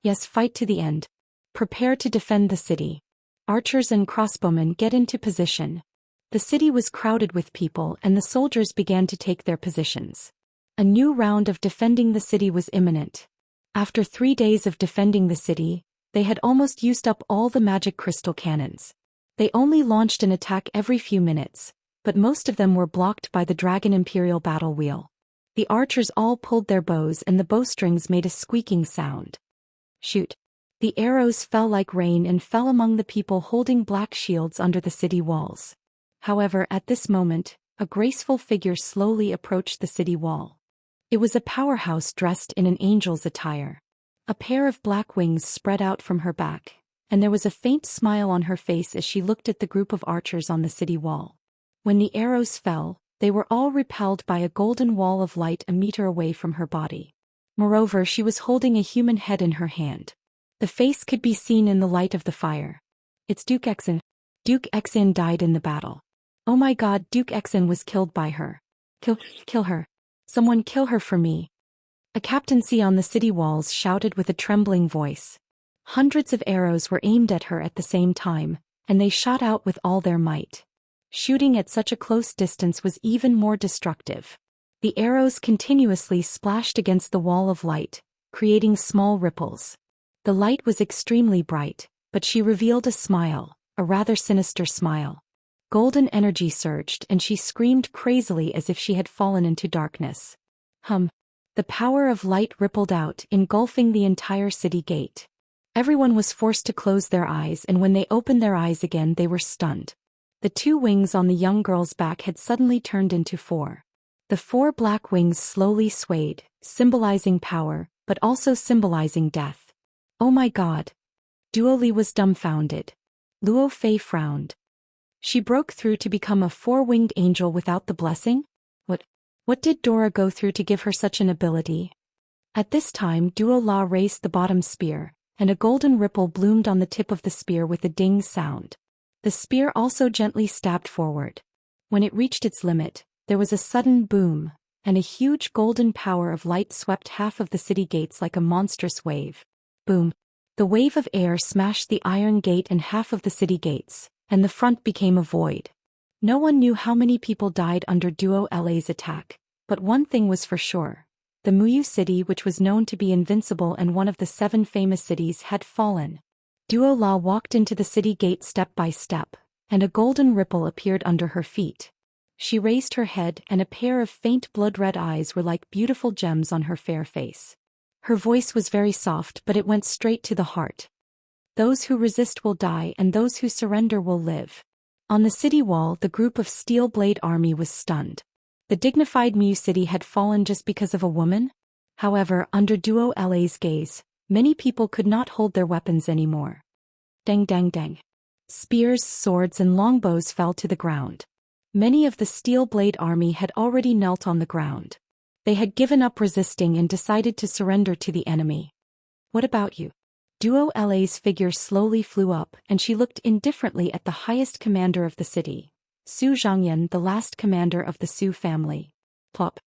"Yes, fight to the end. Prepare to defend the city. Archers and crossbowmen, get into position." The city was crowded with people and the soldiers began to take their positions. A new round of defending the city was imminent. After 3 days of defending the city, They had almost used up all the magic crystal cannons. They only launched an attack every few minutes, but most of them were blocked by the Dragon Imperial battle wheel. The archers all pulled their bows and the bowstrings made a squeaking sound. Shoot! The arrows fell like rain and fell among the people holding black shields under the city walls. However, at this moment, a graceful figure slowly approached the city wall. It was a powerhouse dressed in an angel's attire. A pair of black wings spread out from her back, and there was a faint smile on her face as she looked at the group of archers on the city wall. When the arrows fell, they were all repelled by a golden wall of light a meter away from her body. Moreover, she was holding a human head in her hand. The face could be seen in the light of the fire. It's Duke Exin. Duke Exin died in the battle. Oh my god, Duke Exin was killed by her. Kill her. Someone kill her for me. A captaincy on the city walls shouted with a trembling voice. Hundreds of arrows were aimed at her at the same time, and they shot out with all their might. Shooting at such a close distance was even more destructive. The arrows continuously splashed against the wall of light, creating small ripples. The light was extremely bright, but she revealed a smile, a rather sinister smile. Golden energy surged and she screamed crazily as if she had fallen into darkness. The power of light rippled out, engulfing the entire city gate. Everyone was forced to close their eyes, and when they opened their eyes again they were stunned. The 2 wings on the young girl's back had suddenly turned into 4. The 4 black wings slowly swayed, symbolizing power, but also symbolizing death. Oh my god. Duo Li was dumbfounded. Luo Fei frowned. She broke through to become a 4-winged angel without the blessing? What did Dora go through to give her such an ability? At this time Duo La raised the bottom spear, and a golden ripple bloomed on the tip of the spear with a ding sound. The spear also gently stabbed forward. When it reached its limit, there was a sudden boom, and a huge golden power of light swept half of the city gates like a monstrous wave. Boom! The wave of air smashed the iron gate and half of the city gates, and the front became a void. No one knew how many people died under Duo La's attack, but one thing was for sure. The Muyu city, which was known to be invincible and one of the 7 famous cities, had fallen. Duo La walked into the city gate step by step, and a golden ripple appeared under her feet. She raised her head and a pair of faint blood-red eyes were like beautiful gems on her fair face. Her voice was very soft, but it went straight to the heart. Those who resist will die and those who surrender will live. On the city wall, the group of Steel Blade Army was stunned. The dignified Mu city had fallen just because of a woman? However, under Duo La's gaze, many people could not hold their weapons anymore. Dang dang dang. Spears, swords and longbows fell to the ground. Many of the Steel Blade Army had already knelt on the ground. They had given up resisting and decided to surrender to the enemy. What about you? Duo La's figure slowly flew up and she looked indifferently at the highest commander of the city, Su Zhangyan, the last commander of the Su family. Plop.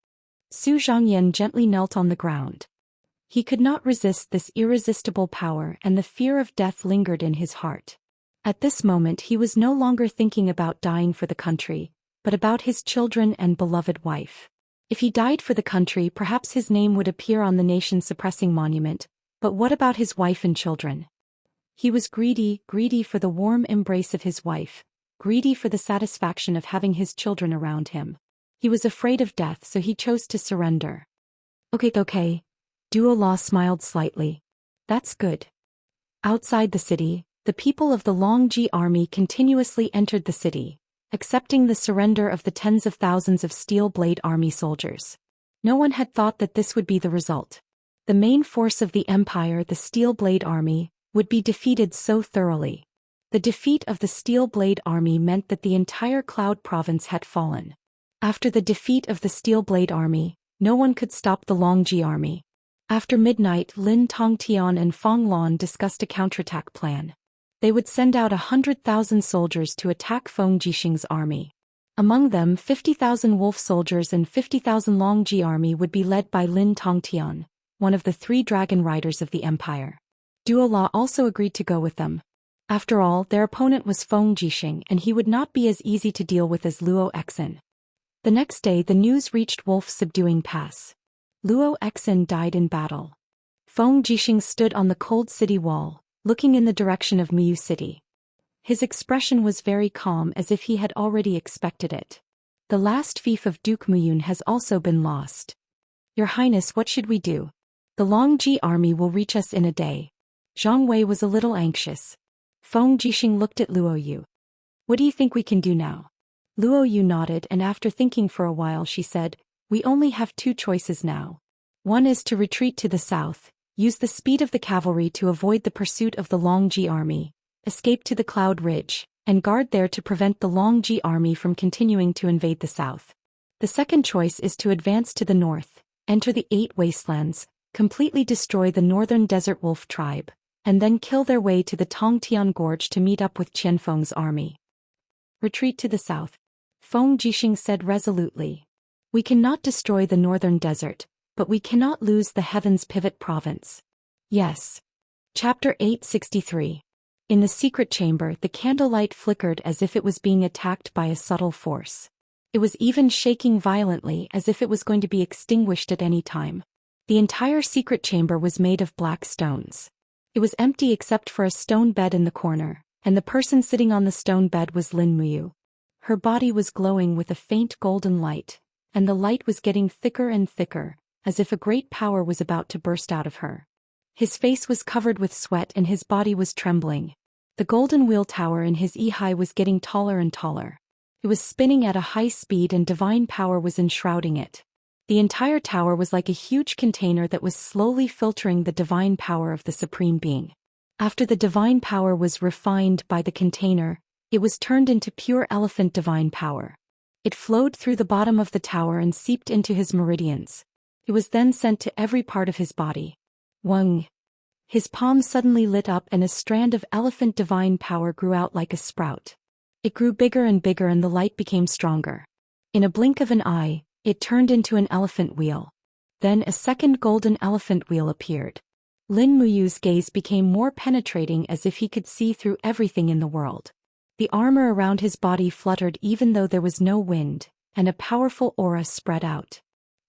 Su Zhangyan gently knelt on the ground. He could not resist this irresistible power and the fear of death lingered in his heart. At this moment he was no longer thinking about dying for the country, but about his children and beloved wife. If he died for the country, perhaps his name would appear on the nation-suppressing monument, but what about his wife and children? He was greedy for the warm embrace of his wife, greedy for the satisfaction of having his children around him. He was afraid of death, so he chose to surrender. Okay. Duo La smiled slightly. That's good. Outside the city, the people of the Longji army continuously entered the city, accepting the surrender of the tens of thousands of Steel Blade Army soldiers. No one had thought that this would be the result. The main force of the empire, the Steel Blade Army, would be defeated so thoroughly. The defeat of the Steel Blade Army meant that the entire Cloud Province had fallen. After the defeat of the Steel Blade Army, no one could stop the Longji army. After midnight, Lin Tongtian and Fong Lan discussed a counterattack plan. They would send out 100,000 soldiers to attack Feng Jixing's army. Among them, 50,000 wolf soldiers and 50,000 Longji army would be led by Lin Tongtian, one of the 3 dragon riders of the empire. Duo La also agreed to go with them. After all, their opponent was Feng Jixing and he would not be as easy to deal with as Luo Exin. The next day the news reached Wolf Subduing Pass. Luo Exin died in battle. Feng Jixing stood on the cold city wall, looking in the direction of Muyu City. His expression was very calm, as if he had already expected it. The last fief of Duke Muyun has also been lost. Your Highness, what should we do? The Longji army will reach us in a day. Zhang Wei was a little anxious. Feng Jixing looked at Luo Yu. What do you think we can do now? Luo Yu nodded, and after thinking for a while she said, we only have two choices now. One is to retreat to the south, use the speed of the cavalry to avoid the pursuit of the Longji army, escape to the Cloud Ridge, and guard there to prevent the Longji army from continuing to invade the south. The second choice is to advance to the north, enter the 8 wastelands, completely destroy the northern desert wolf tribe, and then kill their way to the Tongtian Gorge to meet up with Qianfeng's army. Retreat to the south. Feng Jixing said resolutely. We cannot destroy the northern desert, but we cannot lose the Heaven's Pivot province. Yes. Chapter 863. In the secret chamber, the candlelight flickered as if it was being attacked by a subtle force. It was even shaking violently, as if it was going to be extinguished at any time. The entire secret chamber was made of black stones. It was empty except for a stone bed in the corner, and the person sitting on the stone bed was Lin Muyu. Her body was glowing with a faint golden light, and the light was getting thicker and thicker, as if a great power was about to burst out of her. His face was covered with sweat and his body was trembling. The golden wheel tower in his Ehai was getting taller and taller. It was spinning at a high speed and divine power was enshrouding it. The entire tower was like a huge container that was slowly filtering the divine power of the Supreme Being. After the divine power was refined by the container, it was turned into pure elephant divine power. It flowed through the bottom of the tower and seeped into his meridians. It was then sent to every part of his body. Wang. His palm suddenly lit up and a strand of elephant divine power grew out like a sprout. It grew bigger and bigger and the light became stronger. In a blink of an eye, it turned into an elephant wheel. Then a second golden elephant wheel appeared. Lin Muyu's gaze became more penetrating, as if he could see through everything in the world. The armor around his body fluttered even though there was no wind, and a powerful aura spread out.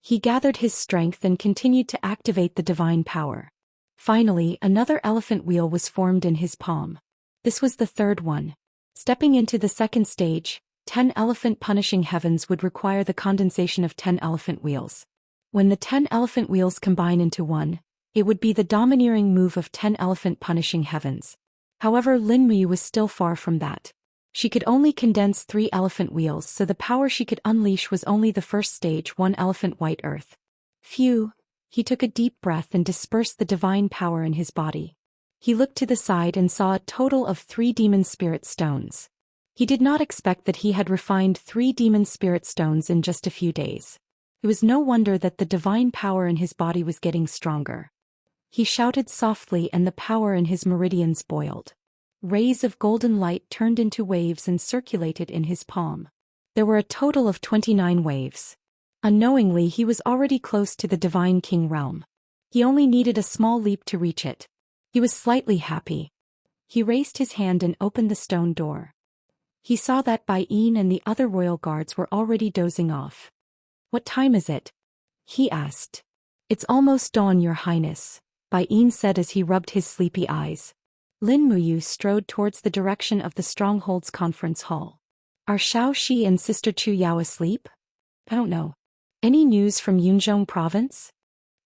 He gathered his strength and continued to activate the divine power. Finally, another elephant wheel was formed in his palm. This was the third one. Stepping into the second stage, 10 elephant punishing heavens would require the condensation of 10 elephant wheels. When the 10 elephant wheels combine into one, it would be the domineering move of 10 elephant punishing heavens. However, Lin Muyu was still far from that. She could only condense 3 elephant wheels, so the power she could unleash was only the first stage, 1 elephant white earth. Phew! He took a deep breath and dispersed the divine power in his body. He looked to the side and saw a total of 3 demon spirit stones. He did not expect that he had refined 3 demon spirit stones in just a few days. It was no wonder that the divine power in his body was getting stronger. He shouted softly and the power in his meridians boiled. Rays of golden light turned into waves and circulated in his palm. There were a total of 29 waves. Unknowingly, he was already close to the Divine King realm. He only needed a small leap to reach it. He was slightly happy. He raised his hand and opened the stone door. He saw that Bai Yin and the other royal guards were already dozing off. "What time is it?" he asked. "It's almost dawn, Your Highness," Bai Yin said as he rubbed his sleepy eyes. Lin Muyu strode towards the direction of the Stronghold's conference hall. "Are Shao Shi and Sister Chu Yao asleep?" "I don't know. Any news from Yunzhong province?"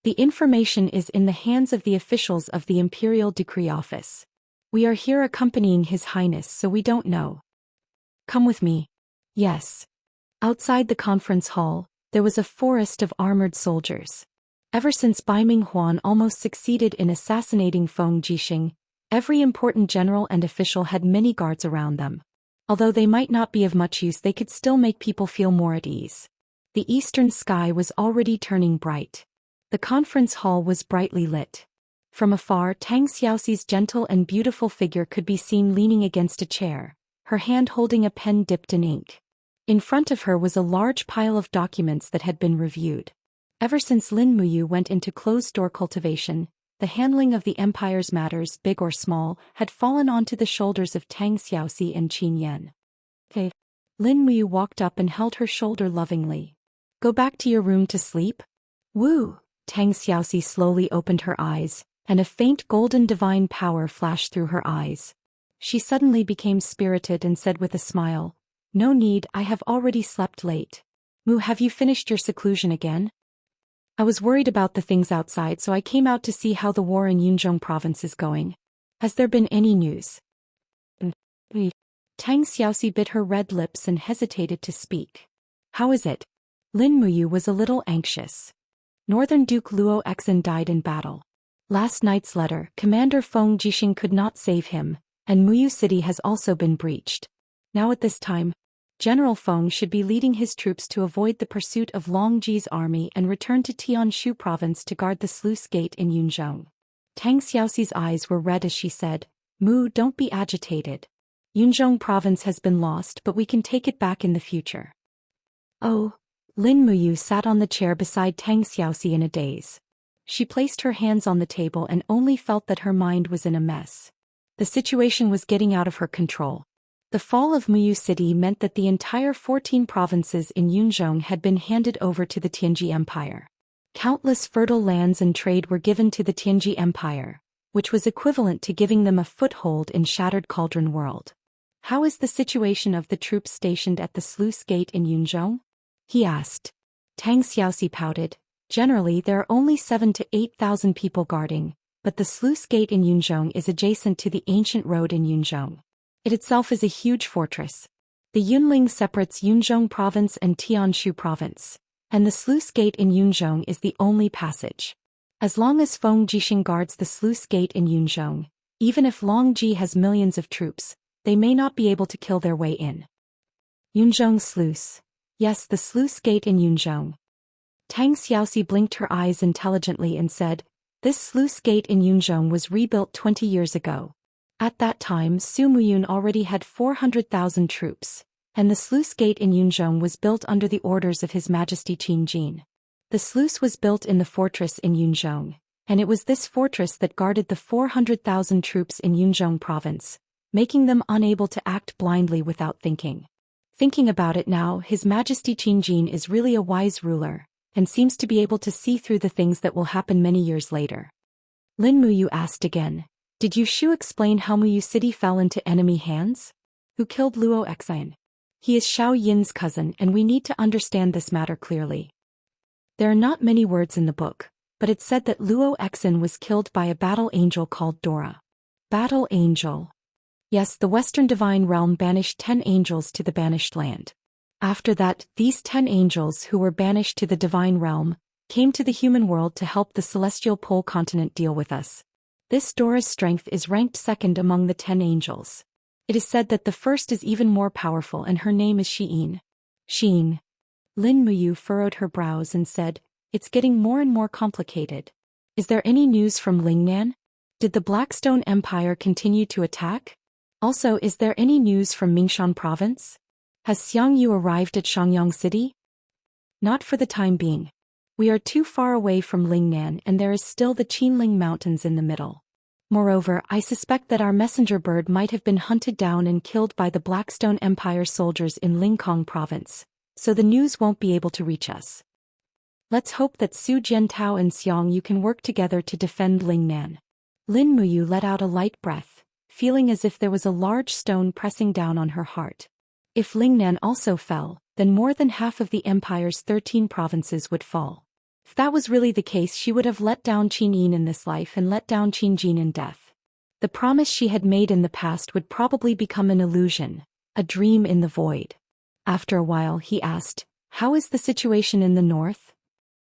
"The information is in the hands of the officials of the Imperial Decree Office. We are here accompanying His Highness, so we don't know." "Come with me." "Yes." Outside the conference hall, there was a forest of armored soldiers. Ever since Bai Minghuan almost succeeded in assassinating Feng Jixing, every important general and official had many guards around them. Although they might not be of much use, they could still make people feel more at ease. The eastern sky was already turning bright. The conference hall was brightly lit. From afar, Tang Xiaoxi's gentle and beautiful figure could be seen leaning against a chair, her hand holding a pen dipped in ink. In front of her was a large pile of documents that had been reviewed. Ever since Lin Muyu went into closed-door cultivation, the handling of the empire's matters, big or small, had fallen onto the shoulders of Tang Xiaoxi and Qin Yan. "Okay." Lin Muyu walked up and held her shoulder lovingly. "Go back to your room to sleep?" "Woo!" Tang Xiaoxi slowly opened her eyes, and a faint golden divine power flashed through her eyes. She suddenly became spirited and said with a smile, "No need, I have already slept late. Mu, have you finished your seclusion again? I was worried about the things outside, so I came out to see how the war in Yunzhong province is going. Has there been any news?" Tang Xiaoxi bit her red lips and hesitated to speak. "How is it?" Lin Muyu was a little anxious. Northern Duke Luo Exin died in battle. Last night's letter, Commander Feng Jixing could not save him, and Muyu City has also been breached. Now at this time, General Feng should be leading his troops to avoid the pursuit of Long Ji's army and return to Tianshu province to guard the sluice gate in Yunzhong. Tang Xiaoxi's eyes were red as she said, "Mu, don't be agitated. Yunzhong province has been lost, but we can take it back in the future." "Oh." Lin Muyu sat on the chair beside Tang Xiaoxi in a daze. She placed her hands on the table and only felt that her mind was in a mess. The situation was getting out of her control. The fall of Muyu City meant that the entire 14 provinces in Yunzhong had been handed over to the Tianji Empire. Countless fertile lands and trade were given to the Tianji Empire, which was equivalent to giving them a foothold in Shattered Cauldron World. "How is the situation of the troops stationed at the sluice gate in Yunzhong?" he asked. Tang Xiaoxi pouted. "Generally there are only 7,000 to 8,000 people guarding, but the sluice gate in Yunzhong is adjacent to the ancient road in Yunzhong. It itself is a huge fortress. The Yunling separates Yunzhong province and Tianshu province, and the sluice gate in Yunzhong is the only passage. As long as Feng Jixing guards the sluice gate in Yunzhong, even if Long Ji has millions of troops, they may not be able to kill their way in." Yunzhong sluice. Yes, the sluice gate in Yunzhong. Tang Xiaoxi blinked her eyes intelligently and said, "This sluice gate in Yunzhong was rebuilt 20 years ago. At that time Su Muyun already had 400,000 troops, and the sluice gate in Yunzhong was built under the orders of His Majesty Qin Jin. The sluice was built in the fortress in Yunzhong, and it was this fortress that guarded the 400,000 troops in Yunzhong province, making them unable to act blindly without thinking. Thinking about it now, His Majesty Qin Jin is really a wise ruler, and seems to be able to see through the things that will happen many years later." Lin Muyu asked again, "Did Yu Shu explain how Muyu City fell into enemy hands? Who killed Luo Exin? He is Xiao Yin's cousin, and we need to understand this matter clearly." There are not many words in the book, but it said that Luo Exin was killed by a battle angel called Dora. Battle angel. Yes, the Western Divine Realm banished 10 angels to the Banished Land. After that, these 10 angels who were banished to the Divine Realm came to the human world to help the Celestial Pole continent deal with us. This Dora's strength is ranked second among the 10 angels. It is said that the first is even more powerful, and her name is Xian. Xian. Lin Muyu furrowed her brows and said, "It's getting more and more complicated. Is there any news from Lingnan? Did the Blackstone Empire continue to attack? Also, is there any news from Mingshan province? Has Xiangyu arrived at Shangyang City?" "Not for the time being. We are too far away from Lingnan, and there is still the Qinling Mountains in the middle. Moreover, I suspect that our messenger bird might have been hunted down and killed by the Blackstone Empire soldiers in Lingkong province, so the news won't be able to reach us. Let's hope that Su Jiantao and Xiangyu can work together to defend Lingnan." Lin Muyu let out a light breath, feeling as if there was a large stone pressing down on her heart. If Lingnan also fell, then more than half of the empire's 13 provinces would fall. If that was really the case, she would have let down Qin Yin in this life and let down Qin Jin in death. The promise she had made in the past would probably become an illusion, a dream in the void. After a while he asked, "How is the situation in the north?"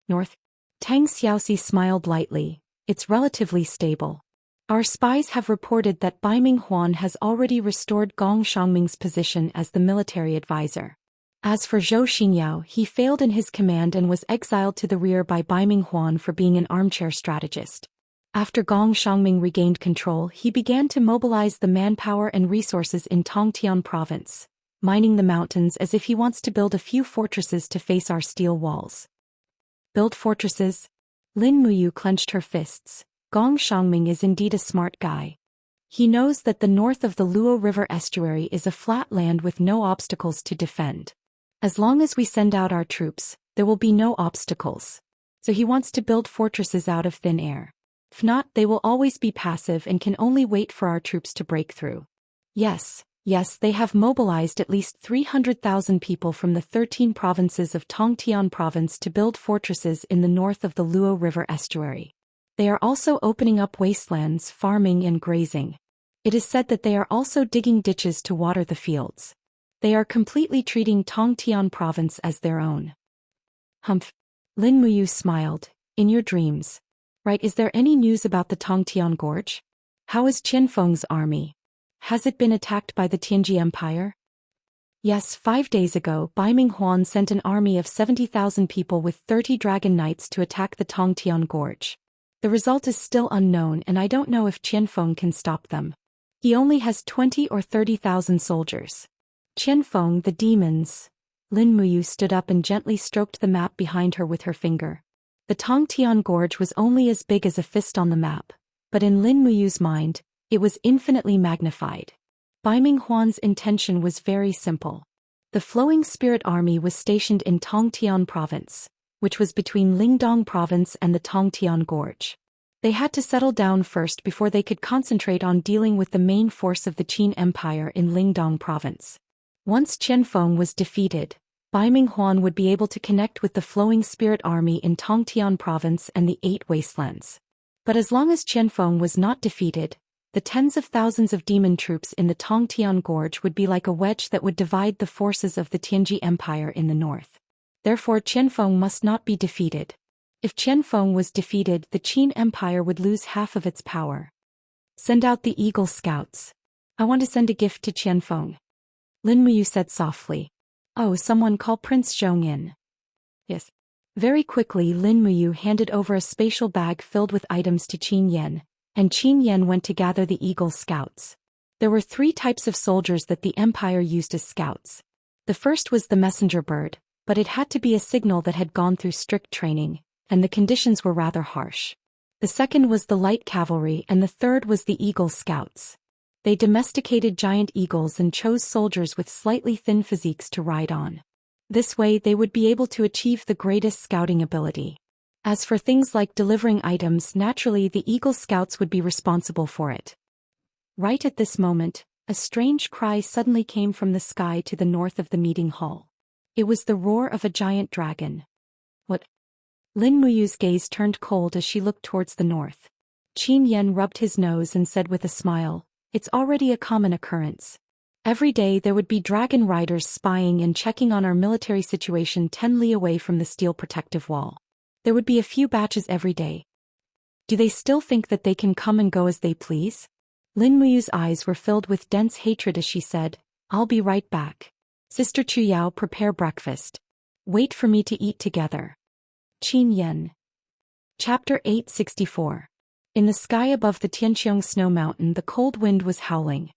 "North?" Tang Xiaoxi smiled lightly. "It's relatively stable. Our spies have reported that Baiming Huan has already restored Gong Shangming's position as the military advisor. As for Zhou Xian, he failed in his command and was exiled to the rear by Baiming Huan for being an armchair strategist. After Gong Shangming regained control, he began to mobilize the manpower and resources in Tongtian province, mining the mountains as if he wants to build a few fortresses to face our steel walls." "Build fortresses?" Lin Muyu clenched her fists. Gong Shangming is indeed a smart guy. He knows that the north of the Luo River estuary is a flat land with no obstacles to defend. As long as we send out our troops, there will be no obstacles. So he wants to build fortresses out of thin air. If not, they will always be passive and can only wait for our troops to break through. Yes, they have mobilized at least 300,000 people from the 13 provinces of Tongtian province to build fortresses in the north of the Luo River estuary. They are also opening up wastelands, farming and grazing. It is said that they are also digging ditches to water the fields. They are completely treating Tongtian province as their own. Humph. Lin Muyu smiled. In your dreams. Right, is there any news about the Tongtian Gorge? How is Qianfeng's army? Has it been attacked by the Tianji Empire? Yes, 5 days ago, Baiming Huan sent an army of 70,000 people with 30 dragon knights to attack the Tongtian Gorge. The result is still unknown and I don't know if Qianfeng can stop them. He only has 20 or 30,000 soldiers. Qianfeng, the demons. Lin Muyu stood up and gently stroked the map behind her with her finger. The Tongtian Gorge was only as big as a fist on the map, but in Lin Muyu's mind, it was infinitely magnified. Baiming Huan's intention was very simple. The Flowing Spirit Army was stationed in Tongtian Province, which was between Lingdong Province and the Tongtian Gorge. They had to settle down first before they could concentrate on dealing with the main force of the Qin Empire in Lingdong Province. Once Qianfeng was defeated, Baiming Huan would be able to connect with the Flowing Spirit Army in Tongtian Province and the 8 Wastelands. But as long as Qianfeng was not defeated, the tens of thousands of demon troops in the Tongtian Gorge would be like a wedge that would divide the forces of the Tianji Empire in the north. Therefore Qianfeng must not be defeated. If Qianfeng was defeated, the Qin Empire would lose half of its power. Send out the Eagle Scouts. I want to send a gift to Qianfeng. Lin Muyu said softly. Oh, someone call Prince Zhou Xian. Yes. Very quickly Lin Muyu handed over a spatial bag filled with items to Qin Yan, and Qin Yan went to gather the Eagle Scouts. There were 3 types of soldiers that the Empire used as scouts. The first was the messenger bird, but it had to be a signal that had gone through strict training, and the conditions were rather harsh. The second was the light cavalry and the third was the Eagle Scouts. They domesticated giant eagles and chose soldiers with slightly thin physiques to ride on. This way they would be able to achieve the greatest scouting ability. As for things like delivering items, naturally the Eagle Scouts would be responsible for it. Right at this moment, a strange cry suddenly came from the sky to the north of the meeting hall. It was the roar of a giant dragon. What? Lin Muyu's gaze turned cold as she looked towards the north. Qin Yan rubbed his nose and said with a smile, "It's already a common occurrence. Every day there would be dragon riders spying and checking on our military situation 10 li away from the steel protective wall. There would be a few batches every day. Do they still think that they can come and go as they please?" Lin Muyu's eyes were filled with dense hatred as she said, "I'll be right back. Sister Chu Yao, prepare breakfast. Wait for me to eat together." Qin Yan. Chapter 864. In the sky above the Tianqiang snow mountain the cold wind was howling.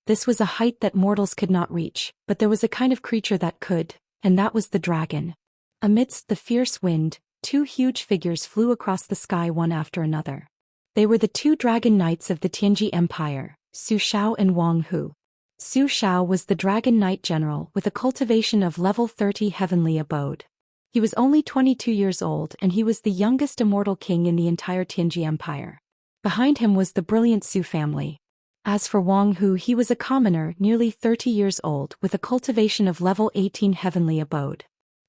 This was a height that mortals could not reach, but there was a kind of creature that could, and that was the dragon. Amidst the fierce wind, 2 huge figures flew across the sky one after another. They were the 2 dragon knights of the Tianji Empire, Su Shao and Wang Hu. Su Shao was the dragon knight general with a cultivation of level 30 heavenly abode. He was only 22 years old and he was the youngest immortal king in the entire Tianji Empire. Behind him was the brilliant Su family. As for Wang Hu, he was a commoner nearly 30 years old with a cultivation of level 18 heavenly abode.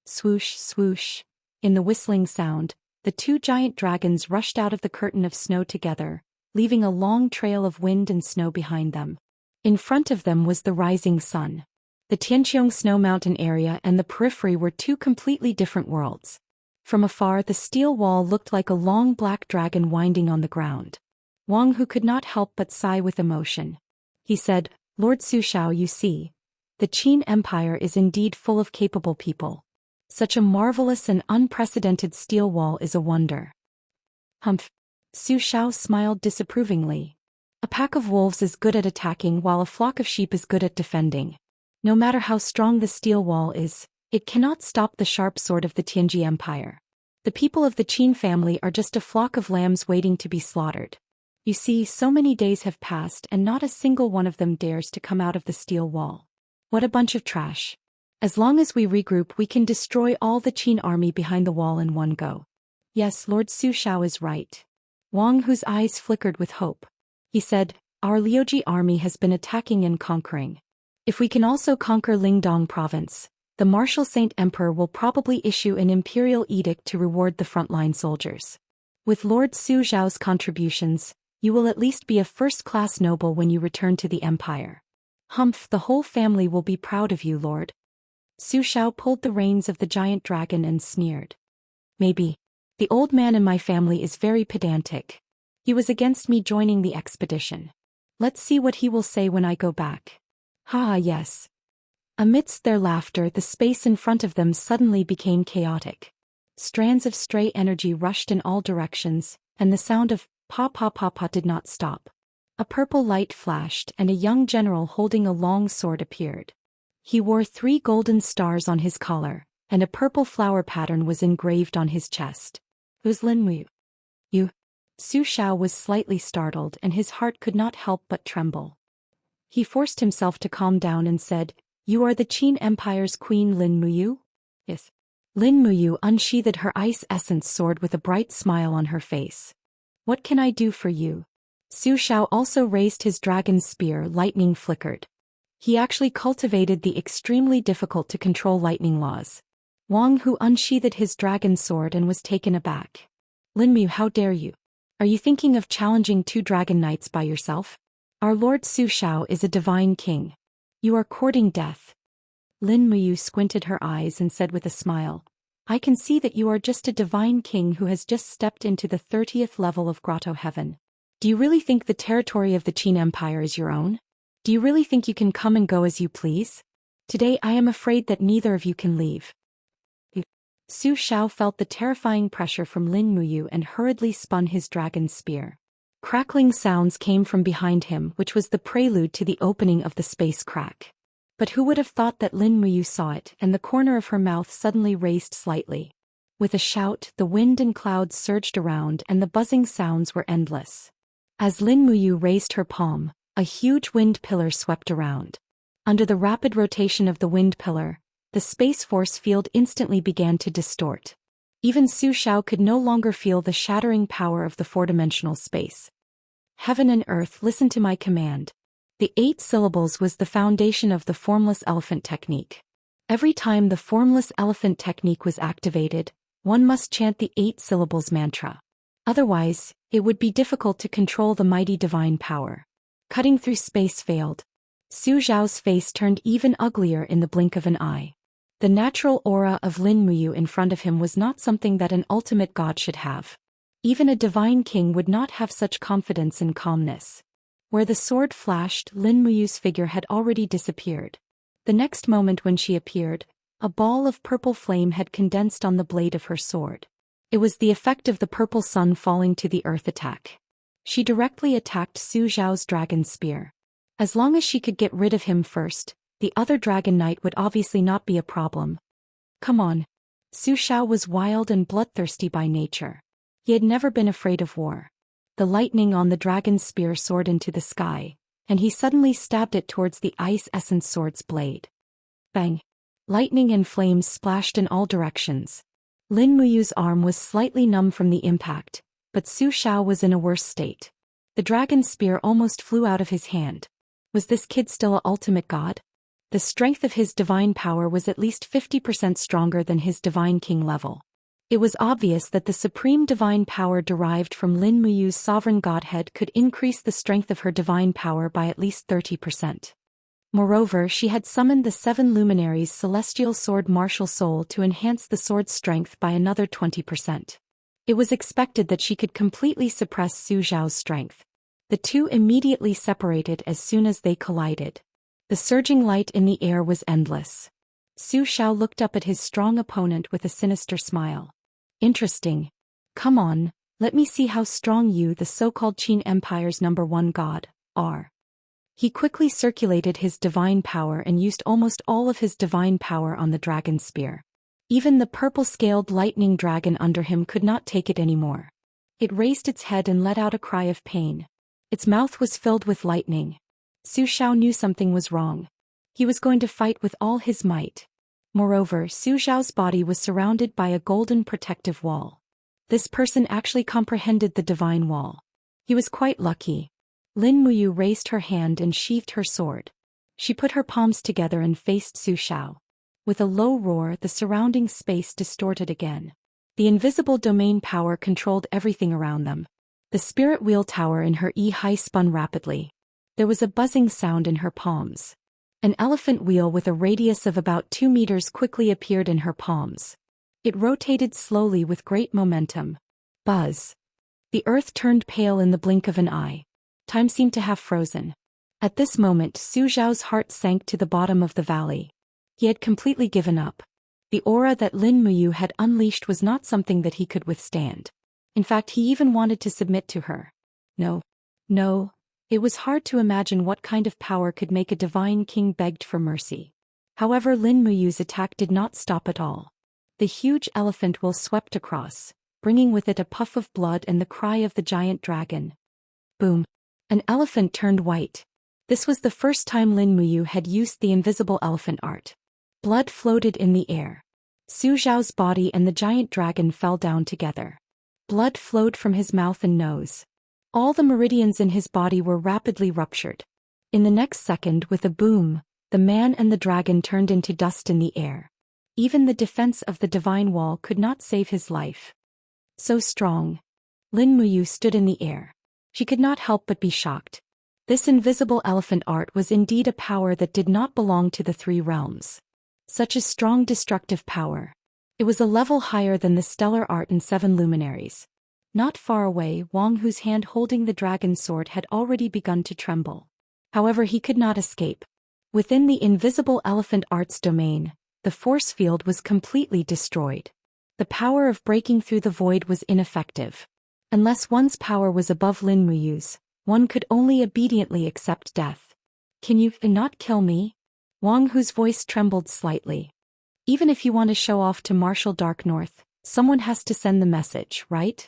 Swoosh, swoosh. In the whistling sound, the 2 giant dragons rushed out of the curtain of snow together, leaving a long trail of wind and snow behind them. In front of them was the rising sun. The Tianqiang snow mountain area and the periphery were 2 completely different worlds. From afar the steel wall looked like a long black dragon winding on the ground. Wang Hu could not help but sigh with emotion. He said, "Lord Su Shao, you see, the Qin Empire is indeed full of capable people. Such a marvelous and unprecedented steel wall is a wonder." Humph. Su Shao smiled disapprovingly. A pack of wolves is good at attacking while a flock of sheep is good at defending. No matter how strong the steel wall is, it cannot stop the sharp sword of the Tianji Empire. The people of the Qin family are just a flock of lambs waiting to be slaughtered. You see, so many days have passed and not a single one of them dares to come out of the steel wall. What a bunch of trash. As long as we regroup we can destroy all the Qin army behind the wall in one go. Yes, Lord Su Shao is right. Wang Hu's eyes flickered with hope. He said, "Our Liuji army has been attacking and conquering. If we can also conquer Lingdong province, the martial Saint Emperor will probably issue an imperial edict to reward the frontline soldiers. With Lord Su Zhao's contributions, you will at least be a first-class noble when you return to the empire. Humph, the whole family will be proud of you, Lord." Su Xiao pulled the reins of the giant dragon and sneered. "Maybe. The old man in my family is very pedantic. He was against me joining the expedition. Let's see what he will say when I go back." "Ha, yes." Amidst their laughter, the space in front of them suddenly became chaotic. Strands of stray energy rushed in all directions, and the sound of pa pa pa pa did not stop. A purple light flashed, and a young general holding a long sword appeared. He wore 3 golden stars on his collar, and a purple flower pattern was engraved on his chest. "Who's Lin Mu?" "You?" Su Xiao was slightly startled, and his heart could not help but tremble. He forced himself to calm down and said, "You are the Qin Empire's Queen Lin Muyu?" "Yes." Lin Muyu unsheathed her ice essence sword with a bright smile on her face. "What can I do for you?" Su Xiao also raised his dragon spear. Lightning flickered. He actually cultivated the extremely difficult to control lightning laws. Wang Hu unsheathed his dragon sword and was taken aback. "Lin Mu, how dare you? Are you thinking of challenging 2 dragon knights by yourself? Our Lord Su Xiao is a divine king. You are courting death." Lin Muyu squinted her eyes and said with a smile, "I can see that you are just a divine king who has just stepped into the 30th level of Grotto Heaven. Do you really think the territory of the Qin Empire is your own? Do you really think you can come and go as you please? Today I am afraid that neither of you can leave." Su Xiao felt the terrifying pressure from Lin Muyu and hurriedly spun his dragon spear. Crackling sounds came from behind him, which was the prelude to the opening of the space crack. But who would have thought that Lin Muyu saw it, and the corner of her mouth suddenly raised slightly. With a shout, the wind and clouds surged around and the buzzing sounds were endless. As Lin Muyu raised her palm, a huge wind pillar swept around. Under the rapid rotation of the wind pillar, the space force field instantly began to distort. Even Su Xiao could no longer feel the shattering power of the 4-dimensional space. "Heaven and earth, listen to my command." The 8 syllables was the foundation of the formless elephant technique. Every time the formless elephant technique was activated, one must chant the 8 syllables mantra. Otherwise, it would be difficult to control the mighty divine power. Cutting through space failed. Su Zhao's face turned even uglier in the blink of an eye. The natural aura of Lin Muyu in front of him was not something that an ultimate god should have. Even a divine king would not have such confidence and calmness. Where the sword flashed, Lin Muyu's figure had already disappeared. The next moment when she appeared, a ball of purple flame had condensed on the blade of her sword. It was the effect of the purple sun falling to the earth attack. She directly attacked Su Zhao's dragon spear. As long as she could get rid of him first, the other dragon knight would obviously not be a problem. Come on. Su Xiao was wild and bloodthirsty by nature. He had never been afraid of war. The lightning on the dragon's spear soared into the sky, and he suddenly stabbed it towards the ice essence sword's blade. Bang! Lightning and flames splashed in all directions. Lin Muyu's arm was slightly numb from the impact, but Su Xiao was in a worse state. The dragon spear almost flew out of his hand. Was this kid still an ultimate god? The strength of his divine power was at least 50% stronger than his divine king level. It was obvious that the supreme divine power derived from Lin Muyu's sovereign godhead could increase the strength of her divine power by at least 30%. Moreover, she had summoned the 7 luminaries' celestial sword martial soul to enhance the sword's strength by another 20%. It was expected that she could completely suppress Su Zhao's strength. The two immediately separated as soon as they collided. The surging light in the air was endless. Su Xiao looked up at his strong opponent with a sinister smile. Interesting. Come on, let me see how strong you, the so-called Qin Empire's #1 god, are. He quickly circulated his divine power and used almost all of his divine power on the dragon spear. Even the purple-scaled lightning dragon under him could not take it anymore. It raised its head and let out a cry of pain. Its mouth was filled with lightning. Su Xiao knew something was wrong. He was going to fight with all his might. Moreover, Su Zhao's body was surrounded by a golden protective wall. This person actually comprehended the divine wall. He was quite lucky. Lin Muyu raised her hand and sheathed her sword. She put her palms together and faced Su Xiao. With a low roar, the surrounding space distorted again. The invisible domain power controlled everything around them. The spirit wheel tower in her high spun rapidly. There was a buzzing sound in her palms. An elephant wheel with a radius of about 2 meters quickly appeared in her palms. It rotated slowly with great momentum. Buzz. The earth turned pale in the blink of an eye. Time seemed to have frozen. At this moment, Su Xiao's heart sank to the bottom of the valley. He had completely given up. The aura that Lin Muyu had unleashed was not something that he could withstand. In fact, he even wanted to submit to her. No. It was hard to imagine what kind of power could make a divine king begged for mercy. However, Lin Muyu's attack did not stop at all. The huge elephant wheel swept across, bringing with it a puff of blood and the cry of the giant dragon. Boom. An elephant turned white. This was the first time Lin Muyu had used the invisible elephant art. Blood floated in the air. Su Xiao's body and the giant dragon fell down together. Blood flowed from his mouth and nose. All the meridians in his body were rapidly ruptured. In the next second, with a boom, the man and the dragon turned into dust in the air. Even the defense of the divine wall could not save his life. So strong. Lin Muyu stood in the air. She could not help but be shocked. This invisible elephant art was indeed a power that did not belong to the 3 realms. Such a strong destructive power. It was a level higher than the stellar art in 7 luminaries. Not far away, Wang Hu's hand holding the dragon sword had already begun to tremble. However, he could not escape. Within the invisible elephant art's domain, the force field was completely destroyed. The power of breaking through the void was ineffective. Unless one's power was above Lin Muyu's, one could only obediently accept death. Can you not kill me? Wang Hu's voice trembled slightly. Even if you want to show off to Marshal Dark North, someone has to send the message, right?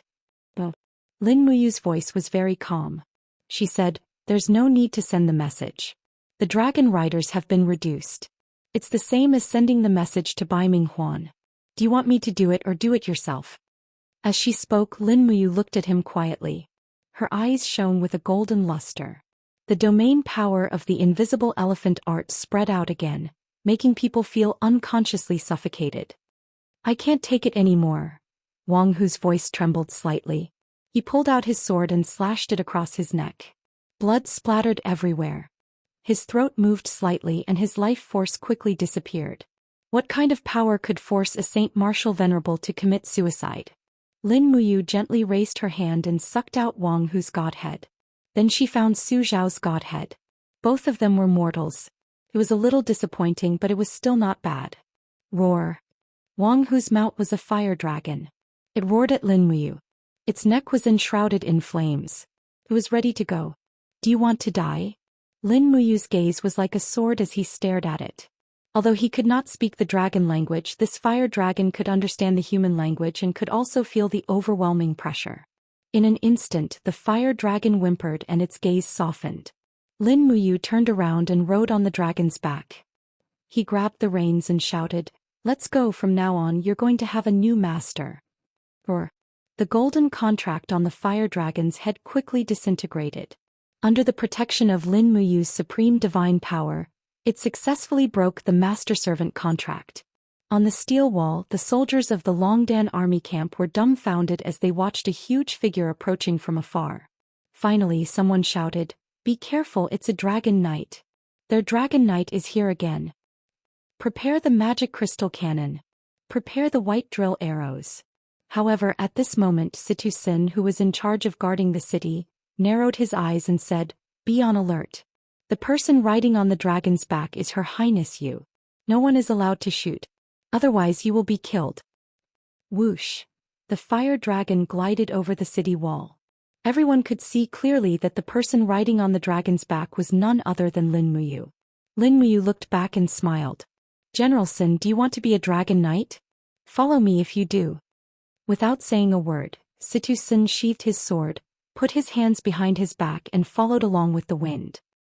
Lin Muyu's voice was very calm. She said, "There's no need to send the message. The dragon riders have been reduced. It's the same as sending the message to Bai Ming Huan. Do you want me to do it or do it yourself?" As she spoke, Lin Muyu looked at him quietly. Her eyes shone with a golden luster. The domain power of the invisible elephant art spread out again, making people feel unconsciously suffocated. "I can't take it anymore." Wang Hu's voice trembled slightly. He pulled out his sword and slashed it across his neck. Blood splattered everywhere. His throat moved slightly and his life force quickly disappeared. What kind of power could force a Saint Martial Venerable to commit suicide? Lin Muyu gently raised her hand and sucked out Wang Hu's godhead. Then she found Su Xiao's godhead. Both of them were mortals. It was a little disappointing, but it was still not bad. Roar. Wang Hu's mount was a fire dragon. It roared at Lin Muyu. Its neck was enshrouded in flames. It was ready to go. "Do you want to die?" Lin Muyu's gaze was like a sword as he stared at it. Although he could not speak the dragon language, this fire dragon could understand the human language and could also feel the overwhelming pressure. In an instant, the fire dragon whimpered and its gaze softened. Lin Muyu turned around and rode on the dragon's back. He grabbed the reins and shouted, "Let's go, from now on you're going to have a new master." Roar. The golden contract on the fire dragon's head quickly disintegrated. Under the protection of Lin Muyu's supreme divine power, it successfully broke the master-servant contract. On the steel wall, the soldiers of the Longdan army camp were dumbfounded as they watched a huge figure approaching from afar. Finally, someone shouted, "Be careful, it's a dragon knight. Their dragon knight is here again. Prepare the magic crystal cannon. Prepare the white drill arrows." However, at this moment, Situ Sin, who was in charge of guarding the city, narrowed his eyes and said, "Be on alert. The person riding on the dragon's back is Her Highness Yu. No one is allowed to shoot. Otherwise you will be killed." Whoosh! The fire dragon glided over the city wall. Everyone could see clearly that the person riding on the dragon's back was none other than Lin Muyu. Lin Muyu looked back and smiled. "General Sin, do you want to be a dragon knight? Follow me if you do." Without saying a word, Situ Sin sheathed his sword, put his hands behind his back and followed along with the wind.